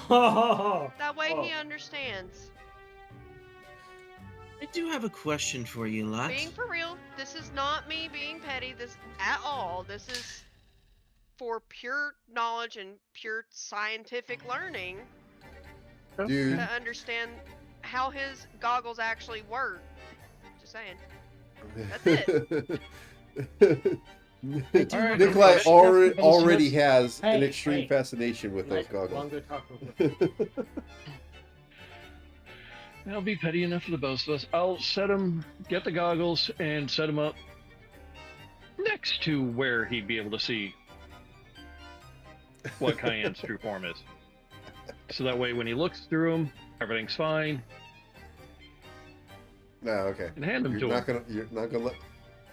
That way he understands. I do have a question for you, lot. Being for real, this is not me being petty. This at all. This is for pure knowledge and pure scientific learning Dude, to understand how his goggles actually work. Just saying. That's it. Alright, Nikolai let's- already has an Hey, extreme hey. fascination with those Let goggles. Mongo talk real quick. I'll be petty enough for the both of us. I'll get the goggles and set him up next to where he'd be able to see what Cayenne's true form is. So that way when he looks through them, everything's fine, No, okay. and hand them You're to not him. gonna. You're not gonna let.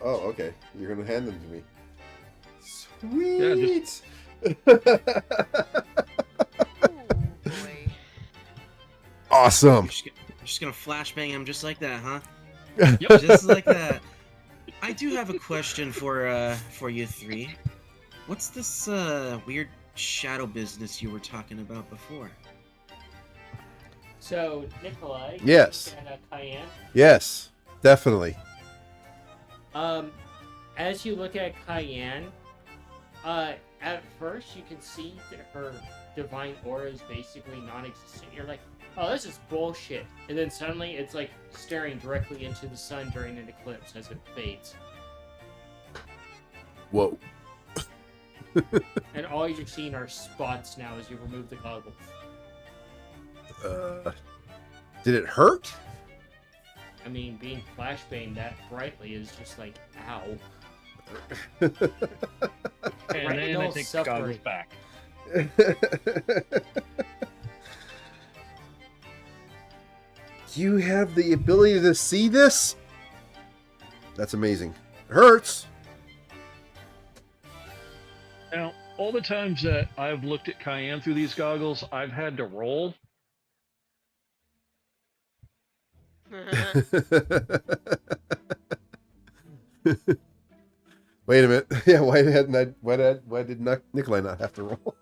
Oh, okay. You're gonna hand them to me. Yeah, Sweet. Ooh, boy. Awesome. You're just gonna flashbang him just like that, huh? Yep. Just like that. I do have a question for you three. What's this weird shadow business you were talking about before? So, Nikolai. Yes. And Cayenne. Yes, definitely. As you look at Cayenne, at first you can see that her divine aura is basically non-existent. You're like, oh, this is bullshit. And then suddenly it's like staring directly into the sun during an eclipse as it fades. Whoa. And all you're seeing are spots now as you remove the goggles. Did it hurt? I mean, being flashbanged that brightly is just like, ow. And Right, then no I take the goggles suffering. back. You have the ability to see this? That's amazing. It hurts, Now, all the times that I've looked at Cayenne through these goggles, I've had to roll. Wait a minute. Yeah, why did Nikolai not have to roll?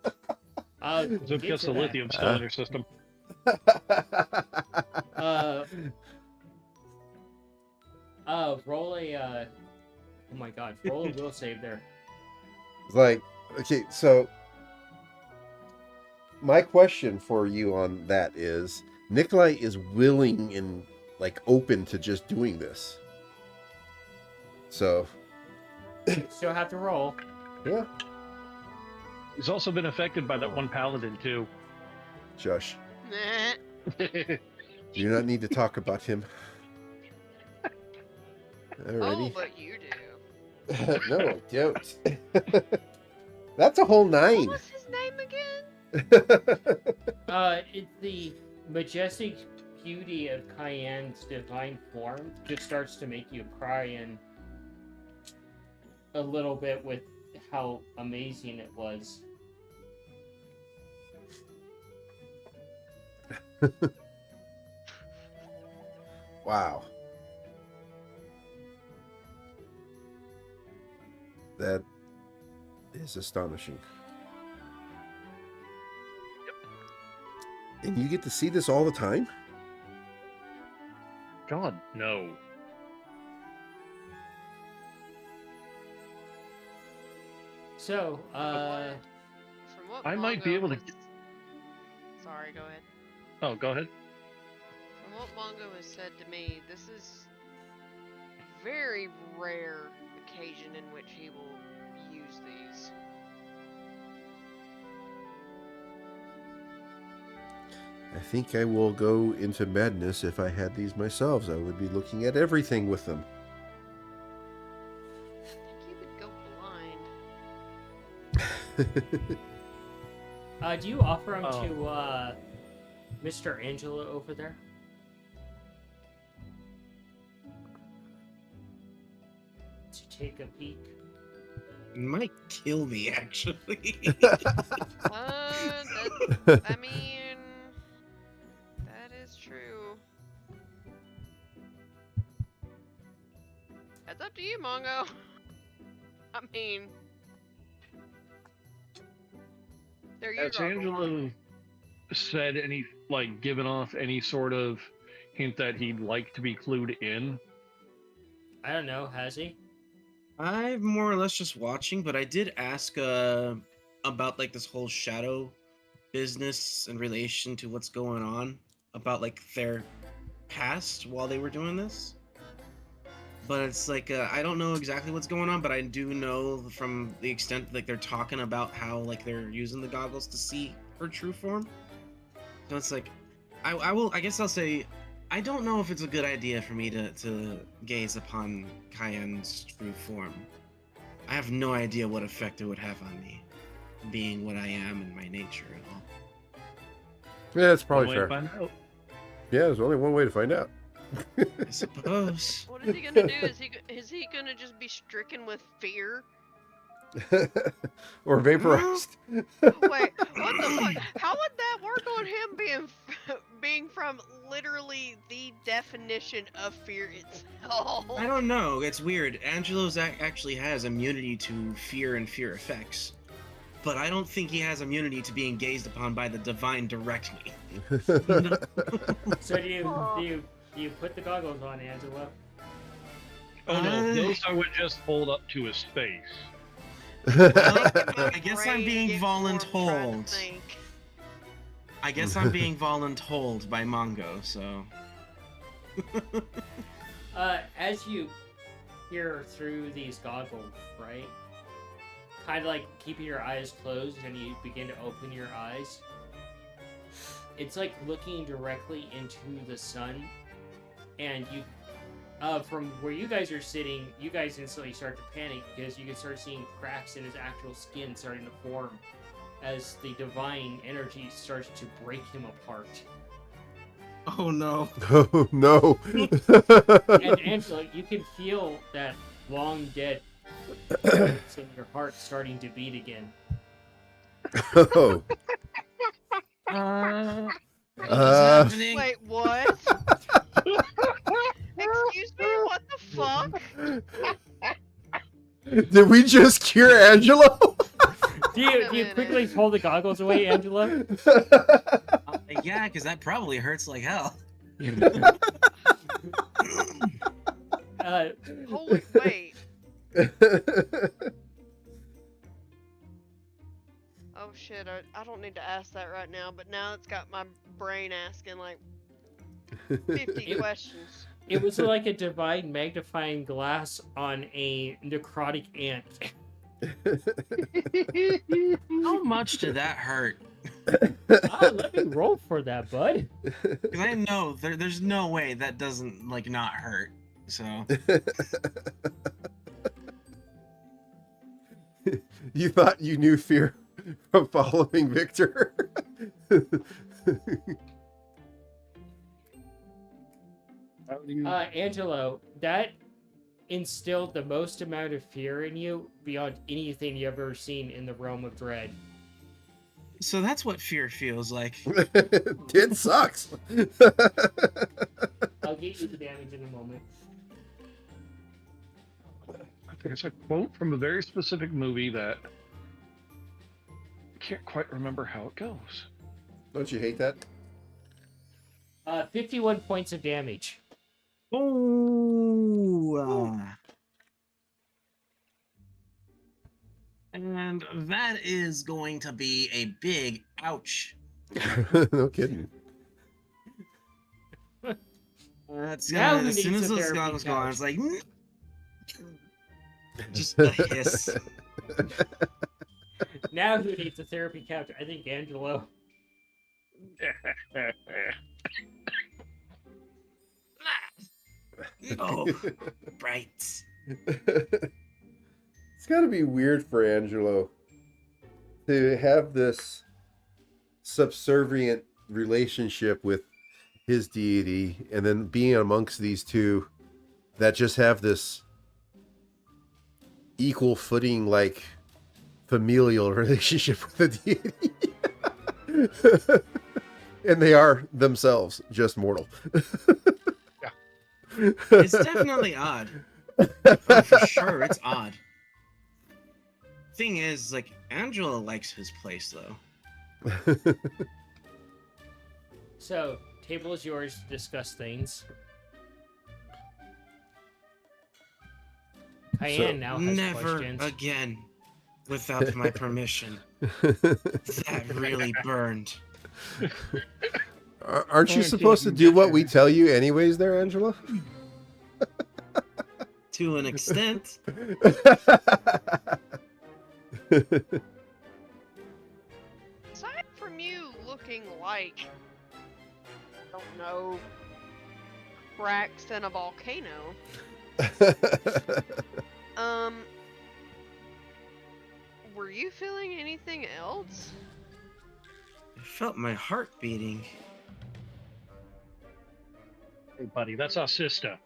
So Get because to the that. lithium's still in your system. Roll a. Oh my God! Roll a will save there. It's like, okay, so my question for you on that is, Nikolai is willing and like open to just doing this. So, Still have to roll. yeah, He's also been affected by that one paladin too. Josh, Nah. you do not need to talk about him. Oh, Alrighty. but you do. No, I don't. That's a whole 9. What was his name again? It's the majestic beauty of Cayenne's divine form just starts to make you cry and a little bit with how amazing it was. Wow. That is astonishing. And you get to see this all the time? God, no. So, From what I might be Mongo able to. has- Sorry, go ahead. Oh, go ahead. From what Mongo has said to me, this is a very rare occasion in which he will use these. I think I will go into madness if I had these myself. I would be looking at everything with them. I think you would go blind. do you offer him Oh. to Mr. Angelo over there? To take a peek? Might kill me, actually. I mean, that is true. That's up to you, Mongo. I mean, they're your Has goggles. Angelo said any, like, given off any sort of hint that he'd like to be clued in? I don't know, has he? I'm more or less just watching, but I did ask about like this whole shadow business in relation to what's going on about like their past while they were doing this. But it's like I don't know exactly what's going on, but I do know from the extent like they're talking about how like they're using the goggles to see her true form. So it's like I guess I'll say I don't know if it's a good idea for me to gaze upon Cayenne's true form. I have no idea what effect it would have on me, being what I am in my nature and all. Yeah, that's probably One way to fair. find out. Yeah, there's only one way to find out. I suppose. What is he gonna do? Is he gonna just be stricken with fear? Or vaporized. Wait, what the fuck? How would that work on him being from literally the definition of fear itself? I don't know. It's weird. Angelo's actually has immunity to fear and fear effects, but I don't think he has immunity to being gazed upon by the divine directly. So do you put the goggles on, Angelo? Oh no, those I would just hold up to his face. I guess I'm being Brain gets warm trying voluntold. to think. I guess I'm being voluntold by Mongo, so. As you peer through these goggles, right? Kind of like keeping your eyes closed and you begin to open your eyes. It's like looking directly into the sun, and you, from where you guys are sitting, you guys instantly start to panic because you can start seeing cracks in his actual skin starting to form as the divine energy starts to break him apart. Oh no. Oh no. And Angela, you can feel that long dead in your heart starting to beat again. Oh. What's Uh, happening? Wait, what? Excuse me? What the fuck? did we just cure Angelo? Do Wait a you quickly minute. pull the goggles away, Angela? Yeah, because that probably hurts like hell. Holy, wait. Oh shit, I don't need to ask that right now, but now it's got my brain asking like 50 questions. It was like a divine magnifying glass on a necrotic ant. How much did that hurt? Let me roll for that, bud. Because I know there's no way that doesn't like not hurt. So You thought you knew fear from following Victor? How do you... Angelo, that instilled the most amount of fear in you beyond anything you've ever seen in the realm of dread. so that's what fear feels like. It sucks. I'll get you the damage in a moment. I think it's a quote from a very specific movie that I can't quite remember how it goes. Don't you hate that? 51 points of damage. Oh. And that is going to be a big ouch. No kidding. That's Now who as soon needs as a those therapy goggles go on, couch? it's like just a hiss. Now who needs a therapy couch? I think Angelo. Oh, right. It's got to be weird for Angelo to have this subservient relationship with his deity and then being amongst these two that just have this equal footing, like familial relationship with the deity. And they are themselves just mortal. It's definitely odd. Oh, for sure, it's odd. Thing is, like, Angela likes his place, though. So, table is yours to discuss things. Cayenne now has Never questions. again without my permission. That really burned. Aren't you supposed to do what we tell you anyways there, Angela? To an extent. Aside from you looking like, I don't know, cracks in a volcano, were you feeling anything else? I felt my heart beating. Hey, buddy, that's our sister.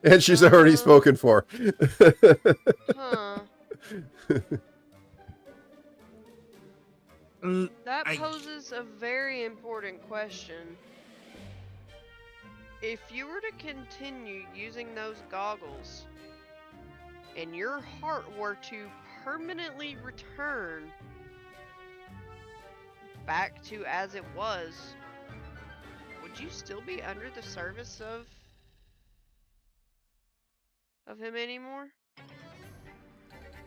And she's already spoken for. Huh. That poses a very important question. If you were to continue using those goggles, and your heart were to permanently return back to as it was, would you still be under the service of him anymore?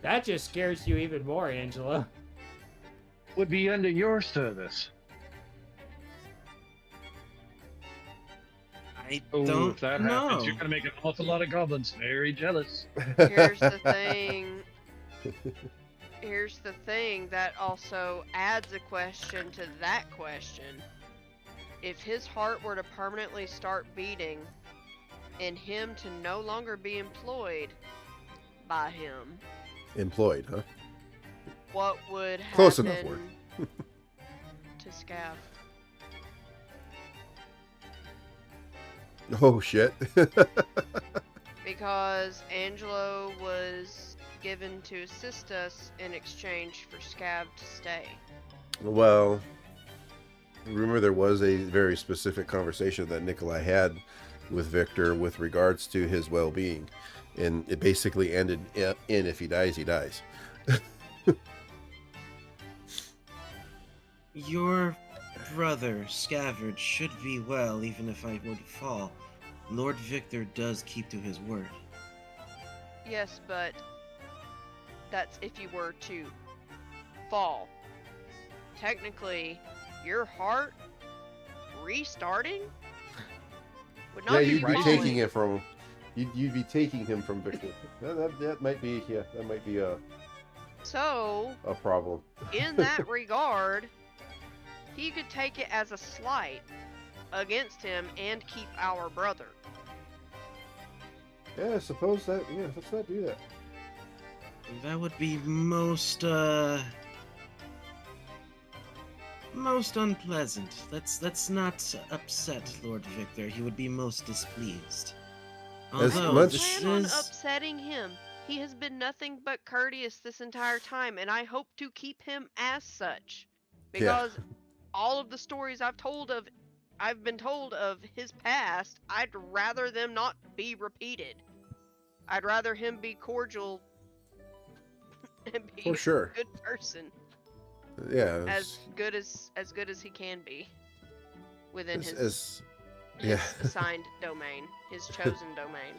That just scares you even more, Angela. Would be under your service. I Oh, don't if that know. happens, you're gonna make an awful lot of goblins very jealous. Here's the thing. Here's the thing that also adds a question to that question. If his heart were to permanently start beating and him to no longer be employed by him, Employed, huh? what would happen Close enough word. to Scav? Oh shit. Because Angelo was given to assist us in exchange for Scav to stay. Well, remember there was a very specific conversation that Nikolai had with Victor with regards to his well-being, and it basically ended in if he dies, he dies. Your brother, Scavard, should be well even if I were to fall. Lord Victor does keep to his word. Yes, but that's if you were to fall. Technically, your heart restarting would not Yeah, be you'd be falling. taking it from you'd be taking him from Victor. That might be So, a problem. in that regard, he could take it as a slight against him and keep our brother. Yeah, I suppose that. Yeah, let's not do that. That would be most unpleasant. Let's not upset Lord Victor. He would be most displeased. As I Although don't much- plan on upsetting him. He has been nothing but courteous this entire time, and I hope to keep him as such. Because all of the stories I've been told of his past, I'd rather them not be repeated. I'd rather him be cordial and be For sure. a good person, Yeah. as good as he can be within his As assigned domain, his chosen domain.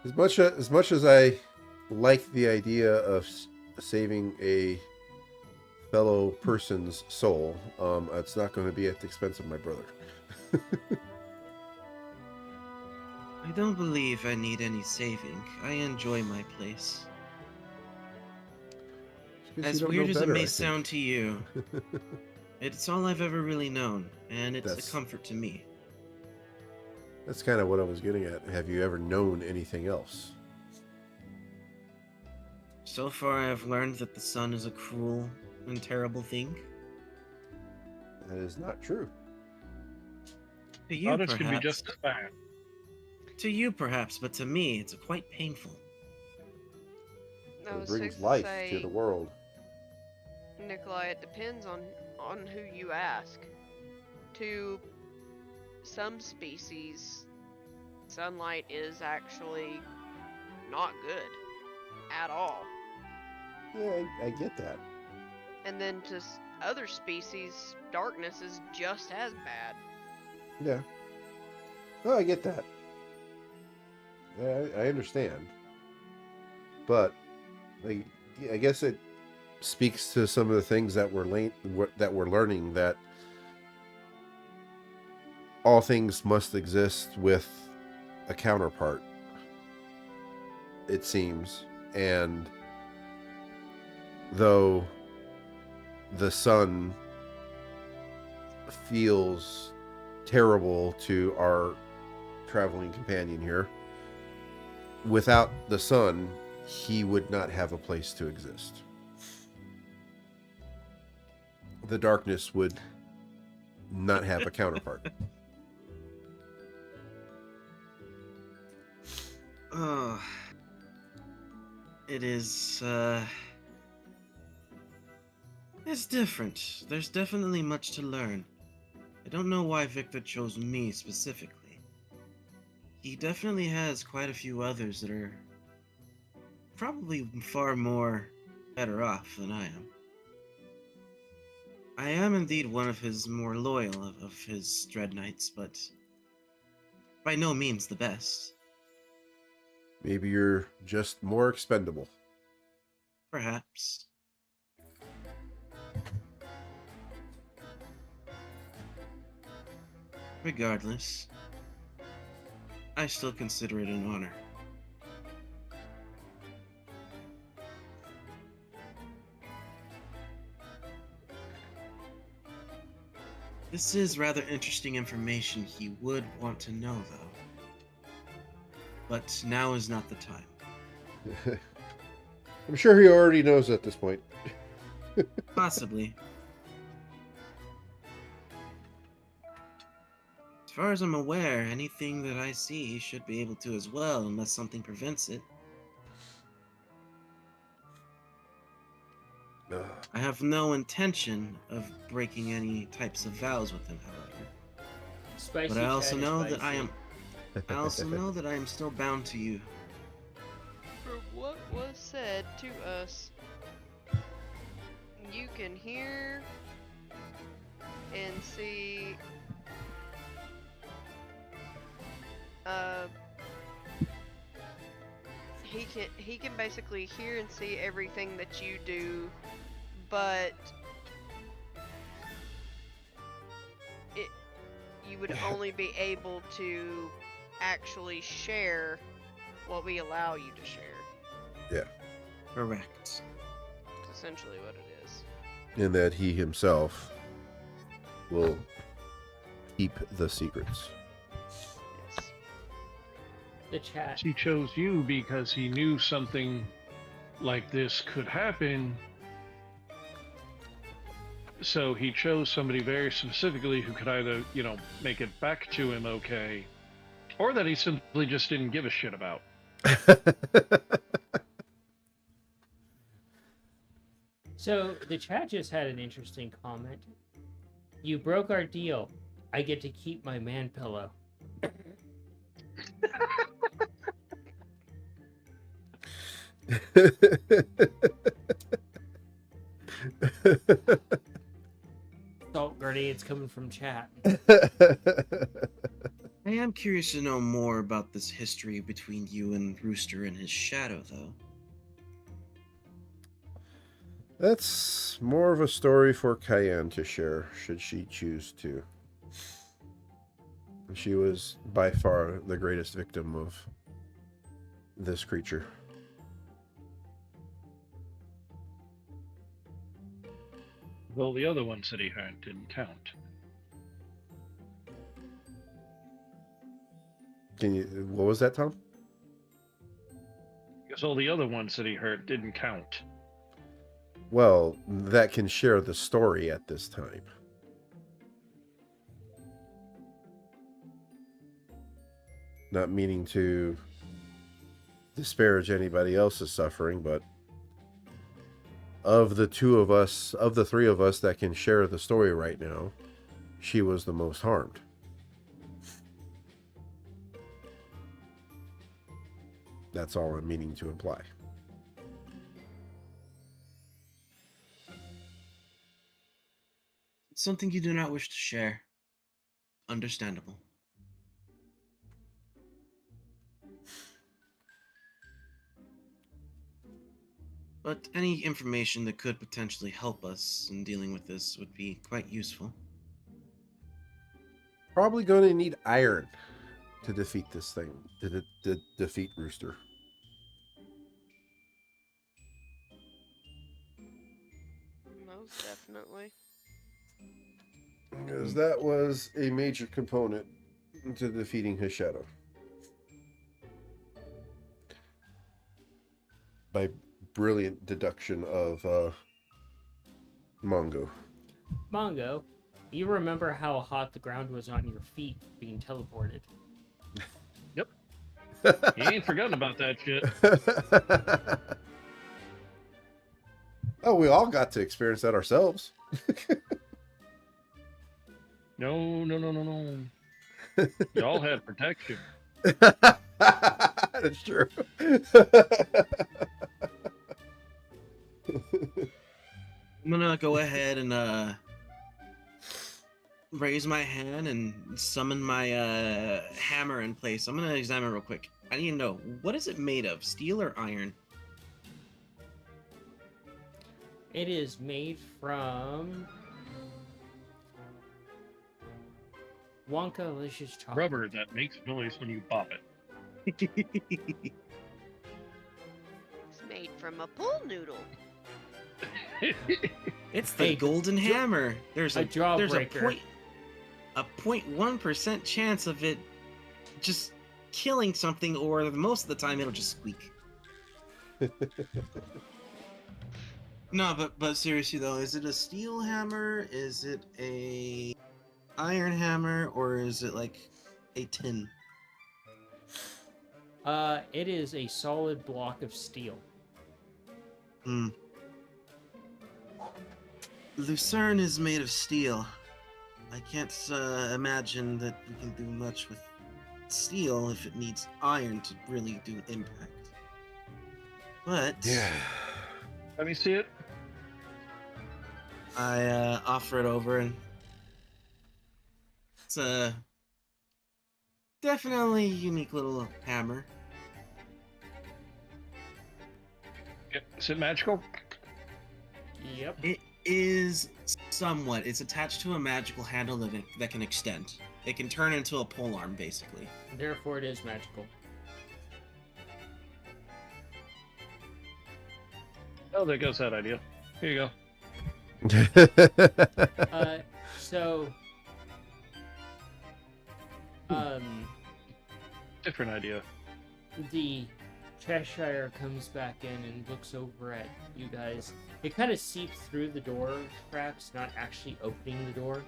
as much as I like the idea of saving a fellow person's soul, it's not going to be at the expense of my brother. I don't believe I need any saving. I enjoy my place. As weird as it may sound to you, it's all I've ever really known, and it's a comfort to me. That's kind of what I was getting at. Have you ever known anything else? So far, I have learned that the sun is a cruel and terrible thing. That is not true. To you, Others can be perhaps. just as bad. To you, perhaps, but to me, it's quite painful. I It was brings fixed to life say, to the world. Nikolai, it depends on who you ask. To some species, sunlight is actually not good at all. Yeah, I get that. And then to other species, darkness is just as bad. Yeah. Oh, I get that. I understand. But I guess it speaks to some of the things that we're learning, that all things must exist with a counterpart, it seems. And though the sun feels terrible to our traveling companion here, without the sun, he would not have a place to exist. The darkness would not have a counterpart. Oh, it is, it's different. There's definitely much to learn. I don't know why Victor chose me specifically. He definitely has quite a few others that are probably far more better off than I am. I am indeed one of his more loyal of his Dread Knights, but by no means the best. Maybe you're just more expendable. Perhaps. Regardless, I still consider it an honor. This is rather interesting information he would want to know, though. But now is not the time. I'm sure he already knows at this point. Possibly. As far as I'm aware, anything that I see he should be able to as well, unless something prevents it. I have no intention of breaking any types of vows with him, however. Spicy But I also chat is know that I spicy. am. I also know that I am still bound to you. From what was said to us, you can hear and see he can basically hear and see everything that you do, but you would only be able to actually share what we allow you to share. Yeah. Correct. That's essentially what it is. And that he himself will keep the secrets. Yes. The chat. He chose you because he knew something like this could happen. So he chose somebody very specifically who could either, make it back to him okay, or that he simply just didn't give a shit about. So the chat just had an interesting comment. You broke our deal. I get to keep my man pillow. Salt grenades coming from chat. I am curious to know more about this history between you and Rooster and his shadow, though. That's more of a story for Cayenne to share, should she choose to. She was by far the greatest victim of this creature. Well, the other ones that he heard didn't count. What was that, Tom? Because all the other ones that he heard didn't count. Well, that can share the story at this time. Not meaning to disparage anybody else's suffering, but of the three of us that can share the story right now, she was the most harmed. That's all I'm meaning to imply. Something you do not wish to share. Understandable. But any information that could potentially help us in dealing with this would be quite useful. Probably going to need iron to defeat this thing, to defeat Rooster. Most definitely. Because that was a major component to defeating his shadow. By brilliant deduction of Mongo. Mongo, you remember how hot the ground was on your feet being teleported? Yep. He ain't forgotten about that shit. Oh, we all got to experience that ourselves. No. Y'all had protection. That's true. I'm gonna go ahead and raise my hand and summon my hammer in place. I'm gonna examine real quick. I need to know, what is it made of? Steel or iron? It is made from Wonka-licious chocolate. Rubber that makes noise when you pop it. It's made from a pool noodle. It's the Hey, golden hammer. There's a a jawbreaker. 0.1% chance of it just killing something, or most of the time it'll just squeak. No, but seriously though, is it a steel hammer? Is it a iron hammer, or is it like a tin? It is a solid block of steel. Hmm. Lucerne is made of steel. I can't imagine that we can do much with steel if it needs iron to really do impact. But Yeah. Let me see it. I offer it over, and it's a definitely unique little hammer. Is it magical? Yep. It is somewhat. It's attached to a magical handle that can extend. It can turn into a pole arm, basically. Therefore, it is magical. Oh, there goes that idea. Here you go. So, Different idea. the Cheshire comes back in and looks over at you guys. It kind of seeps through the door cracks, not actually opening the door.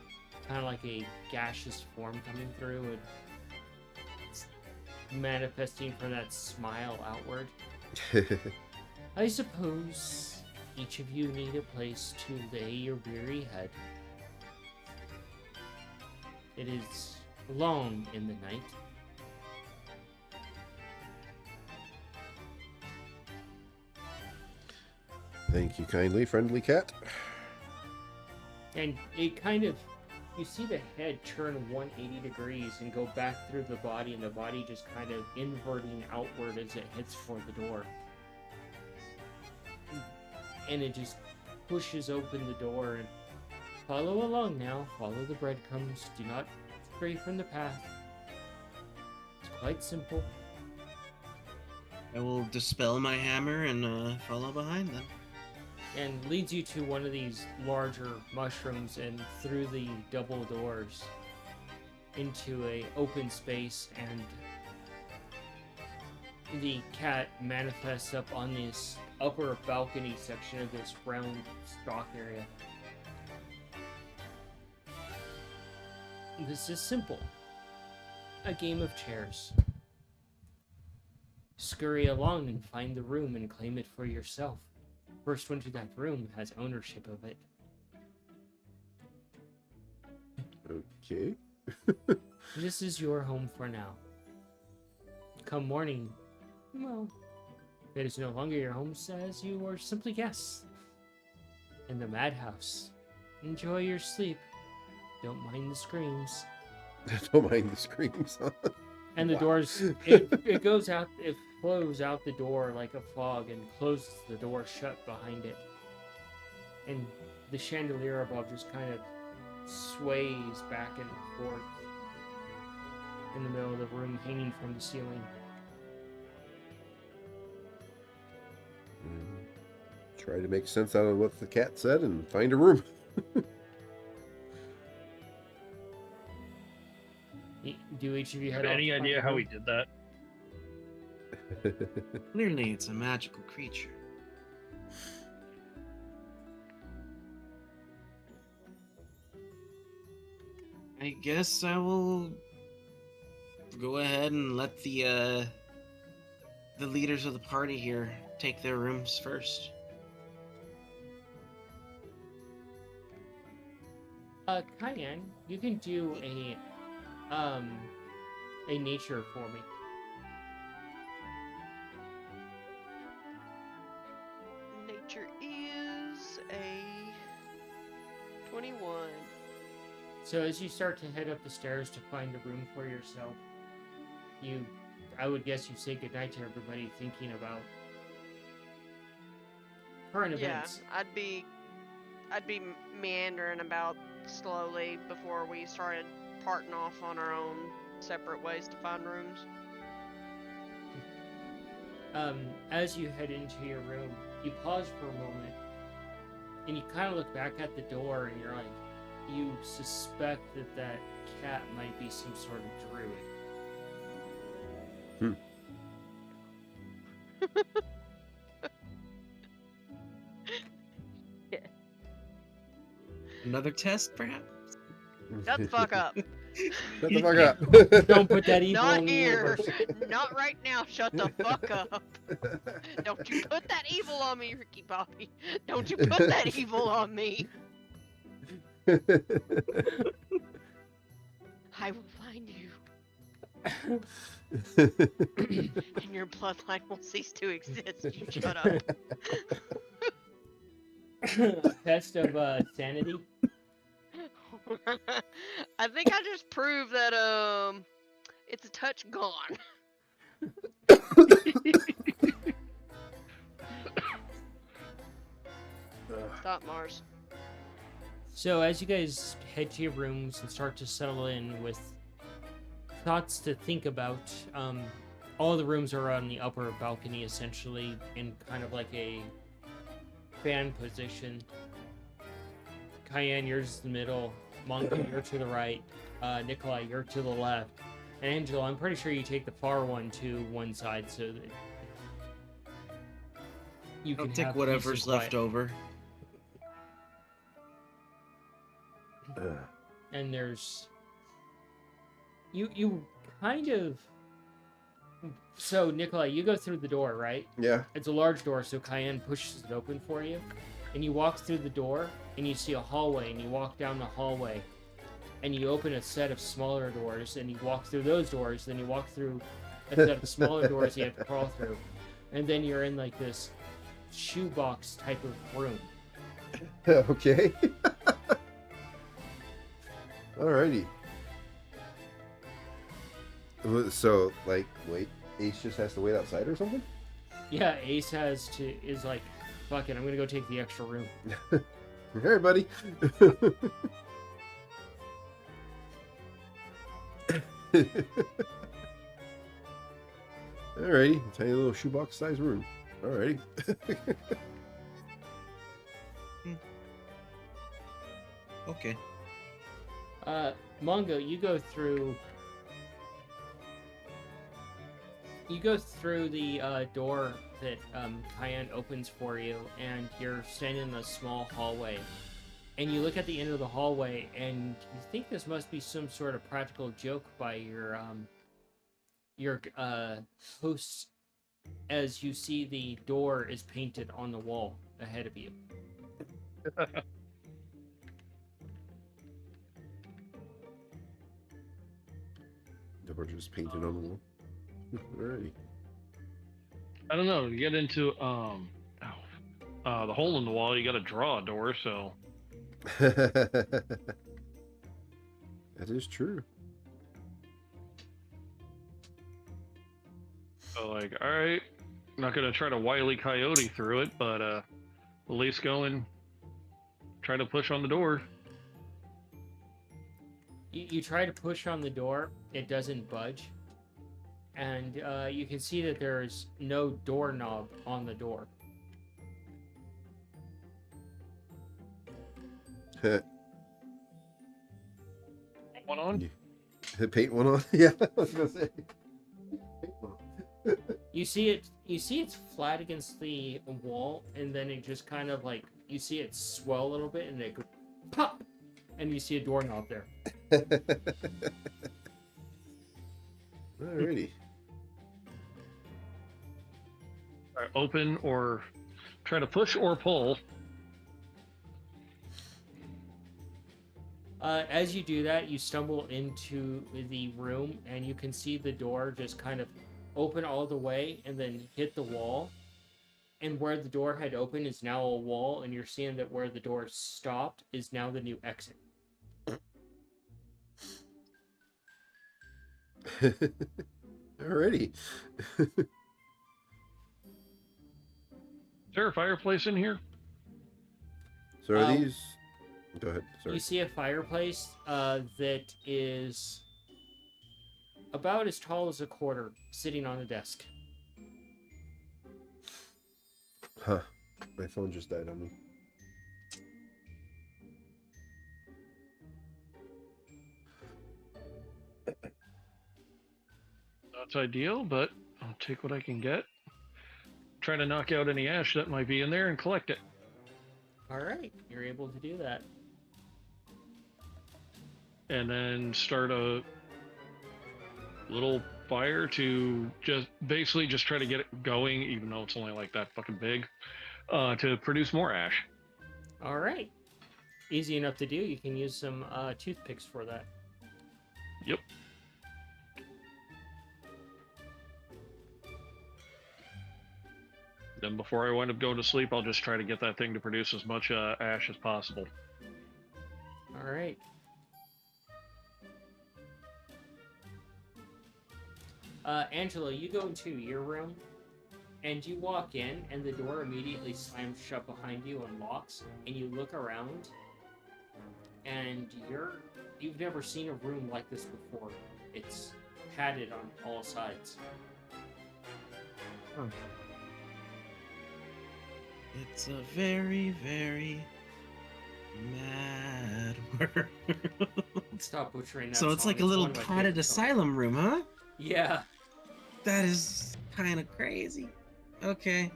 Kind of like a gaseous form coming through and it's manifesting from that smile outward. I suppose each of you need a place to lay your weary head. It is long in the night. Thank you kindly, friendly cat. And it kind of, you see the head turn 180 degrees and go back through the body, and the body just kind of inverting outward as it hits for the door. And it just pushes open the door and follow along now. Follow the breadcrumbs. Do not stray from the path. It's quite simple. I will dispel my hammer and follow behind them. And leads you to one of these larger mushrooms and through the double doors into a open space, and the cat manifests up on this upper balcony section of this round stock area. This is simple. A game of chairs. Scurry along and find the room and claim it for yourself. First one to that room has ownership of it. Okay. This is your home for now. Come morning, well, it is no longer your home, as you are simply guests in the madhouse. Enjoy your sleep. Don't mind the screams. Don't mind the screams. And the Wow. doors, it goes out, it flows out the door like a fog and closes the door shut behind it. And the chandelier above just kind of sways back and forth in the middle of the room, hanging from the ceiling. Try to make sense out of what the cat said and find a room. Do each of you Have head off any to find idea a how room? he did that? Clearly, it's a magical creature. I guess I will go ahead and let the leaders of the party here take their rooms first. Kyan, you can do a nature for me. Nature is a 21. So as you start to head up the stairs to find a room for yourself, I would guess you say goodnight to everybody, thinking about current events. I'd be meandering about slowly before we started parting off on our own separate ways to find rooms. As you head into your room, you pause for a moment, and you kind of look back at the door, and you're like, you suspect that cat might be some sort of druid. Another test, perhaps? Shut the fuck up. Shut the fuck up. Don't put that evil Not in the here. universe. Not right now. Shut the fuck up. Don't you put that evil on me, Ricky Bobby. Don't you put that evil on me. I will find you, and your bloodline will cease to exist. You shut up. A test of sanity. I think I just proved that it's a touch gone. Stop, Mars. So as you guys head to your rooms and start to settle in with thoughts to think about, all the rooms are on the upper balcony, essentially, in kind of like a fan position. Cayenne, yours is the middle. Mongo, you're to the right. Nikolai, you're to the left. And Angela, I'm pretty sure you take the far one to one side so that you I'll can take have whatever's peace and left quiet. over. And there's you kind of, so Nikolai, you go through the door, right? Yeah. It's a large door, so Cayenne pushes it open for you, and you walk through the door and you see a hallway, and you walk down the hallway and you open a set of smaller doors and you walk through those doors, then you walk through a set of smaller doors you have to crawl through, and then you're in like this shoebox type of room. Okay. Alrighty. So, like, wait, Ace just has to wait outside or something? Yeah, Ace is like, fuck it, I'm gonna go take the extra room. Hey, buddy. Alrighty, tiny little shoebox size room. Alrighty. Okay. Mongo, you go through the door that Cayenne opens for you, and you're standing in a small hallway. And you look at the end of the hallway, and you think this must be some sort of practical joke by your host, as you see the door is painted on the wall ahead of you. The door just painted on the wall. Alrighty. I don't know. You get into the hole in the wall. You got to draw a door. So That is true. like, all right, not gonna try to wily coyote through it, but at least go and try to push on the door. You try to push on the door, it doesn't budge. And you can see that there's no doorknob on the door. One on. Paint one on? Yeah, I was gonna say. Paint one on. You see it's flat against the wall, and then it just kind of like, you see it swell a little bit, and it goes pop, and you see a doorknob there. Alrighty. All right, open or try to push or pull. As you do that, you stumble into the room, and you can see the door just kind of open all the way and then hit the wall. And where the door had opened is now a wall, and you're seeing that where the door stopped is now the new exit. Alrighty. Is there a fireplace in here? So are these? Go ahead. You Sorry. see a fireplace that is about as tall as a quarter, sitting on a desk. Huh. My phone just died on me. That's ideal, but I'll take what I can get. Try to knock out any ash that might be in there and collect it. All right, you're able to do that. And then start a little fire to just try to get it going, even though it's only like that fucking big, to produce more ash. All right. easy enough to do. You can use some toothpicks for that. Yep. Then before I wind up going to sleep, I'll just try to get that thing to produce as much ash as possible. All right. Angela, you go into your room, and you walk in, and the door immediately slams shut behind you and locks, and you look around, and you've never seen a room like this before. It's padded on all sides. Huh. It's a very, very mad world. Stop butchering that So it's song. like a little one of my padded favorite songs. asylum room, huh? Yeah. That is kind of crazy. Okay.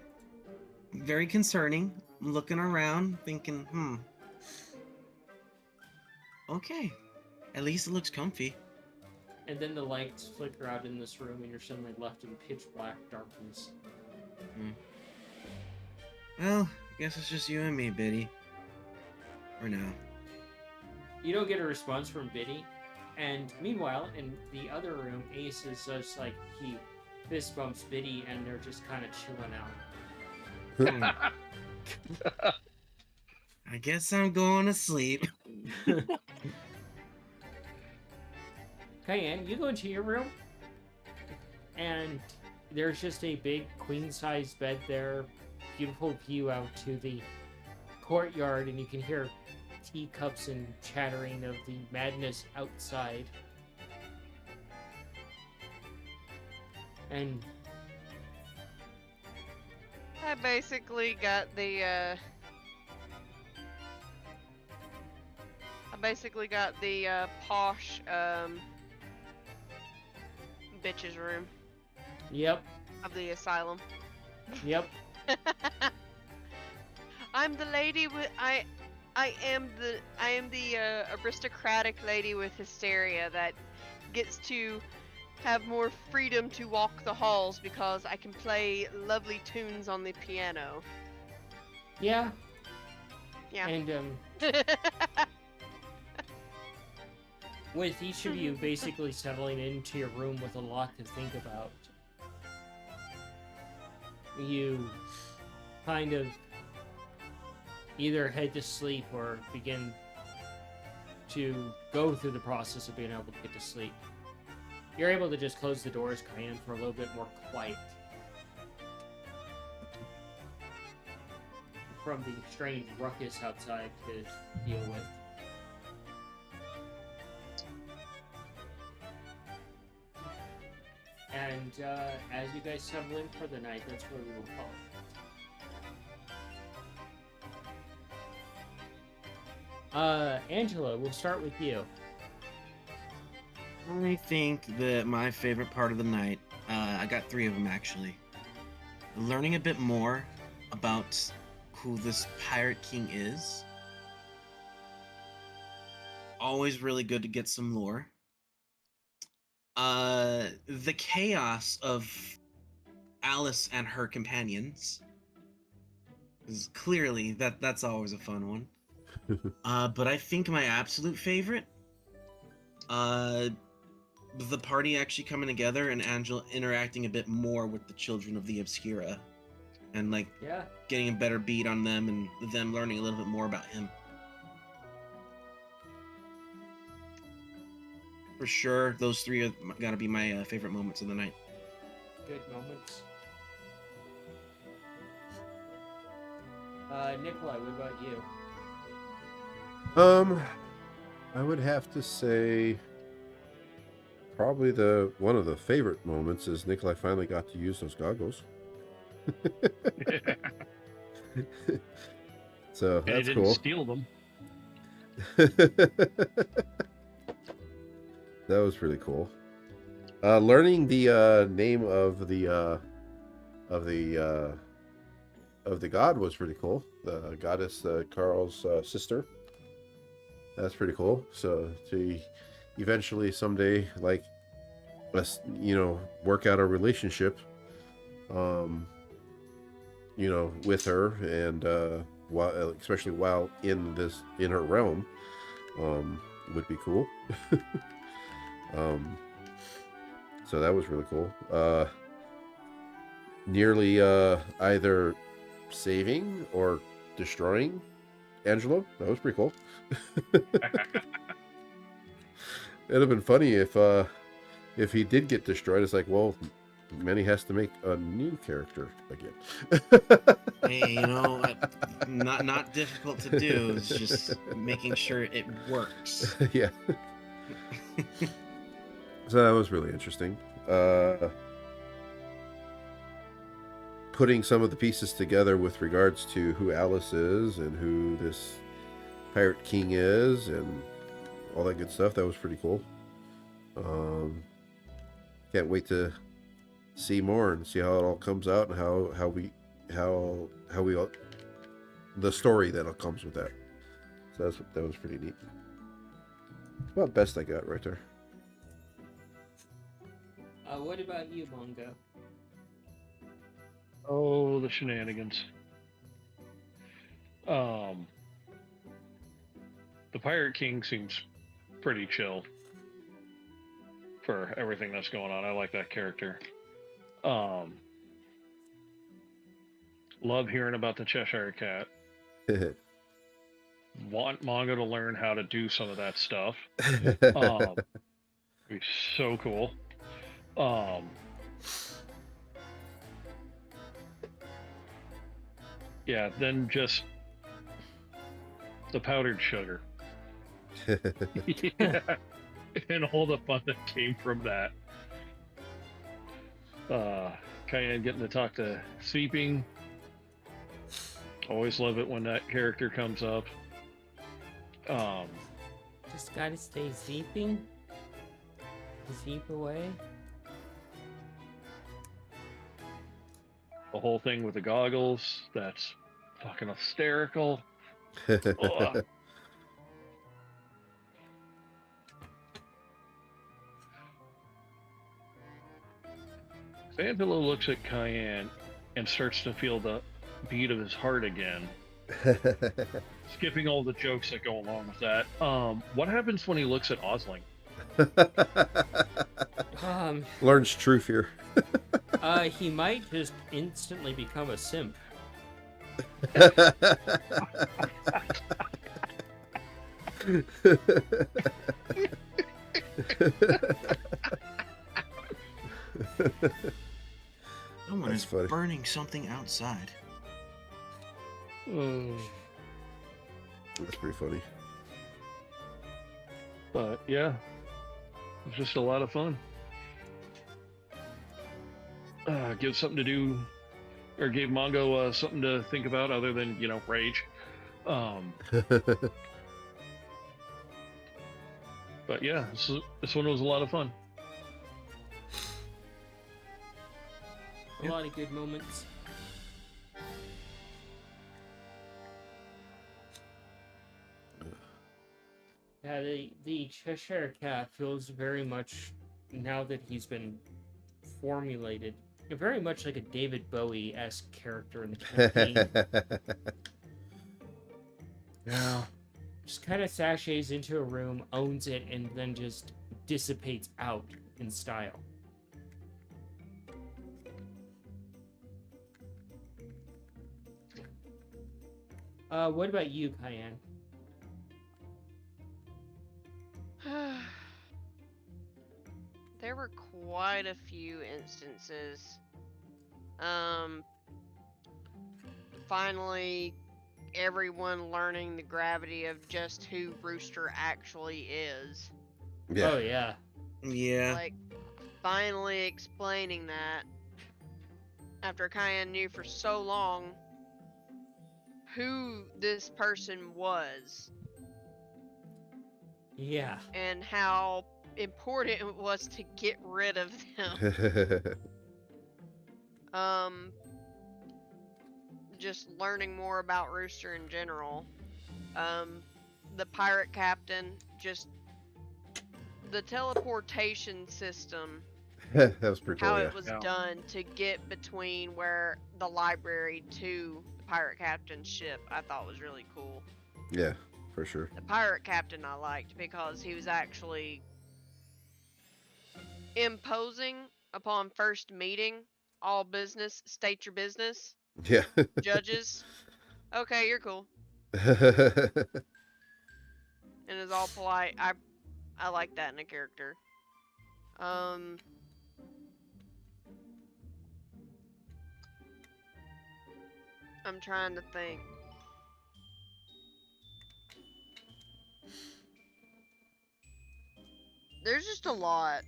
Very concerning. I'm looking around, thinking, okay. At least it looks comfy. And then the lights flicker out in this room, and you're suddenly left in pitch black darkness. Well, I guess it's just you and me, Biddy. For now. You don't get a response from Biddy, and meanwhile, in the other room, Ace is just like, he fist bumps Biddy, and they're just kind of chilling out. I guess I'm going to sleep. Cayenne, you go into your room, and there's just a big queen-size bed there, beautiful view out to the courtyard, and you can hear teacups and chattering of the madness outside. And I basically got the posh bitches room yep, of the asylum. yep. I'm the lady with I am the aristocratic lady with hysteria that gets to have more freedom to walk the halls because I can play lovely tunes on the piano. Yeah. Yeah. And with each of you basically settling into your room with a lot to think about, you kind of either head to sleep or begin to go through the process of being able to get to sleep. You're able to just close the doors, Cayenne, for a little bit more quiet from the strange ruckus outside to deal with. And as you guys settle in for the night, that's where we will call it. Angela, we'll start with you. I think that my favorite part of the night, I got 3 of them actually. Learning a bit more about who this Pirate King is. Always really good to get some lore. The chaos of Alice and her companions. Because clearly that's always a fun one. But I think my absolute favorite, the party actually coming together and Angela interacting a bit more with the children of the Obscura. And like Yeah. getting a better beat on them and them learning a little bit more about him. For sure, those 3 are gotta be my favorite moments of the night. Good moments. Nikolai, what about you? I would have to say probably one of the favorite moments is Nikolai finally got to use those goggles. So And he that's didn't cool. steal them. That was pretty cool. Learning the name of the god was pretty cool. The goddess, Carl's sister. That's pretty cool. So to eventually someday, like, us, work out a relationship, with her and while, especially while in her realm, would be cool. So that was really cool. Nearly either saving or destroying Angelo. That was pretty cool. It'd have been funny if he did get destroyed. It's like, well, Manny has to make a new character again. Hey, not difficult to do. It's just making sure it works. Yeah. So that was really interesting. Putting some of the pieces together with regards to who Alice is and who this Pirate King is and all that good stuff. That was pretty cool. Can't wait to see more and see how it all comes out and how we the story that comes with that. So that was pretty neat. About best I got right there. What about you, Mongo? Oh, the shenanigans. The Pirate King seems pretty chill for everything that's going on. I like that character. Love hearing about the Cheshire Cat. Want Mongo to learn how to do some of that stuff. Be so cool. Yeah, then just the powdered sugar. Yeah. And all the fun that came from that. Cayenne getting to talk to Seeping. Always love it when that character comes up. Just gotta stay zeeping. Zeep away. The whole thing with the goggles, that's fucking hysterical. Ugh. Angelo looks at Cayenne and starts to feel the beat of his heart again. Skipping all the jokes that go along with that. What happens when he looks at Osling? Learns true fear. He might just instantly become a simp. Someone That's is funny. burning something outside. That's pretty funny. But yeah, it was just a lot of fun. Give something to do, or gave Mongo something to think about other than, rage. But yeah, this one was a lot of fun. A lot of good moments. Yeah, the Cheshire Cat feels very much, now that he's been formulated, very much like a David Bowie-esque character in the campaign. Yeah. Just kind of sachets into a room, owns it, and then just dissipates out in style. What about you, Cayenne? There were quite a few instances. Finally, everyone learning the gravity of just who Rooster actually is. Yeah. Oh, yeah. Yeah. Like, finally explaining that after Cayenne knew for so long who this person was Yeah. and how important it was to get rid of them. Just learning more about Rooster in general. The pirate captain, just the teleportation system, That was pretty cool. how Yeah. it was done to get between where the library to the pirate captain's ship I thought was really cool. Yeah, for sure. The pirate captain I liked because he was actually imposing upon first meeting. All business, state your business. Yeah. Judges, okay, you're cool. And is all polite. I like that in a character. I'm trying to think. There's just a lot,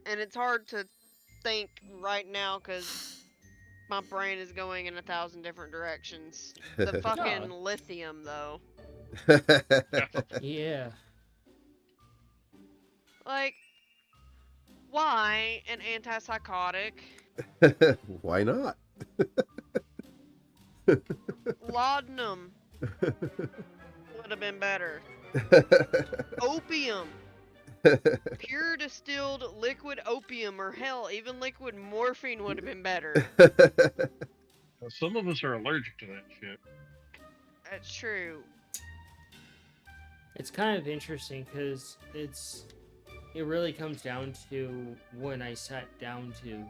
and it's hard to think right now because my brain is going in 1,000 different directions. The fucking lithium, though. Yeah. Like, why an antipsychotic? Why not? Laudanum would have been better. Opium. Pure distilled liquid opium, or hell, even liquid morphine would have been better. Some of us are allergic to that shit. That's true. It's kind of interesting because it really comes down to when I sat down to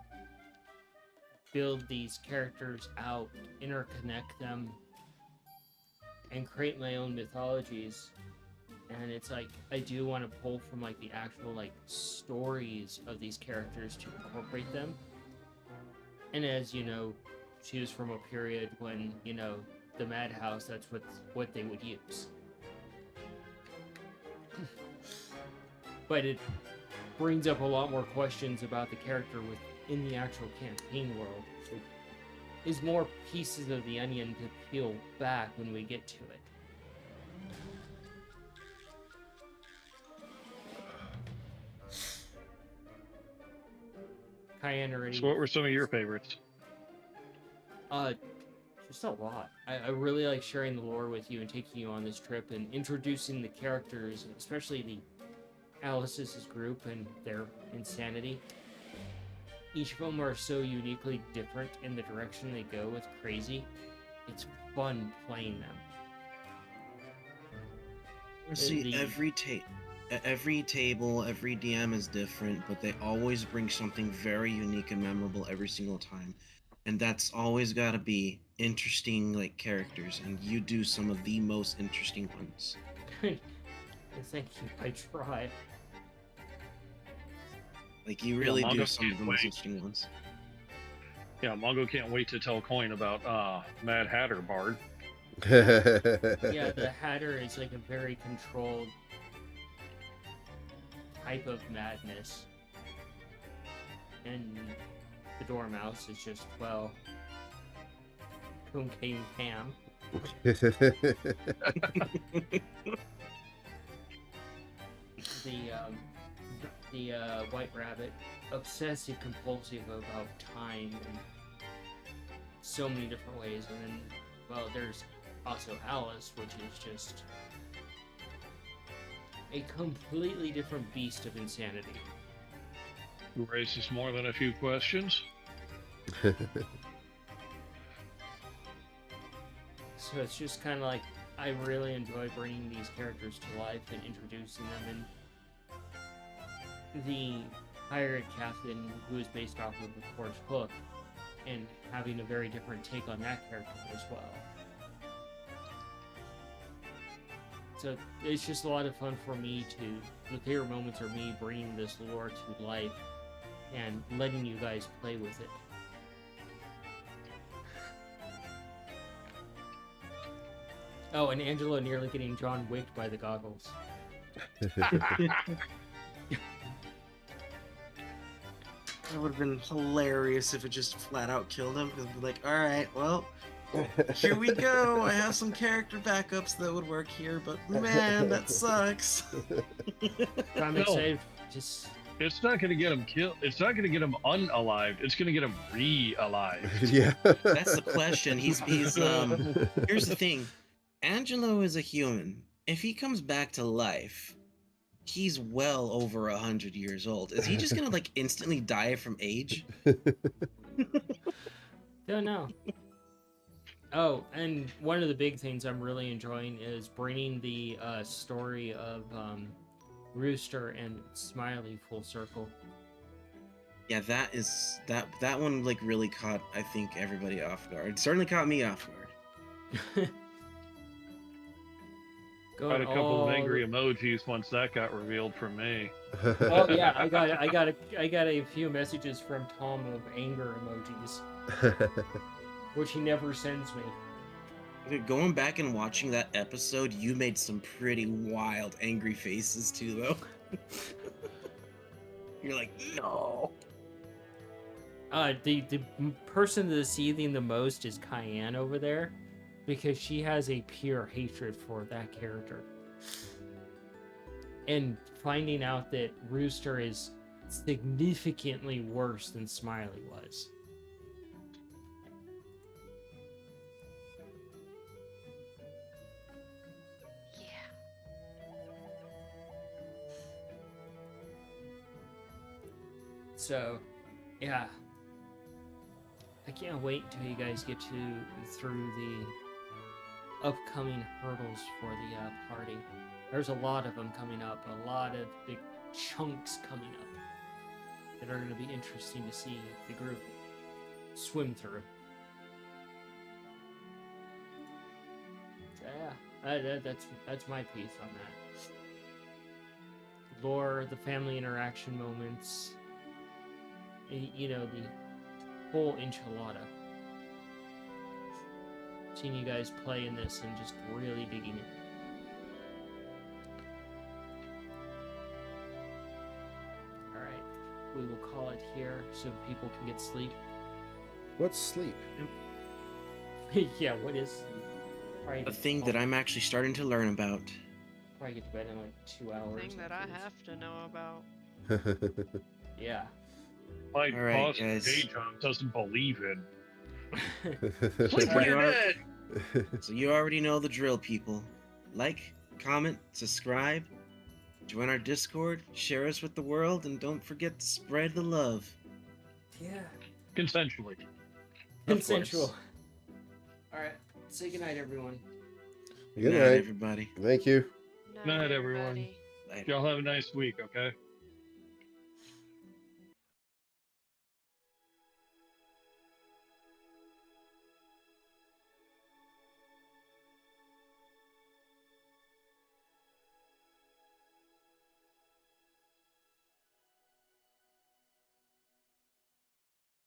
build these characters out, interconnect them, and create my own mythologies. And it's like, I do want to pull from like the actual like stories of these characters to incorporate them. And as you know, choose from a period when, you know, the madhouse, that's what they would use. But it brings up a lot more questions about the character within the actual campaign world. So there's more pieces of the onion to peel back when we get to it. Cayenne already. So what were some of your favorites? Just a lot. I really like sharing the lore with you and taking you on this trip and introducing the characters, especially the Alice's group and their insanity. Each of them are so uniquely different in the direction they go with crazy. It's fun playing them. See, every table, every DM is different, but they always bring something very unique and memorable every single time. And that's always got to be interesting, like, characters, and you do some of the most interesting ones. Thank you. I try. Like, you really do Mongo some of can't the most wait. interesting ones. Yeah, Mongo can't wait to tell Coin about Mad Hatter Bard. Yeah, the Hatter is like a very controlled type of madness. And the Dormouse is just, well, cocaine Cam. The White Rabbit, obsessive compulsive about time in so many different ways. And then, well, there's also Alice, which is just a completely different beast of insanity. Who raises more than a few questions? So it's just kind of like, I really enjoy bringing these characters to life and introducing them. And the pirate captain, who is based off of course, Hook, and having a very different take on that character as well. So it's just a lot of fun for me the favorite moments are me bringing this lore to life and letting you guys play with it. Oh, and Angela nearly getting John wicked by the goggles. That would have been hilarious if it just flat out killed him. It'd be like, all right, well, here we go. I have some character backups that would work here, but man, that sucks. I'm No. excited. Just It's not going to get him killed. It's not going to get him unalived. It's going to get him re-alive. Yeah. That's the question. Here's the thing. Angelo is a human. If he comes back to life, he's well over 100 years old. Is he just gonna like instantly die from age? don't know. Oh, and one of the big things I'm really enjoying is bringing the story of Rooster and Smiley full circle. Yeah, that one like really caught, I think, everybody off guard. It certainly caught me off guard. Got Going a couple of all angry emojis once that got revealed from me. Oh yeah, I got a few messages from Tom of anger emojis, which he never sends me. Okay, going back and watching that episode, you made some pretty wild, angry faces too, though. You're like, no. The person that's seething the most is Cayenne over there, because she has a pure hatred for that character. And finding out that Rooster is significantly worse than Smiley was. Yeah. So, yeah. I can't wait until you guys get through the upcoming hurdles for the party. There's a lot of them coming up, a lot of big chunks coming up that are going to be interesting to see the group swim through. So yeah, that's my piece on that. Lore, the family interaction moments, you know, the whole enchilada. Seeing you guys play in this and just really digging in. Alright, we will call it here so people can get sleep. What's sleep? Yeah, what is sleep? Probably A thing that I'm actually starting to learn about. probably get to bed in like 2 hours. Thing that I have to know about. Yeah. My All right, boss guys. day job doesn't believe in. So Sleep when you're you dead! So you already know the drill, people. Like, comment, subscribe, join our Discord, share us with the world, and don't forget to spread the love. Yeah. Consensually. Of Consensual. course. Alright, say goodnight, everyone. Good Night, night. everybody. Thank you. Night, everyone. everybody. Later. Y'all have a nice week, okay?